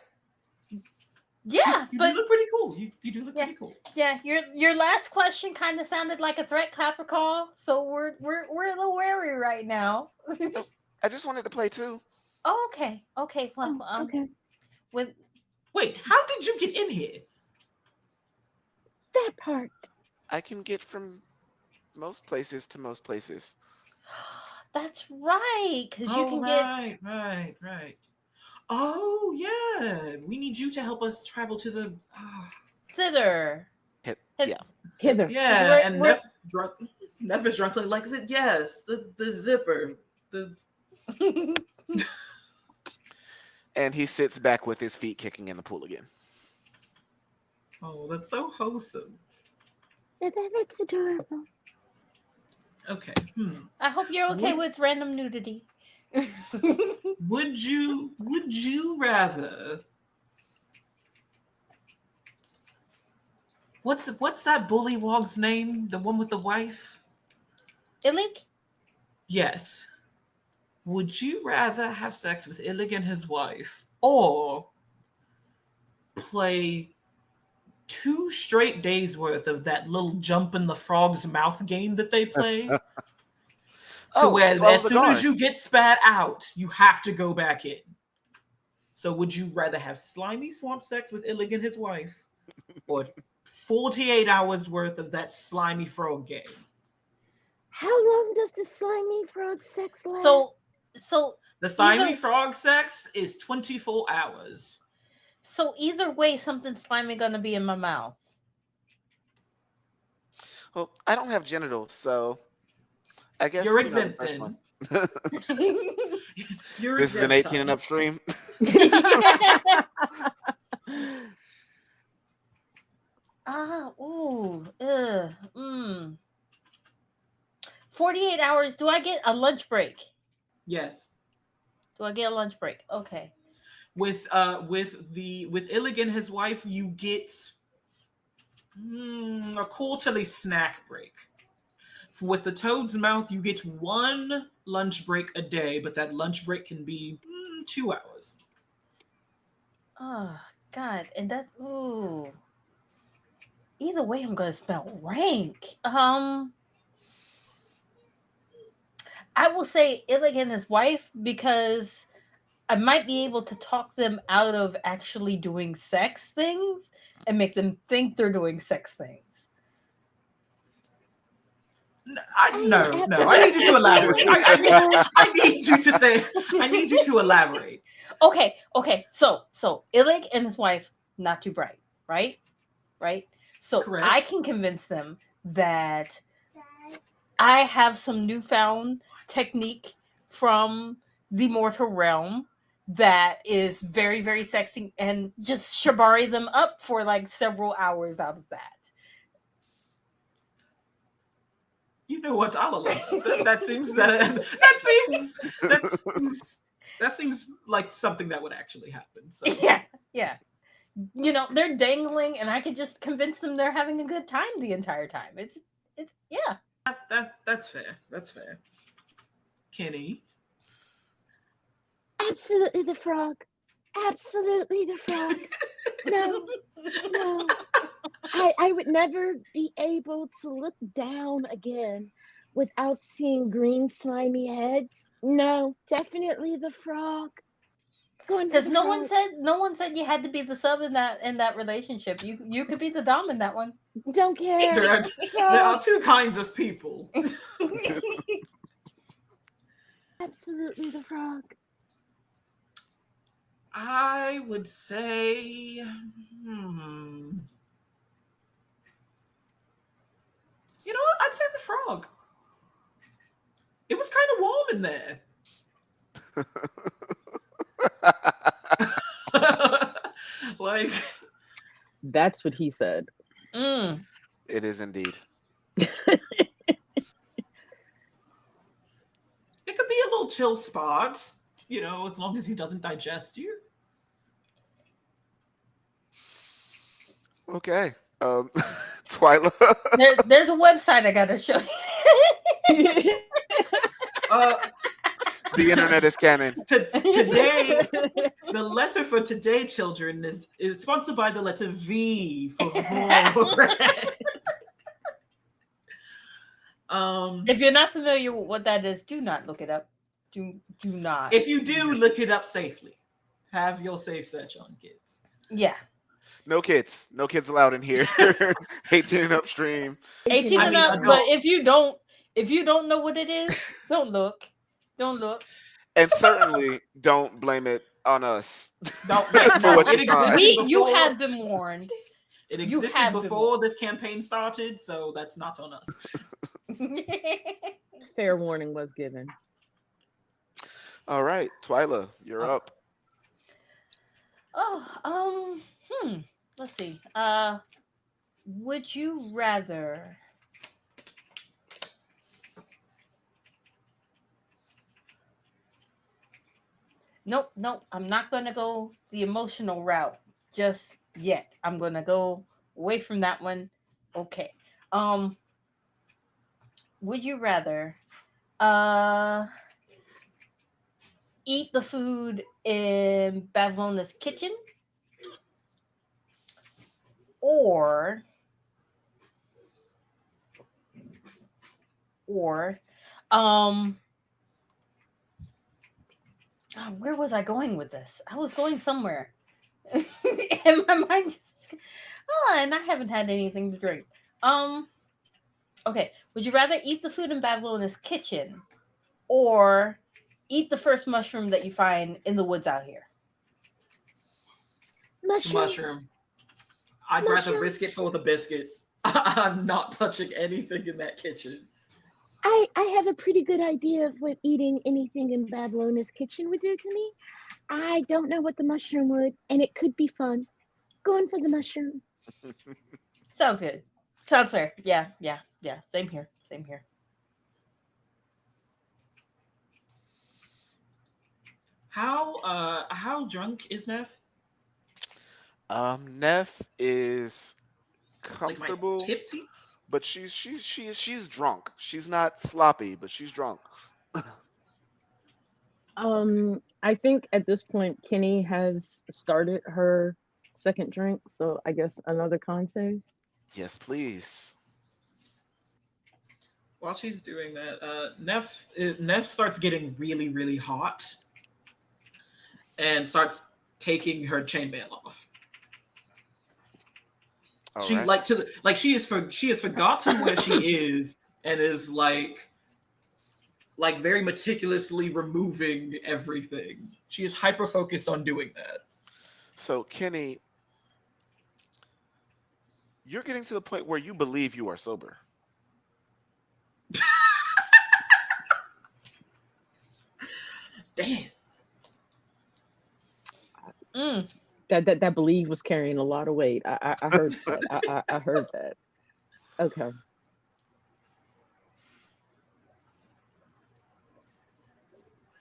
Yeah, You do but look pretty cool. You do look yeah, pretty cool. yeah. Your last question kind of sounded like a threat, Clapper Claw. So we're a little wary right now. Oh, I just wanted to play too. Oh, okay, okay. Well, Oh, okay. with Wait, how did you get in here? That part. I can get from most places to most places. that's right, because you Oh, can get right. Oh, yeah. We need you to help us travel to the. thither. Yeah. hither. Yeah, We're- and we're- Neff is drunk like yes, the zipper, the. And he sits back with his feet kicking in the pool again. Oh, that's so wholesome. That's adorable. Okay. I hope you're okay Would- with random nudity. Would you rather? What's that bullywog's name? The one with the wife? Illik? Yes. Would you rather have sex with Illig and his wife, or play 2 straight days worth of that little jump in the frog's mouth game that they play? To Oh, where swallow as the soon as guard. you get spat out, you have to go back in. So would you rather have slimy swamp sex with Illig and his wife, or 48 hours worth of that slimy frog game? How long does the slimy frog sex last? So The slimy Either- frog sex is 24 hours. so either way, something slimy gonna be in my mouth. Well, I don't have genitals, so I guess You're the exempt first then. one. You're This is an exempt, 18 and son. up stream. Ooh, 48 hours. Do I get a lunch break? Yes. Do I get a lunch break? Okay. With Illig and his wife, you get a quarterly snack break. With the toad's mouth, you get 1 lunch break a day, but that lunch break can be 2 hours. Oh God, and that Either way, I'm gonna spell rank. I will say Illig and his wife because I might be able to talk them out of actually doing sex things and make them think they're doing sex things. No. I need you to elaborate. I need you to say. I need you to elaborate. Okay. So Illig and his wife not too bright, right? So Correct. I can convince them that I have some newfound technique from the mortal realm that is very, very sexy and just shibari them up for like several hours out of that. You know what? I'll allow that. That seems like something that would actually happen. So Yeah. You know, they're dangling and I could just convince them they're having a good time the entire time. It's yeah. that's fair. That's fair. Kenny. Absolutely the frog. Absolutely the frog. No. I would never be able to look down again without seeing green slimy heads? No, definitely the frog. Going for Because the frog. no one said you had to be the sub in that relationship. You could be the dom in that one. Don't care. There are there Frog. are two kinds of people. Absolutely the frog. I would say, hmm, you know what? I'd say the frog. It was kind of warm in there. Like, That's what he said. Mm. It is indeed. it could be a little chill spot, as long as he doesn't digest you. Okay. Twyla. There's a website I gotta show you. Uh, The internet is canon. today, the letter for today, children, is sponsored by the letter V for Vorat. If you're not familiar with what that is, do not look it up. Do not. If you do, look it up safely. Have your safe search on, kids. Yeah. No kids. No kids allowed in here. 18 and upstream. 18 I and mean, up, adult. but if you don't know what it is, don't look. Don't look. And certainly don't blame it on us. No, For what it you find. existed You before. have been warned. It You existed have been before warned. this campaign started, so that's not on us. Fair warning was given. All right, Twyla, you're up. Let's see. Would you rather Nope, I'm not gonna go the emotional route just yet. I'm gonna go away from that one. Okay. Would you rather uh eat the food in Babylona's kitchen or or um where was I going with this? I was going somewhere. And my mind just and I haven't had anything to drink. Okay, would you rather eat the food in Babylona's kitchen or eat the first mushroom that you find in the woods out here? Mushroom. I'd rather Mushroom. risk it for the biscuit. I'm not touching anything in that kitchen. I have a pretty good idea of what eating anything in Babylona's kitchen would do to me. I don't know what the mushroom would, and it could be fun. Going for the mushroom. Sounds good. Sounds fair. Yeah. Same here. How drunk is Neff? Neff is Like, comfortable, tipsy? but she's drunk. She's not sloppy, but she's drunk. I think at this point Kenny has started her second drink, so I guess another con save. Yes, please. While she's doing that, Neff starts getting really, really hot and starts taking her chainmail off. All She right. she has forgotten where she is and is like very meticulously removing everything. She is hyper focused on doing that. So, Kenny, you're getting to the point where you believe you are sober. Damn. That believe was carrying a lot of weight. I heard that. I heard that. Okay.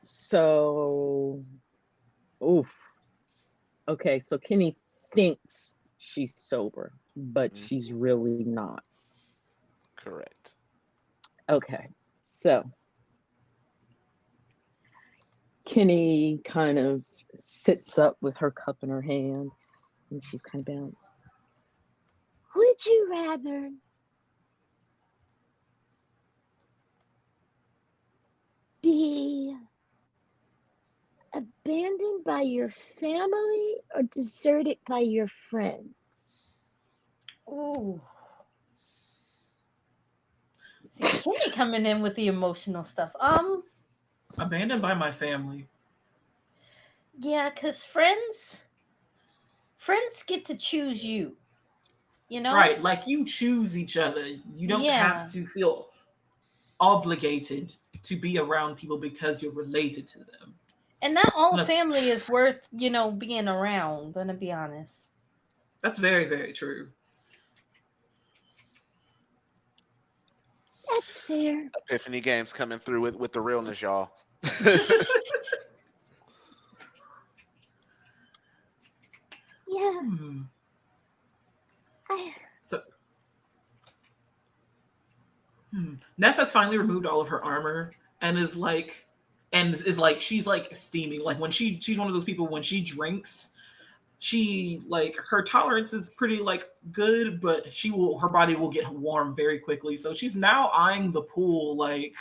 So, oof. Okay, so Kenny thinks she's sober, but she's really not. Correct. Okay, so Kenny kind of sits up with her cup in her hand and she's kind of balanced. Would you rather be abandoned by your family or deserted by your friends? Ooh. See, Kenny coming in with the emotional stuff. Abandoned by my family. Yeah, cause friends get to choose you. You know? Right, like you choose each other. You don't Yeah. have to feel obligated to be around people because you're related to them. And not all No, family is worth, being around, gonna be honest. that's very, very true. That's fair. Epiphany Games coming through with the realness, y'all. Yeah, Hmm. I So Neff has finally removed all of her armor and is like she's like steaming. Like when she's one of those people when she drinks, she like her tolerance is pretty like good, but her body will get warm very quickly. So she's now eyeing the pool like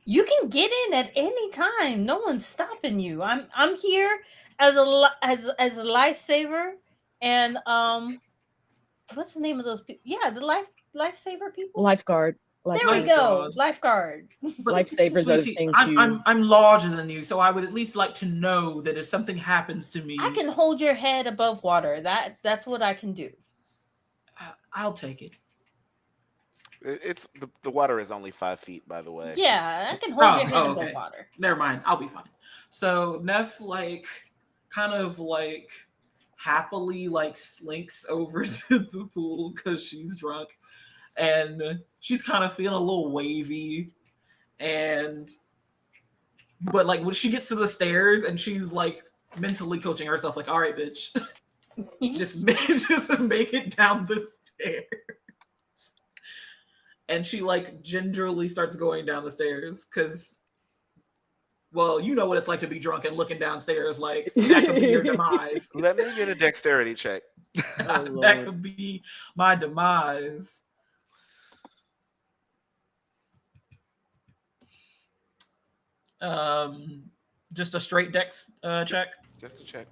You can get in at any time. No one's stopping you. I'm here as as a lifesaver, and what's the name of those people? Yeah, the lifesaver people. Lifeguard. There we Lifeguard. go, lifeguard. lifeguard. But Lifesavers are the sweetie, things I'm you. I'm I'm larger than you, so I would at least like to know that if something happens to I me, can hold your head above water. That's what I can do. I'll take it. It's the water is only 5 feet, by the way. Yeah, I can hold your head Oh, above okay. water. Never mind. I'll be fine. So Neff like kind of like happily like slinks over to the pool because she's drunk and she's kind of feeling a little wavy and but like when she gets to the stairs and she's like mentally coaching herself like all right bitch just make it down the stairs and she like gingerly starts going down the stairs because well, you know what it's like to be drunk and looking downstairs. Like that could be your demise. Let me get a dexterity check. Oh That Lord. could be my demise. Um, just a straight dex check. Just to check.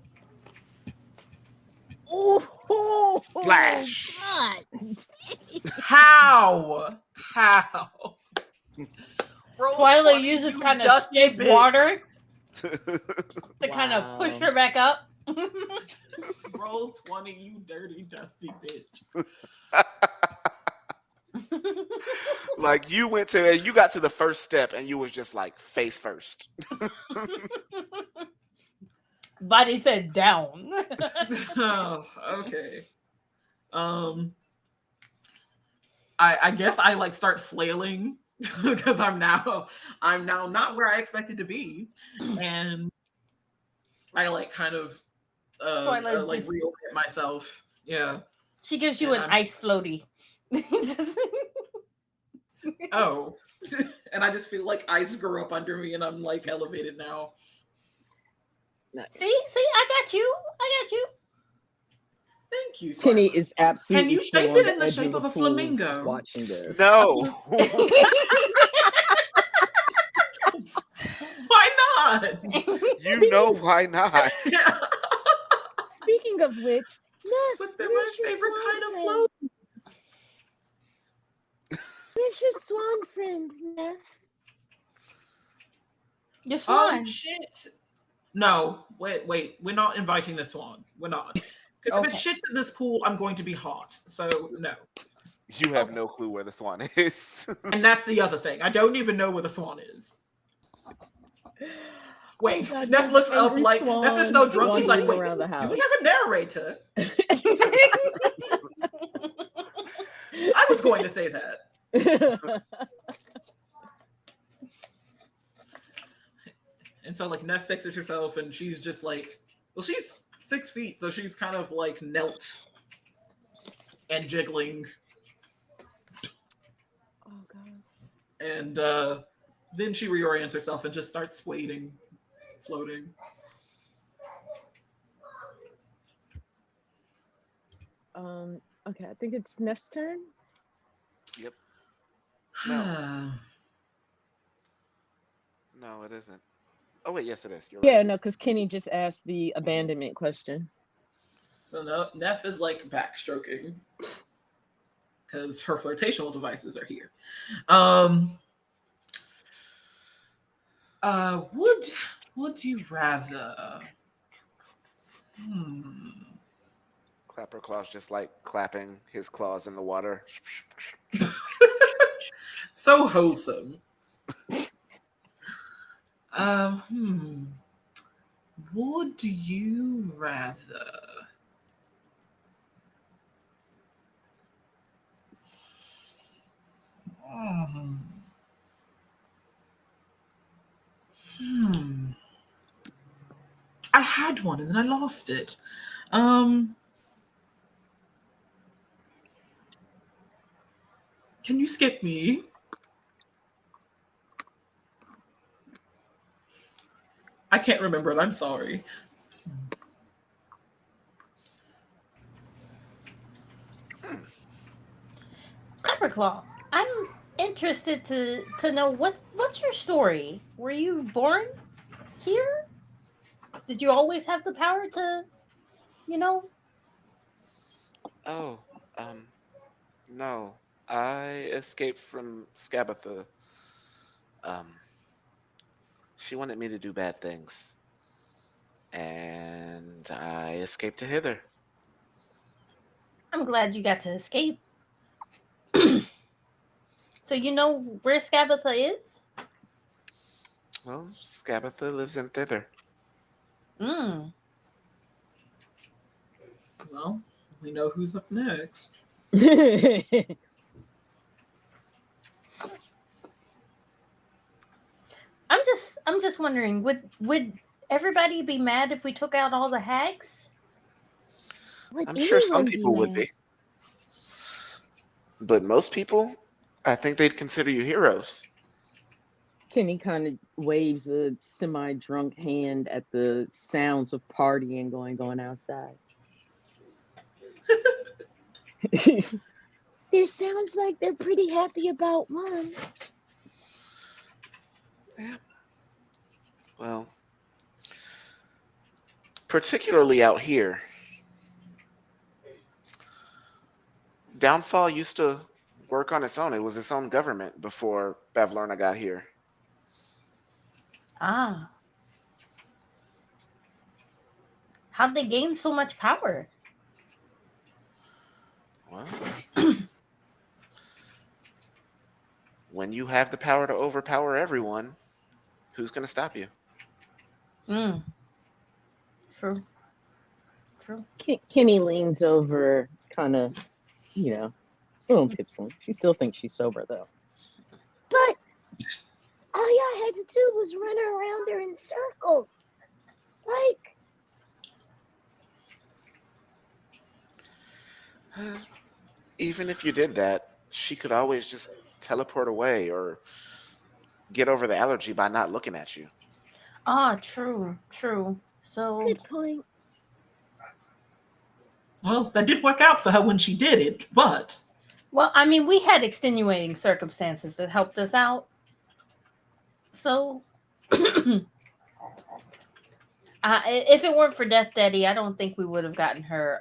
oh, Splash. God. How? How? Roll Twyla 20, uses you kind of dusty stick bitch. water to kind of push Wow. her back up. Roll 20, you dirty, dusty bitch. Like you went to you got to the first step and you was just like face first. Body said down. Oh, okay. I guess I like start flailing because I'm now not where I expected to be, and I like kind of Twyla like just reorient myself. Yeah. she gives you And an I'm ice floaty. Just- oh, and I just feel like ice grew up under me, and I'm like elevated now. Nice. see, I got you. I got you. Thank you, Kenny Twyla. is absolutely Can you still shape on it the in the edge shape the of a pool, just flamingo? watching this. No. Why not? You know why not? Speaking of which, Neff, But they're my where's your favorite swan kind of friend? float. Where's your swan friend, Neff? Your Oh swan. shit! No, wait. We're not inviting the swan. We're not. Because if Okay. it's shit in this pool, I'm going to be hot. So no. You have Okay. no clue where the swan is. And that's the other thing. I don't even know where the swan is. Wait, Oh God, Neff there's looks an up angry like Neff is so swan drunk. She's like, wandering wait, around the do we house. have a narrator? I was going to say that. And so like Neff fixes herself, and she's just like, well, she's 6 feet, so she's kind of like knelt and jiggling, Oh God. and then she reorients herself and just starts floating. Okay, I think it's Neff's turn. Yep. No. No, it isn't. Oh wait, yes, it is. You're right. Yeah, no, because Kenny just asked the Hmm. abandonment question. So no, Neff is like backstroking because her flirtational devices are here. Um, would you rather? Hmm. Clapper Claw's just like clapping his claws in the water. So wholesome. Hmm. Would you rather? Hmm. Hmm. I had one and then I lost it. Um, can you skip me? I can't remember it. I'm sorry. Hmm. Copperclaw, I'm interested to know what's your story. Were you born here? Did you always have the power to, you know? Oh, no. I escaped from Skabatha. Um, she wanted me to do bad things, and I escaped to hither. I'm glad you got to escape. So you know where Skabatha is? Well, Skabatha lives in thither. Mm. Well, we know who's up next. I'm just wondering, would everybody be mad if we took out all the hags? Would I'm sure some anyone be people would mad? be, but most people, I think they'd consider you heroes. Kenny kind of waves a semi-drunk hand at the sounds of partying going outside. There sounds like they're pretty happy about one. Yeah, well, particularly out here. Downfall used to work on its own. It was its own government before Bavlarna got here. Ah, how'd they gain so much power? Well, when you have the power to overpower everyone, who's going to stop you? Mm, true, true. Kenny leans over, kind of, you know, a little tipsy. She still thinks she's sober though. But all y'all had to do was run around her in circles. Like, Even if you did that, she could always just teleport away or get over the allergy by not looking at you. Ah, true, true. So, good point. Well, that did work out for her when she did it, but well, I mean, we had extenuating circumstances that helped us out. So, if it weren't for Death Daddy, I don't think we would have gotten her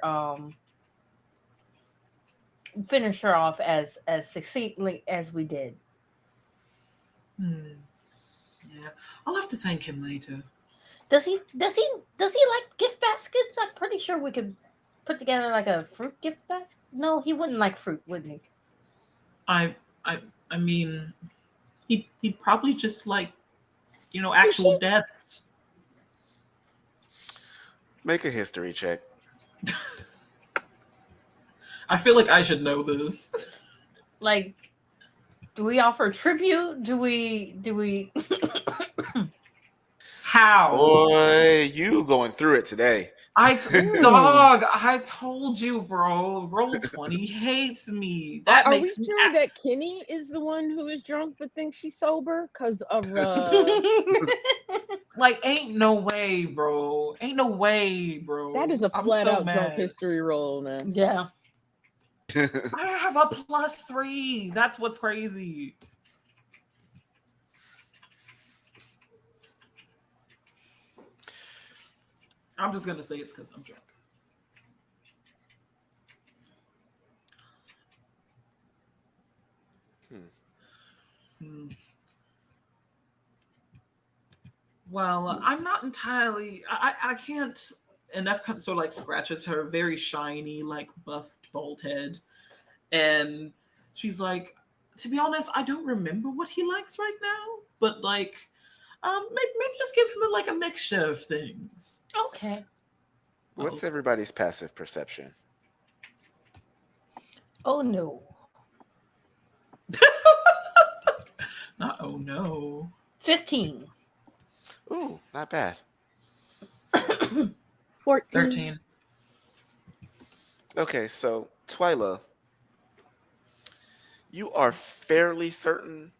finish her off as succinctly as we did. hmm, yeah, I'll have to thank him later. Does he like gift baskets? I'm pretty sure we could put together like a fruit gift basket. No, he wouldn't like fruit, wouldn't he? I, I, I mean, he'd probably just like actual Sushi? deaths. Make a history check. I feel like I should know this. Like, do we offer tribute? Do we How? Boy, you going through it today. Mm. Dog, I told you, bro. Roll 20 hates me. That Are we makes me sure that Kenny is the one who is drunk but thinks she's sober? Cause of like, ain't no way, bro. Ain't no way, that is bro. a I'm flat so out drunk mad. history roll, man. Yeah. I have a +3. That's what's crazy. I'm just gonna say it's because I'm drunk. Hmm. Hmm. Well, I'm not entirely. I can't. And that kind of sort of like scratches her very shiny, like buffed bald head, and she's like, "To be honest, I don't remember what he likes right now, but like, maybe just give him like a mixture of things." Okay. Oh, What's everybody's passive perception? Oh no. not oh no. 15. Ooh, not bad. 14. 13. Okay, so Twyla, you are fairly certain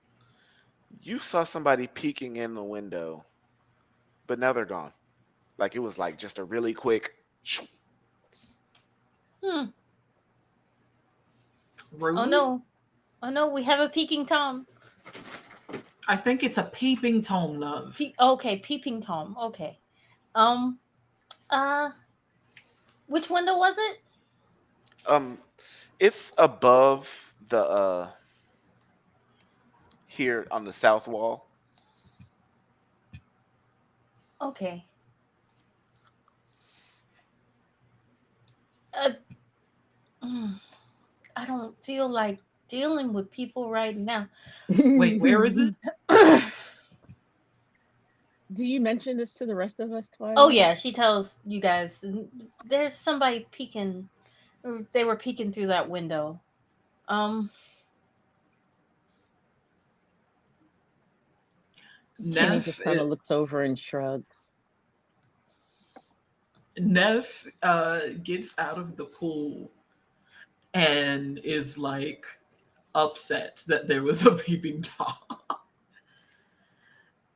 you saw somebody peeking in the window, but now they're gone. Like it was like just a really quick. Shoo. Hmm. Oh Rude. no. Oh no, we have a peeking Tom. I think it's a peeping Tom, love. Okay, peeping Tom. Okay. Um uh which window was it? Um, it's above the here on the south wall. Okay. Uh mm, I don't feel like dealing with people right now. Wait, where is it? Do you mention this to the rest of us, Oh Twyla? yeah, she tells you guys there's somebody peeking. They were peeking through that window. Um, Kenny she's Neff, just kind of looks over and shrugs. Neff gets out of the pool and is like upset that there was a peeping Tom.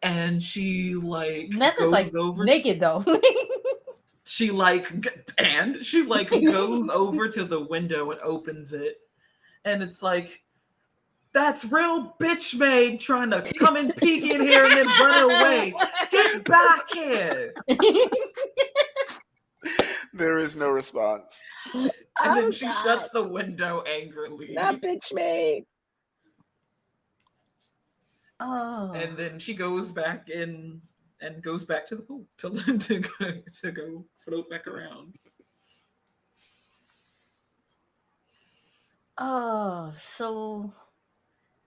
And she like Neff is like goes over. naked though. She like and she like goes over to the window and opens it, and it's like that's real bitch made trying to come and peek in here and then run away. Get back here! There is no response. And then Oh she God, shuts the window not angrily. bitch made. Oh, And then she goes back in and goes back to the pool to go float back around. oh. So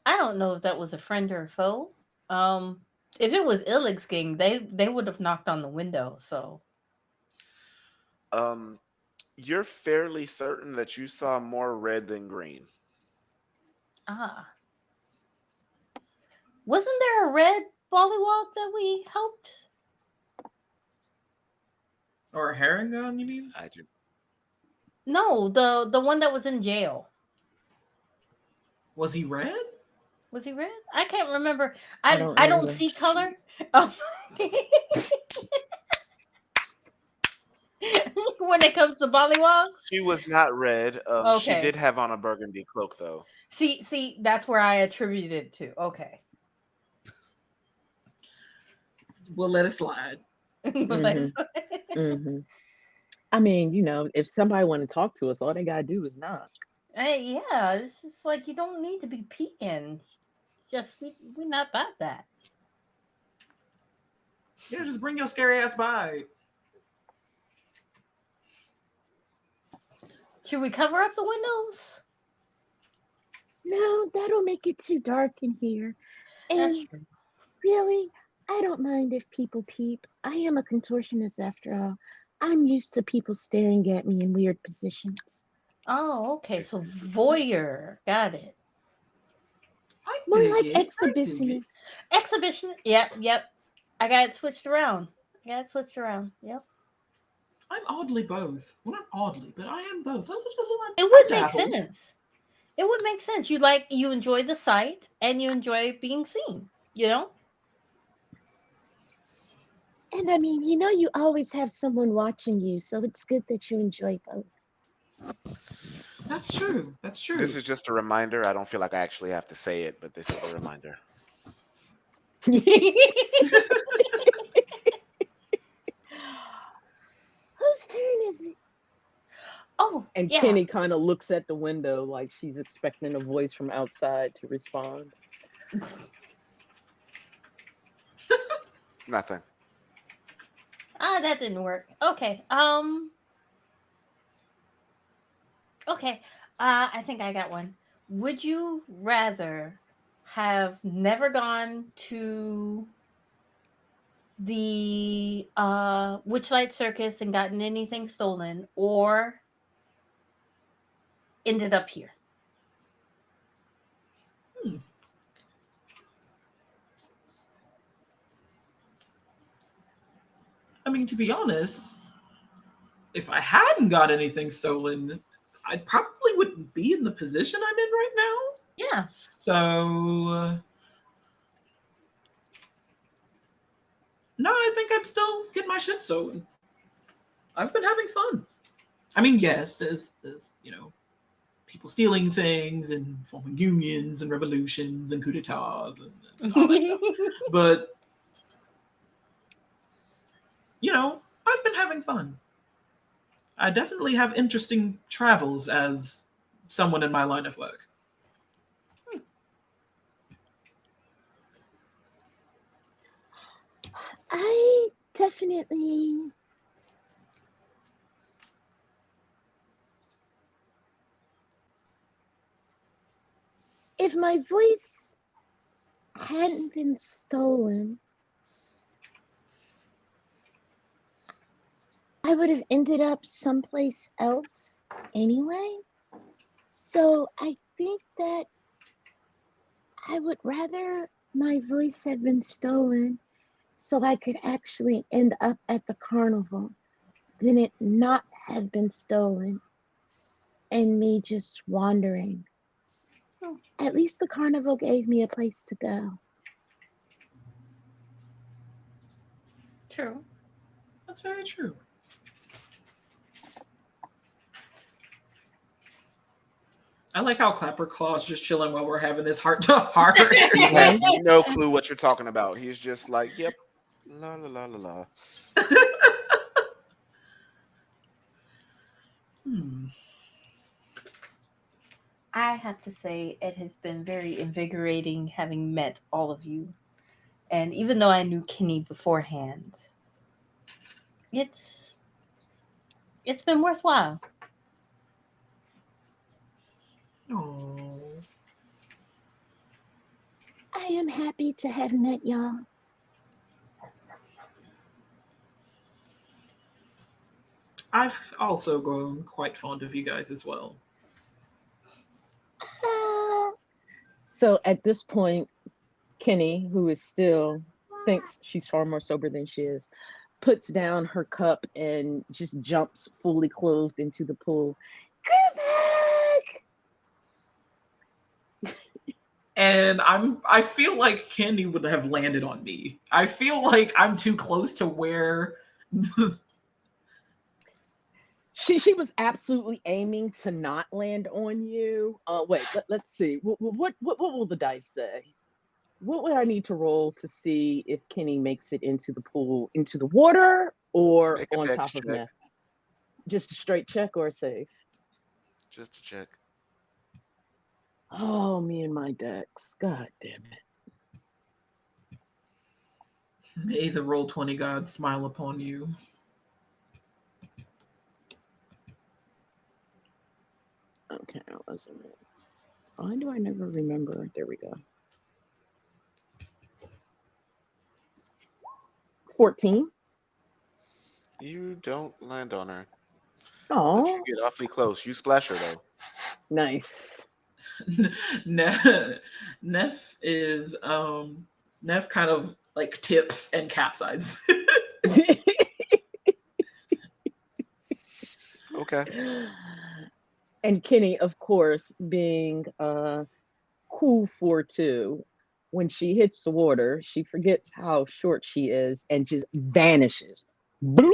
I don't know if that was a friend or a foe. Um, if it was Illig's gang, they would have knocked on the window. So Um, you're fairly certain that you saw more red than green. ah, wasn't there a red Bollywog that we helped? Or a herring gun, you mean? I do. No, the one that was in jail. Was he red? Was he red? I can't remember. I don't I don't remember. see color. Um, when it comes to Bollywog. She was not red. She Okay. did have on a burgundy cloak though. See, that's where I attributed it to. Okay. We'll let it slide. But Hmm. Hmm. I mean, if somebody want to talk to us, all they gotta do is knock. hey, yeah, it's just like you don't need to be peeking. Just we not about that. Yeah, just bring your scary ass by. Should we cover up the windows? No, that'll make it too dark in here. That's And true. really, I don't mind if people peep. I am a contortionist after all. I'm used to people staring at me in weird positions. Oh, okay. So voyeur, got it. I More dig like it. I dig it. exhibitionist. Exhibition. Yep. I got it switched around. Yep. I'm oddly both. Well, not oddly, but I am both. It I would make dabble. sense. It would make sense. You enjoy the sight and you enjoy being seen. You know. And I mean, you always have someone watching you, so it's good that you enjoy both. That's true. That's true. This is just a reminder. I don't feel like I actually have to say it, but this is a reminder. And Yeah. Kenny kind of looks at the window like she's expecting a voice from outside to respond. Nothing. That didn't work. Okay. Okay. I think I got one. Would you rather have never gone to the Witchlight Circus and gotten anything stolen, or ended up here? Hmm. I mean, to be honest, if I hadn't got anything stolen, I probably wouldn't be in the position I'm in right now. Yeah. So, no, I think I'd still get my shit stolen. I've been having fun. I mean, yes, there's people stealing things and forming unions and revolutions and coup d'etats and all that stuff. But I've been having fun. I definitely have interesting travels as someone in my line of work. I definitely. If my voice hadn't been stolen, I would have ended up someplace else anyway. So I think that I would rather my voice have been stolen so I could actually end up at the carnival than it not have been stolen and me just wandering. At least the carnival gave me a place to go. True. That's very true. I like how Clapper Claw's just chilling while we're having this heart to heart. He has no clue what you're talking about. He's just like, yep, la la la la la. I have to say, it has been very invigorating having met all of you. And even though I knew Kenny beforehand, it's been worthwhile. Oh. I am happy to have met y'all. I've also grown quite fond of you guys as well. So at this point, Kenny, who is still thinks she's far more sober than she is, puts down her cup and just jumps fully clothed into the pool. Go back! And I feel like Candy would have landed on me. I feel like I'm too close to where She was absolutely aiming to not land on you. Wait, let's see. What will the dice say? What would I need to roll to see if Kenny makes it into the pool, into the water, or Make a on dex top of check. meth? Just a straight check or a save? Just to check. Oh, me and my decks. God damn it. may the Roll20 gods smile upon you. Okay, that wasn't it. Why do I never remember? There we go. 14. You don't land on her. But Oh, you get awfully close. You splash her though. nice. Neff is Neff kind of like tips and capsizes. Okay. And Kenny, of course, being cool for two, when she hits the water, she forgets how short she is and just vanishes. Bloop!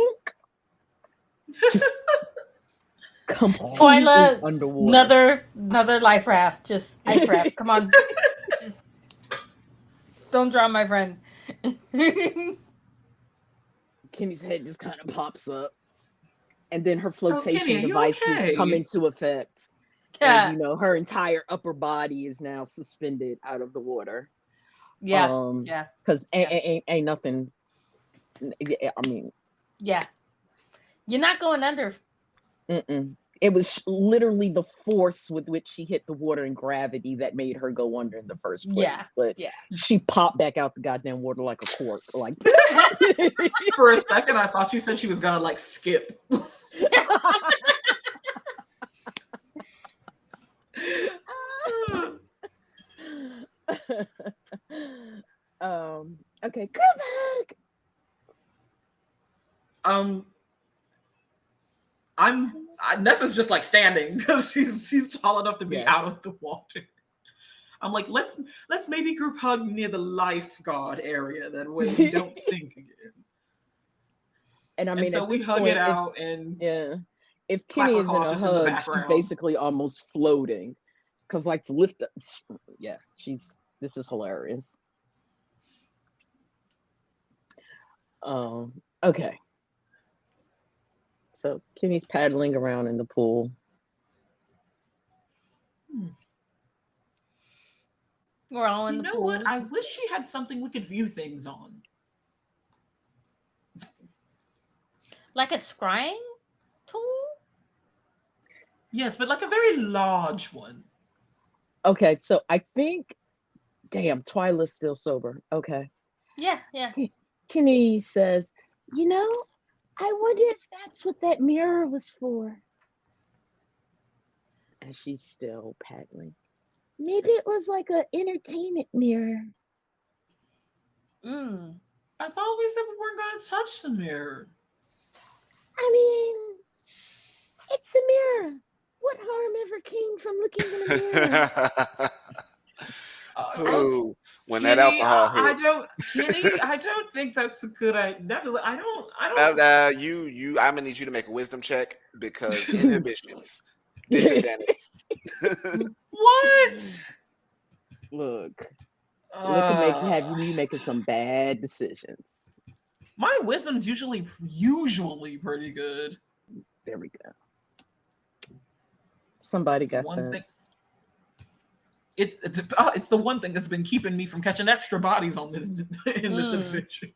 Just completely Twyla, underwater. another life raft, just ice raft. Come on, just don't drown my friend. Kenny's head just kind of pops up. and then her Oh, Kenny, flotation are you devices come okay? into effect, and Yeah, her entire upper body is now suspended out of the water. yeah, yeah, Because yeah, ain't nothing. I mean, yeah. You're not going under. mm-mm. It was literally the force with which she hit the water and gravity that made her go under in the first Yeah, place. But yeah. she popped back out the goddamn water like a cork. Like, For a second, I thought you said she was gonna like skip. Okay, Group hug. um, Nessa's just like standing because she's tall enough to be yes. out of the water. I'm like, let's maybe group hug near the lifeguard area. That way we don't sink again. And I And mean, so at we this hug it point, out and if clap Kenny our is in claws a just in the hug, she's background. basically almost floating. Cause like to lift up, yeah, this is hilarious. Okay. So Kenny's paddling around in the pool. We're all in You the know what? pool. I wish she had something we could view things on. Like a scrying tool? Yes, but like a very large one. Okay, so I think, damn, Twyla's still sober. Okay. Yeah, yeah. Kenny says, You know, I wonder if that's what that mirror was for. and she's still paddling. Maybe it was like an entertainment mirror. Mm. I thought we said we weren't going to touch the mirror. I mean, it's a mirror. What harm ever came from looking in a mirror? Ooh, when that Kenny, alcohol hit. I don't think that's a good idea. Definitely, I don't. I'm gonna need you to make a wisdom check because inhibitions, disadvantage. What? Look at you making some bad decisions. My wisdom's usually pretty good. There we go. Somebody It's the got one thing. sense. It's the one thing that's been keeping me from catching extra bodies on this in this adventure.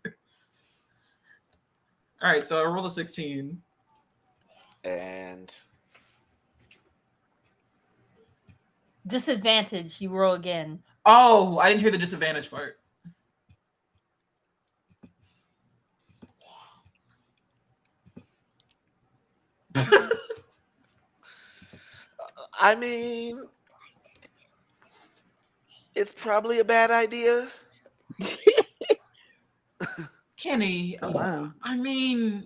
All right, so I rolled a 16. And Disadvantage, you roll again. Oh, I didn't hear the disadvantage part. I mean, it's probably a bad idea. Kenny, Wow. I mean,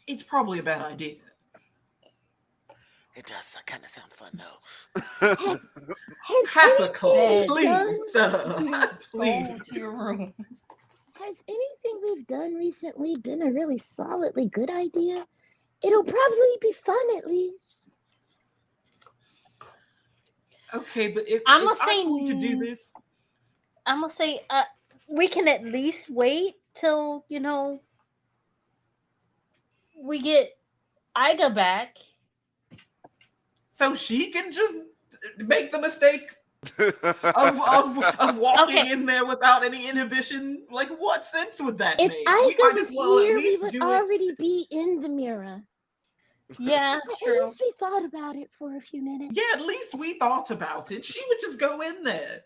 it's probably a bad idea. It does kind of sound fun though. Has Hapical, anything we've please, done, please. Go to your room. has anything we've done recently been a really solidly good idea? It'll probably be fun at least. Okay, but if I'm I'm gonna say going to do this, I'm gonna say we can at least wait till we get Iga back. so she can just make the mistake of walking in there without any inhibition. Like, what sense would that If make? Iga was at here, we least would do it. already be in the mirror. Yeah, At true. least we thought about it for a few minutes. Yeah, at least we thought about it. She would just go in there.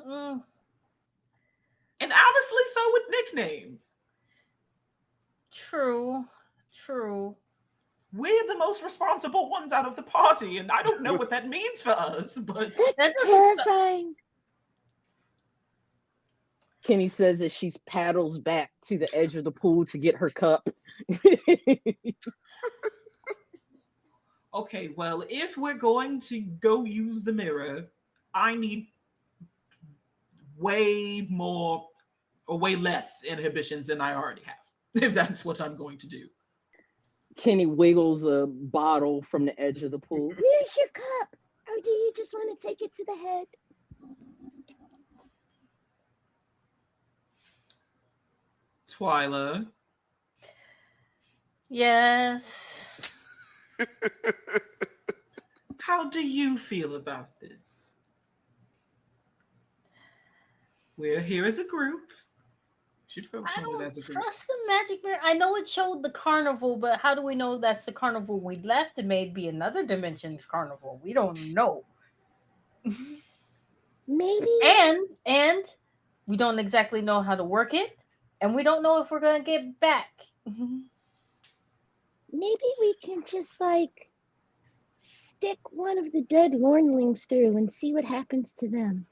Mm, And honestly, so would Nickname. true. We're the most responsible ones out of the party, and I don't know what that means for us, but That That's doesn't terrifying. Kenny says that she paddles back to the edge of the pool to get her cup. okay, well, if we're going to go use the mirror, I need way more or way less inhibitions than I already have, if that's what I'm going to do. Kenny wiggles a bottle from the edge of the pool. Where's your cup? Or do you just want to take it to the head? Twyla. Yes. How do you feel about this? We're here as a group. Should go I count it don't as a group. trust the magic mirror. I know it showed the carnival, but how do we know that's the carnival we left? It may be another dimension's carnival. We don't know. Maybe, And we don't exactly know how to work it, and we don't know if we're gonna get back. maybe we can just like stick one of the dead Lornlings through and see what happens to them.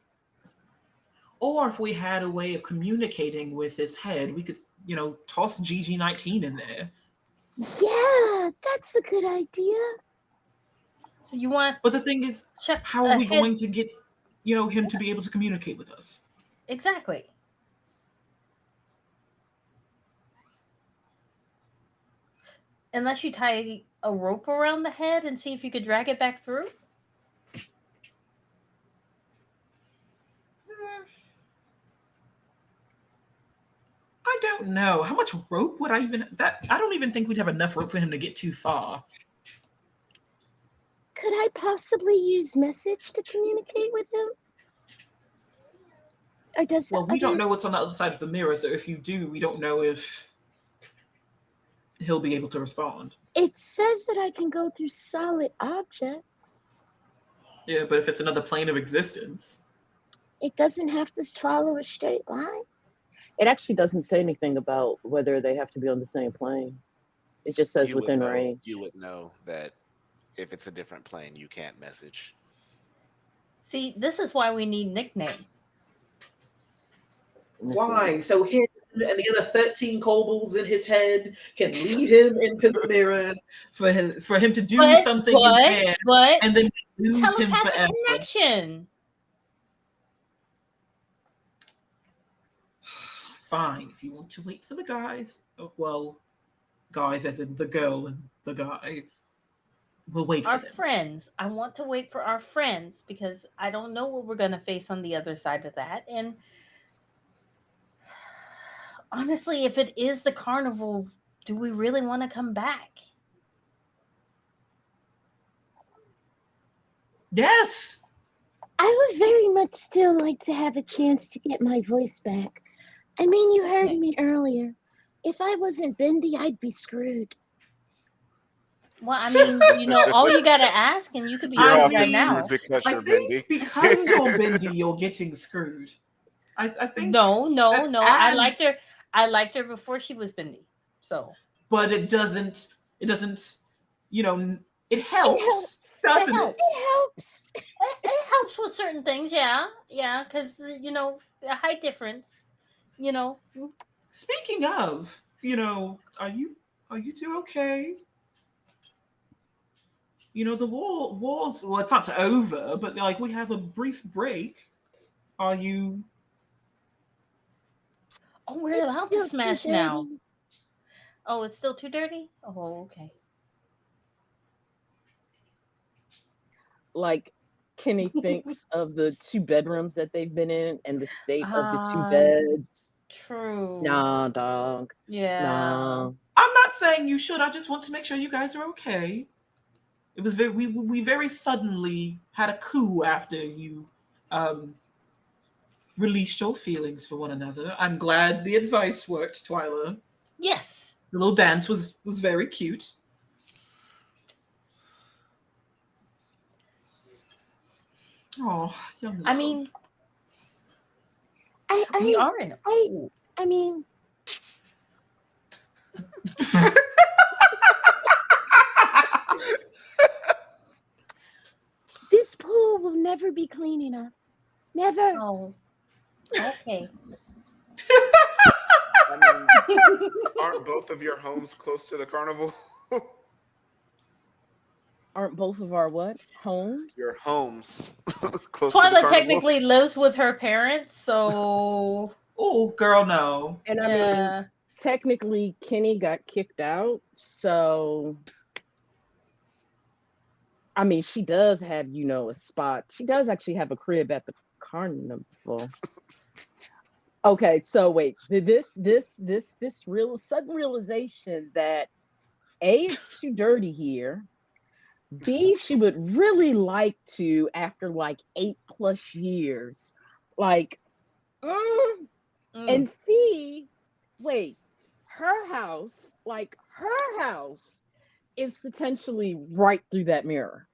Or if we had a way of communicating with his head, we could, toss GG19 in there. Yeah, that's a good idea. So you want But the thing is, check how are we ahead going to get, him to be able to communicate with us? exactly. Unless you tie a rope around the head and see if you could drag it back through. Hmm, I don't know. How much rope would I even that I don't even think we'd have enough rope for him to get too far. Could I possibly use message to communicate with him? Or does the Well, we don't other... know what's on the other side of the mirror, so if you do, we don't know if he'll be able to respond. It says that I can go through solid objects. Yeah, but if it's another plane of existence. It doesn't have to follow a straight line. It actually doesn't say anything about whether they have to be on the same plane. It just says You would within know. range. You would know that if it's a different plane, you can't message. See, this is why we need nickname. Why? So him and the other 13 kobolds in his head can lead him into the mirror For him to do But something in but there but and then lose him telepathic forever. connection. Fine, if you want to wait for the guys. Well, guys as in the girl and the guy. We'll wait for Our them. friends. I want to wait for our friends because I don't know what we're gonna face on the other side of that. And honestly, if it is the carnival, do we really want to come back? Yes. I would very much still like to have a chance to get my voice back. I mean, you heard Okay. me earlier. If I wasn't Bendy, I'd be screwed. Well, I mean, all you gotta ask, and you could be You're I screwed right often mean, screwed now. because I you're think bendy. because you're bendy, you're getting screwed. I think No, no, that no. I liked adds, her. I liked her before she was Bendy. So but it doesn't, you know, it It helps, helps. it doesn't it? helps. It helps. It helps with certain things. Yeah, yeah. Because the height difference. You know. Speaking of, are you two okay? The wars. Well, it's not over, but like we have a brief break. Are you? Oh, we're It's allowed to still too smash now. dirty. Oh, it's still too dirty. Oh, okay. Like, Kenny thinks of the two bedrooms that they've been in and the state of the two Ah, beds. true. Nah, dog. Yeah. Nah. I'm not saying you should. I just want to make sure you guys are okay. It was we very suddenly had a coup after you um, released your feelings for one another. I'm glad the advice worked, Twyla. Yes. The little dance was very cute. Oh, young I love. mean, I we I are in. I Ooh. I mean, this pool will never be clean enough. Never. Oh, okay. I mean, aren't both of your homes close to the carnival? Aren't both of our what? Homes? Your homes close to the Twyla carnival? technically lives with her parents, so Oh, girl, no. And I mean, yeah. technically, Kenny got kicked out. So, I mean, she does have, a spot. She does actually have a crib at the carnival. Okay, so wait, this real sudden realization that A, it's too dirty here. B, she would really like to, after like 8+ years, like, mm. Mm. And C, wait, her house is potentially right through that mirror.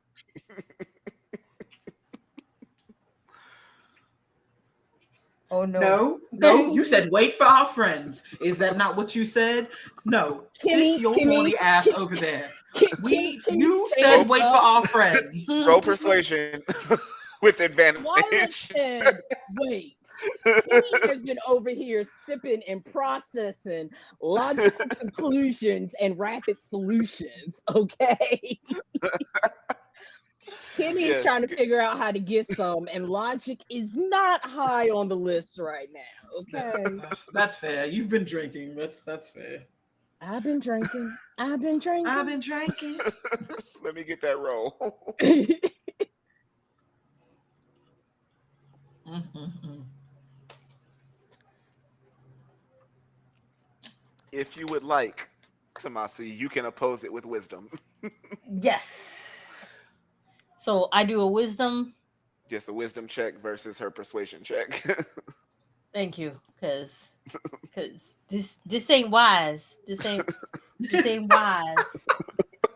Oh no. No, no, you said wait for our friends. Is that not what you said? No, sit Kimmy, your Kimmy, horny ass over there. Kimmy, You stand said wait for up. our friends. Roll persuasion with Twyla advantage. said, wait. Kenny has been over here sipping and processing logical conclusions and rapid solutions. Okay. Kenny is Yes. trying to figure out how to get some, and logic is not high on the list right now. Okay. That's fair. You've been drinking. That's fair. I've been drinking. I've been I've drinking. been drinking. Let me get that roll. Mm-mm-mm. If you would like, Tomasi, you can oppose it with wisdom. Yes. So I do a wisdom. Just a wisdom check versus her persuasion check. Thank you, cause this ain't wise. This ain't wise.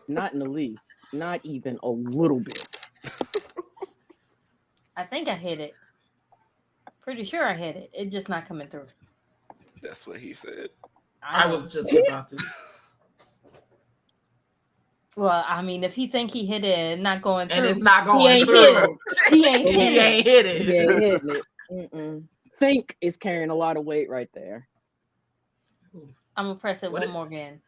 Not in the least. Not even a little bit. I think I hit it. Pretty sure I hit it. It's just not coming through. That's what he said. I know. was just about to. Well, I mean, if he think he hit it and not going through, And it's not he going ain't through. hit it. He ain't He hit He it. ain't hit He ain't it. hitting it. Mm-mm. Think is carrying a lot of weight right there. I'm gonna press it What one it- more again.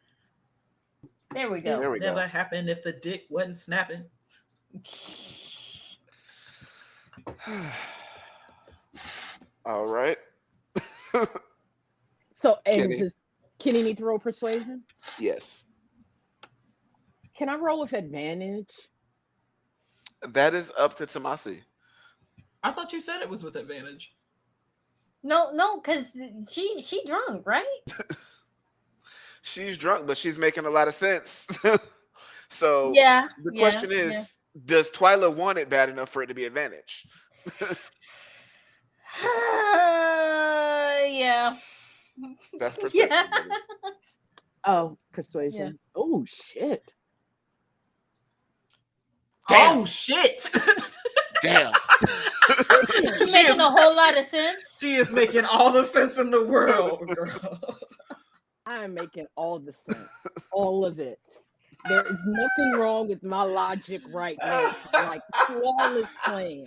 There we It go. There we never go. happened if the dick wasn't snapping. All right. So, and Kenny. does Kenny need to roll persuasion? Yes. Can I roll with advantage? That is up to Tomasi. I thought you said it was with advantage. No, because she drunk, right? She's drunk, but she's making a lot of sense. So Yeah. the Yeah. question is, does Twyla want it bad enough for it to be advantage? Yeah. That's perception. Yeah. Baby. Oh, persuasion. Oh shit. Damn. Oh shit! Damn. She's She making is- a whole lot of sense. She is making all the sense in the world, girl. I am making all the sense. All of it. There is nothing wrong with my logic right now. Like flawless plan.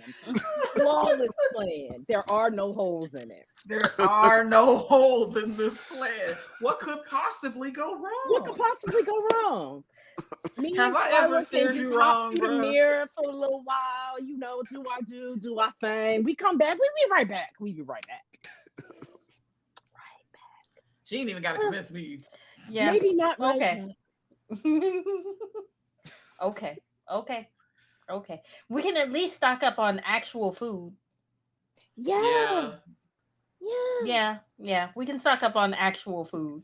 Flawless plan. There are no holes in it. There are no holes in this plan. What could possibly go wrong? What could possibly go wrong? Me Have and I ever Twyla can steered just you hop wrong, through the bro? mirror for a little while, do our thing. We come back, we be right back. We be right back. She ain't even got to convince me. Yeah. Maybe not right Okay. back. Okay. We can at least stock up on actual food. Yeah. Yeah. We can stock up on actual food.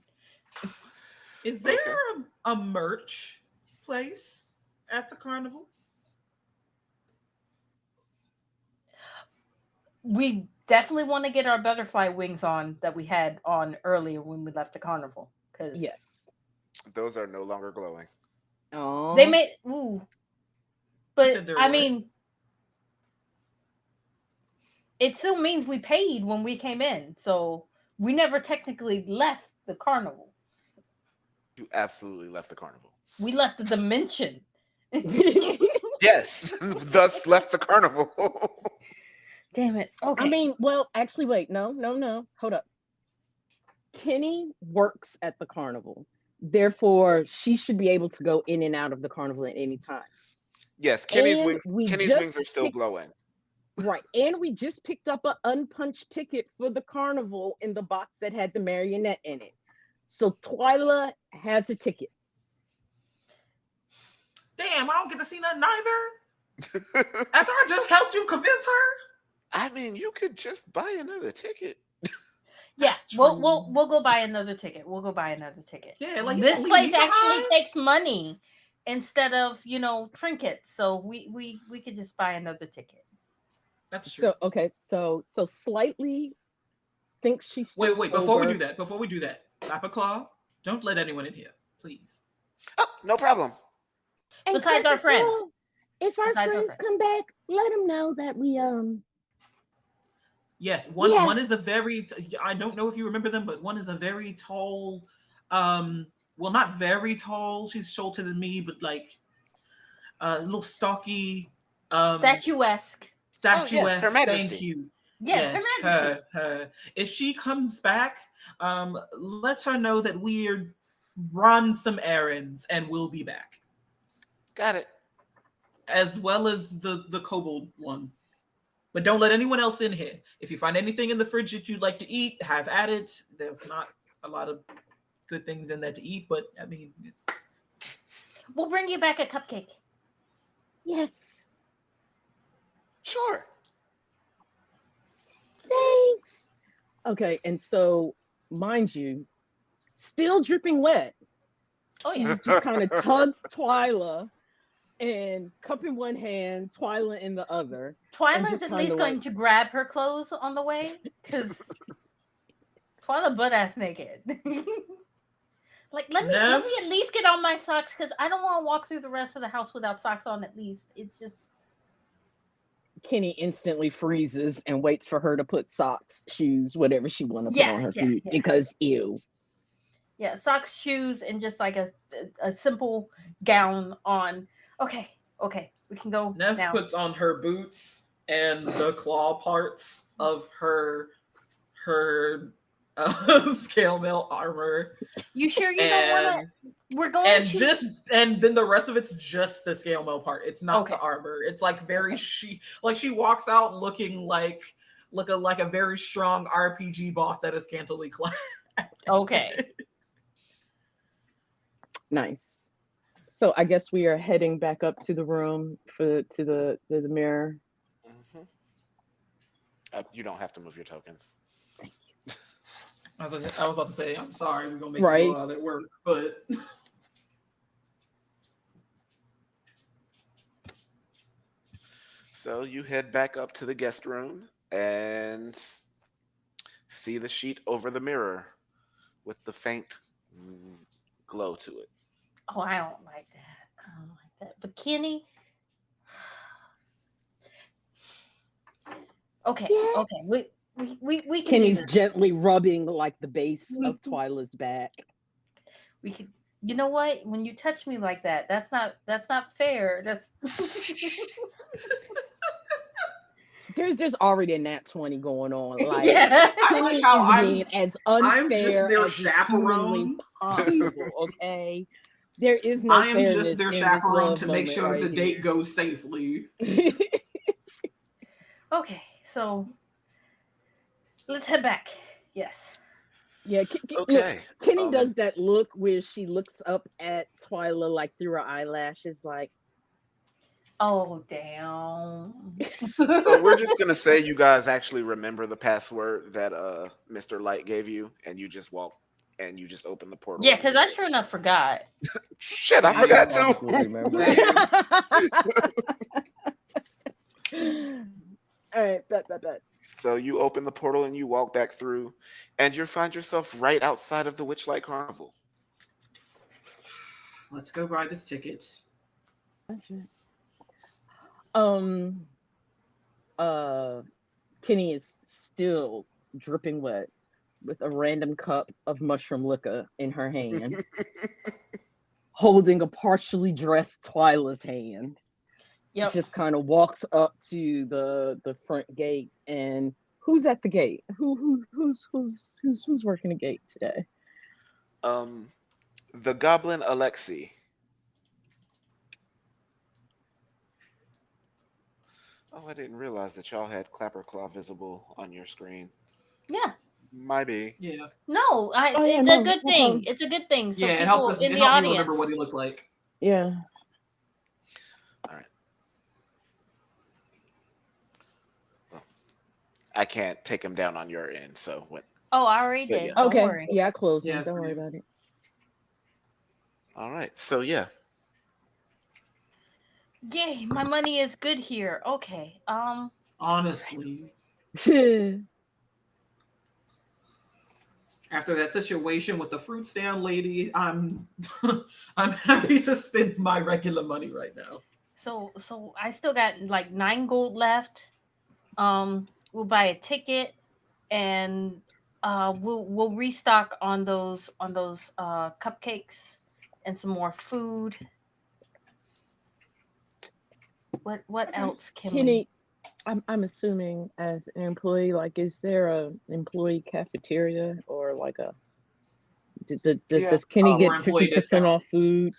Is there Okay. a merch place at the carnival? We definitely want to get our butterfly wings on that we had on earlier when we left the carnival. Because Yes. Those are no longer glowing. Oh. they made but said they're I what? mean it still means we paid when we came in, so we never technically left the carnival. You absolutely left the carnival. We left the dimension. Yes, thus left the carnival. Damn it. Okay. I mean, well, actually, wait, no. Hold up. Kenny works at the carnival. Therefore, she should be able to go in and out of the carnival at any time. Yes, Kenny's And wings. we Kenny's just wings are still picked- glowing. Right. And we just picked up an unpunched ticket for the carnival in the box that had the marionette in it. So Twyla has a ticket. Damn, I don't get to see nothing either. After I just helped you convince her. I mean, you could just buy another ticket. Yeah, That's we'll true. we'll we'll go buy another ticket. We'll go buy another ticket. Yeah, like you This gonna leave me place actually behind? takes money instead of trinkets, so we could just buy another ticket. That's true. So okay, so slightly thinks she's still Wait. Before we do sober. that, Papa Claw, don't let anyone in here, please. Oh, no problem. And Besides our Cracker friends. Claw, if our Besides our friends friends. come back, let them know that we Yes, yeah. one is a very. I don't know if you remember them, but one is a very tall. Um, well, not very tall. She's shorter than me, but like a little stocky, um, Statuesque. Oh yes, Her statuesque. Thank Majesty. you. Yes, Her Yes, Majesty. her. If she comes back, let her know that we're run some errands and we'll be back, Got it. as well as the kobold one. But don't let anyone else in here. If you find anything in the fridge that you'd like to eat, have at it. There's not a lot of good things in there to eat, but I mean, We'll bring you back a cupcake. Yes. Sure. Thanks. Okay, and so mind you, still dripping wet. Oh She yeah. just kind of tugs Twyla and cup in one hand, Twyla in the other, and Twyla's just at kind least of going like to grab her clothes on the way because Twyla butt ass naked. Like let Nev, me at least get on my socks because I don't want to walk through the rest of the house without socks on. At least it's just Kenny instantly freezes and waits for her to put socks, shoes, whatever she want to put yeah, on her yeah, feet yeah, because ew. yeah. Socks, shoes, and just like a simple gown on. Okay, okay, we can go Nev now. puts on her boots and the claw parts of her scale mail armor, You sure you don't want and to? We're going to. and then the rest of it's just the scale mail part. It's not the Okay, armor. It's like very okay. she walks out looking like a very strong RPG boss that is scantily clad. Okay. Nice. So I guess we are heading back up to the room for to the mirror. Hmm. You don't have to move your tokens. I was about to say, I'm sorry, we're gonna make you go Right. out at work, but So you head back up to the guest room and see the sheet over the mirror with the faint glow to it. Oh, I don't like that. I don't like that. But Kenny, okay, okay, Yes. we can do Kenny's this. gently rubbing like the base We of Twyla's back. we can. You know what? When you touch me like that, that's not fair. That's There's already a nat 20 going on. Like yeah. I like Kenny how is being as I'm just unfair their as is humanly chaperone. possible. Okay, there is no I am just fairness their in this chaperone love to make moment sure the right date here. goes safely. Okay, so let's head back. Yes. Yeah, look, Okay. Kenny Um, does that look where she looks up at Twyla like through her eyelashes, like, Oh damn. so we're just gonna say you guys actually remember the password that Mr. Light gave you, and you just walk and you just open the portal Yeah, and because leave I it. sure enough forgot. Shit, I I forgot don't Same, too. honestly remember. same. All right, bet. So you open the portal and you walk back through, and you find yourself right outside of the Witchlight Carnival. Let's go buy this ticket. Um, uh, Kenny is still dripping wet with a random cup of mushroom liquor in her hand, holding a partially dressed Twyla's hand. Yep. Just kind of walks up to the front gate, and who's at the gate? Who's working the gate today? Um, the Goblin Alexi. Oh, I didn't realize that y'all had Clapper Claw visible on your screen. Yeah. Might be. Yeah, No, Oh yeah, it's a no, good no thing. problem. It's a good thing. So yeah. It helped people us. in It the helped me remember what audience. he looked like. Yeah. All right. Well, I can't take him down on your end. So what? Oh, I already But yeah. did. Don't Okay, worry. yeah, I closed them. Yeah, Don't worry same. about it. All right. So yeah. Yay, my money is good here. Okay. Honestly, after that situation with the fruit stand lady, I'm I'm happy to spend my regular money right now. So I still got like 9 gold left. We'll buy a ticket and we'll restock on those cupcakes and some more food. What Okay. else can we? Kenny, I'm assuming as an employee, like, is there a employee cafeteria or like a Yeah. does Kenny Or get employee 50% discount. off food?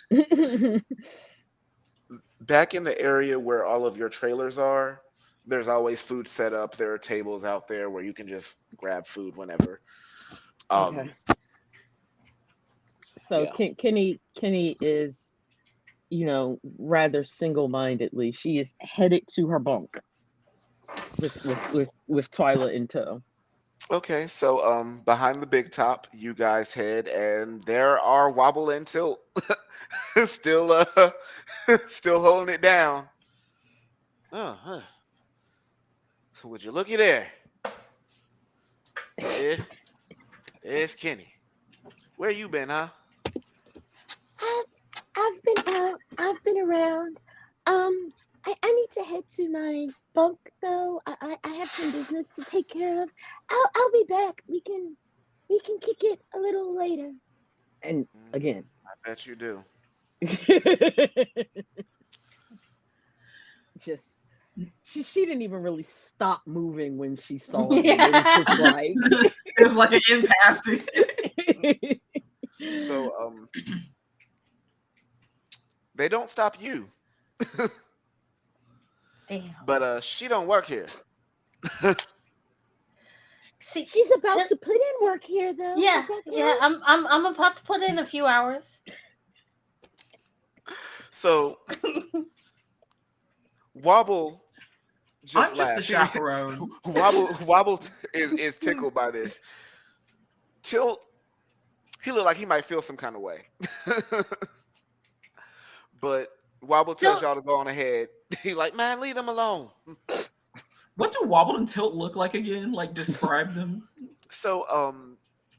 Back in the area where all of your trailers are, there's always food set up. There are tables out there where you can just grab food whenever. Okay. Um, So yeah. Kenny is, rather single-mindedly. She is headed to her bunk with Twyla in tow. Okay, so behind the big top, you guys head, and there are Wobble and Tilt, still still holding it down. Oh, huh. Would you looky there? Eh, it's Kenny. Where you been, huh? I've I've been out. I've been around. I need to head to my bunk though. I have some business to take care of. I'll be back. We can kick it a little later. And again, I bet you do. just she didn't even really stop moving when she saw him. It was just Yeah. like It was like an impasse. So they don't stop you, Damn. but she don't work here. See, She's about t- to put in work here though. yeah, Does that yeah. count? I'm about to put in a few hours. So Wobble just I'm just a laughs. chaperone. Wobble is tickled by this. Tilt, he looked like he might feel some kind of way. But Wobble tells Don't y'all to go on ahead. He's like, man, leave them alone. What do Wobble and Tilt look like again? Like describe them. So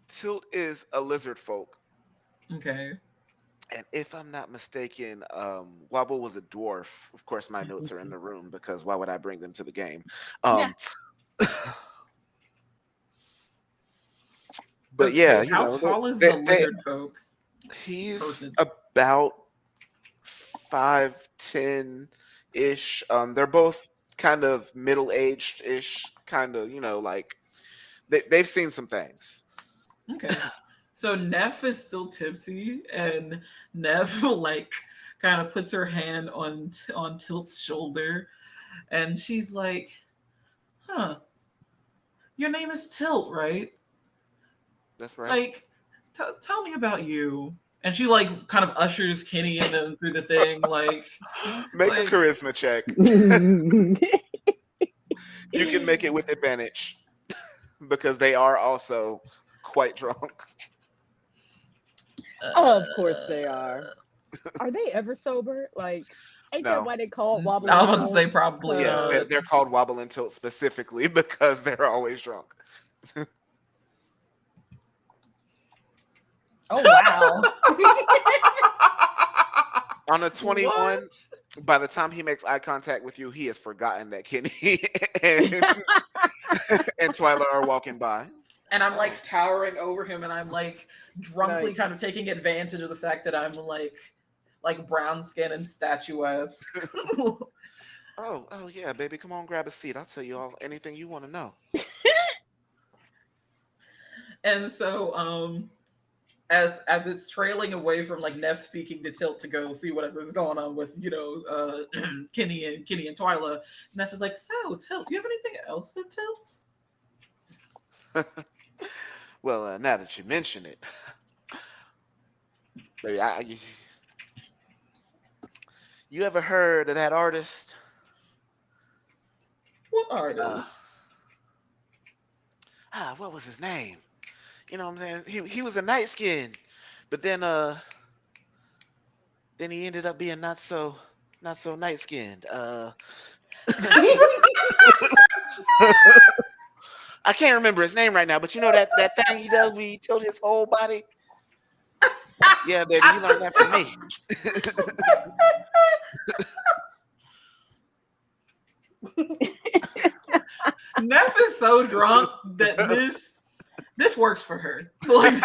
Tilt is a lizard folk. Okay. And if I'm not mistaken, Wobble was a dwarf. Of course, my notes are in the room because why would I bring them to the game? yeah. Um, but Okay. yeah, How tall is the lizard folk he's person? about 5'10" ish. They're both kind of middle aged ish, kind of, like they've seen some things. Okay. So Neff is still tipsy, and Neff like kind of puts her hand on Tilt's shoulder, and she's like, "Huh, your name is Tilt, right? That's right. Like, tell me about you." And she like kind of ushers Kenny and them through the thing, Make a like charisma check. You can make it with advantage because they are also quite drunk. Oh, of course they uh, are. Are they ever sober? Like, ain't that No. why they call it I wobbling was about to tilt? say probably Yes, not. they're called Wobble and Tilt specifically because they're always drunk. Oh wow. On a What? 21, by the time he makes eye contact with you, he has forgotten that Kenny and, and Twyla are walking by. And I'm Oh, like towering over him, and I'm like drunkenly Like, kind of taking advantage of the fact that I'm like brown skin and statuesque. oh yeah, baby, come on, grab a seat. I'll tell you all anything you want to know. And so as it's trailing away from like Neff speaking to Tilt to go see whatever's going on with Kenny and Twyla, Neff is like, so Tilt, do you have anything else that tilts? Well, now that you mention it, baby, you ever heard of that artist? What Uh, artists? what was his name? You know what I'm saying? He was a night skin, but then he ended up being not so night skinned. I can't remember his name right now, but you know that thing he does where he tilts his whole body. Yeah, baby, he learned that from me. Neff is so drunk that this works for her. Like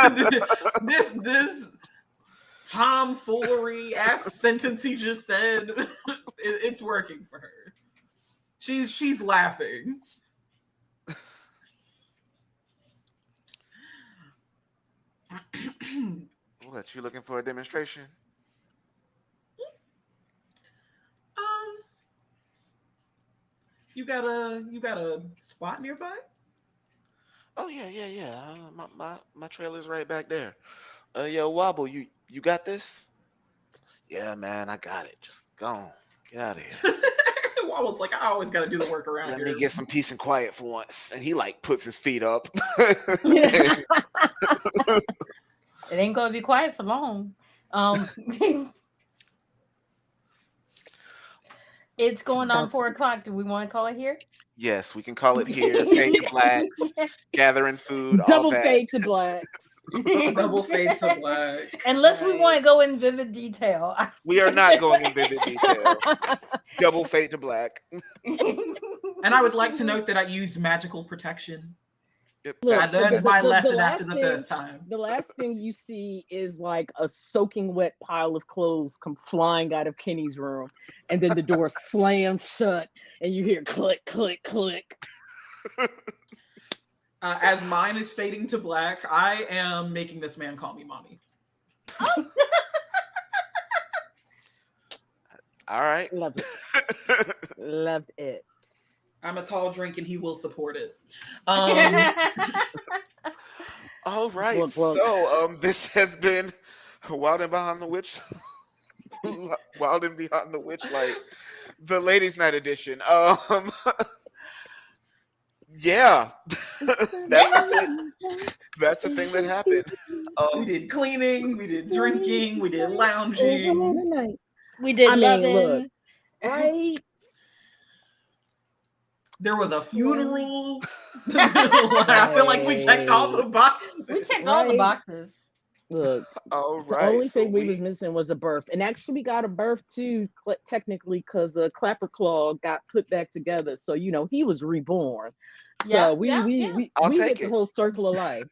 this tomfoolery ass sentence he just said, it's working for her. She's laughing. What, you looking for a demonstration? Um, you got a spot nearby? Oh yeah, yeah, yeah. My trailer's right back there. Yo, Wobble, you got this? Yeah, man, I got it. Just go on. Get out of here. Waddle's like, I always got to do the work around Let me here. get some peace and quiet for once. And he like puts his feet up. It ain't gonna be quiet for long. Um, it's going on About 4 o'clock. Do we want to call it here? Yes, we can call it here. Fade to blacks, gathering food, all double that. fade to black. Double fade to black. Unless we want Right. to go in vivid detail. We are not going in vivid detail. Double fade to black. And I would like to note that I used magical protection. Yep, Look, I that's so learned my lesson after the first time. the last thing you see is like a soaking wet pile of clothes come flying out of Kenny's room, and then the door slams shut, and you hear click, click, click. As mine is fading to black, I am making this man call me mommy. all right. Love it, loved it. I'm a tall drink and he will support it. All right. Look, look. So this has been Wild and Behind the Witch. Wild and Beyond the Witchlight, the ladies' night edition. Yeah, that's a thing. That's a thing that happened. We did cleaning, we did drinking, we did Overnight lounging. night. We did I mean, look, loving. right? There was a funeral. I feel like we checked all the boxes. We checked all the Right. boxes. Look, All the right. only So thing we was missing was a birth, and actually we got a birth too, technically, because Clapper Claw got put back together. So he was reborn. Yeah, So we yeah, we yeah. we I'll we take hit the it. whole circle of life.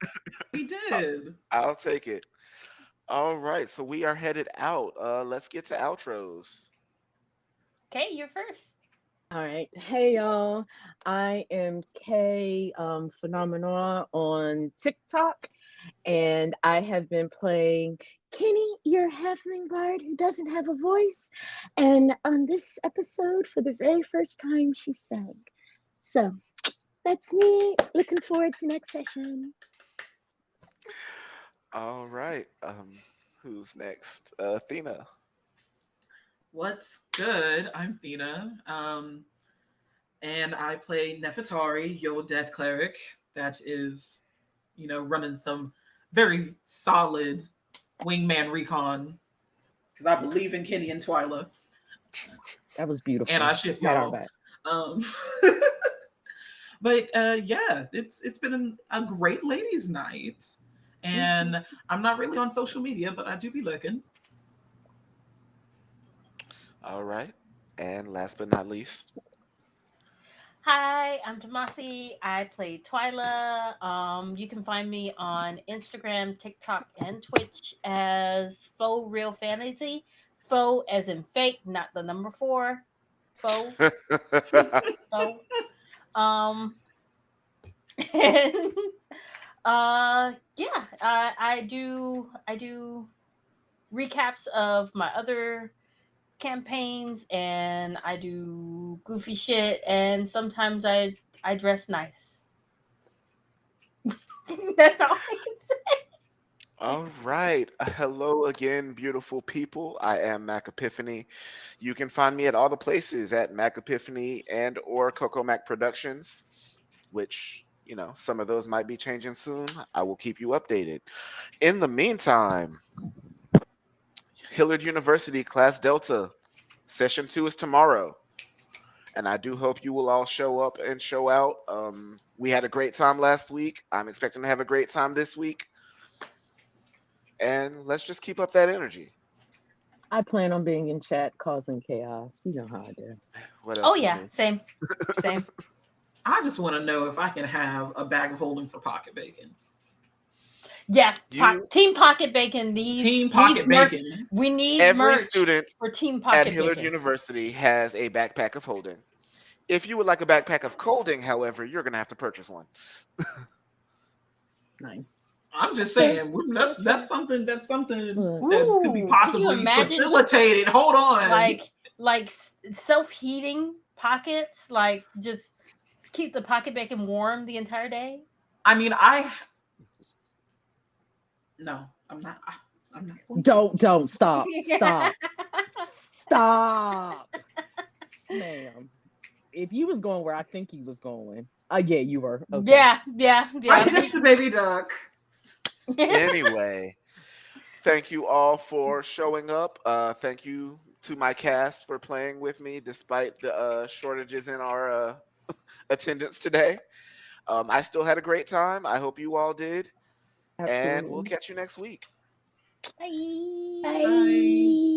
He did. I'll take it. All right. So we are headed out. Let's get to outros. Okay, you're first. All right. Hey y'all. I am Kay Phenomena on TikTok, and I have been playing Kenny, your halfling bard who doesn't have a voice. And on this episode, for the very first time, she sang. So that's me. Looking forward to next session. All right. Who's next? Athena. What's good? I'm Thina. And I play Nefertari, your death cleric, that is, running some very solid wingman recon. Because I believe in Kenny and Twyla. that was beautiful. And I ship Pat our y'all. back. Um, but yeah, it's been a great ladies' night. And I'm not really on social media, but I do be looking. All right. And last but not least. Hi, I'm Tomasi. I play Twyla. You can find me on Instagram, TikTok, and Twitch as Faux Real Fantasy. Faux as in fake, not the number 4. Faux. Faux. Um, and yeah, I do recaps of my other campaigns, and I do goofy shit, and sometimes I dress nice. That's all I can say. All right. Hello again, beautiful people. I am Mac Epiphany. You can find me at all the places at Mac Epiphany and or Coco Mac Productions, which some of those might be changing soon. I will keep you updated. In the meantime, Hillard University Class Delta Session 2 is tomorrow. And I do hope you will all show up and show out. We had a great time last week. I'm expecting to have a great time this week. And let's just keep up that energy. I plan on being in chat causing chaos. You know how I do. What Oh else is yeah, new? same, same. I just want to know if I can have a bag of holding for pocket bacon. Yeah, You, Team Pocket Bacon needs Team Pocket merch. Bacon. We need every merch student for Team at Pocket Hillard Bacon. University has a backpack of holding. If you would like a backpack of colding, however, you're going to have to purchase one. Nice. I'm just Okay. saying that's something that could be Ooh, could you possibly imagine facilitated. Hold on. like self-heating pockets? Like just keep the Pocket Bacon warm the entire day. I mean, no, I'm not. I'm not going to. Don't stop. Stop. Ma'am. If you was going where I think you was going. Yeah, you were. Okay. Yeah. I'm just a baby duck. Anyway, thank you all for showing up. Thank you to my cast for playing with me despite the shortages in our attendance today. I still had a great time. I hope you all did. And we'll Absolutely. catch you next week. Bye. Bye.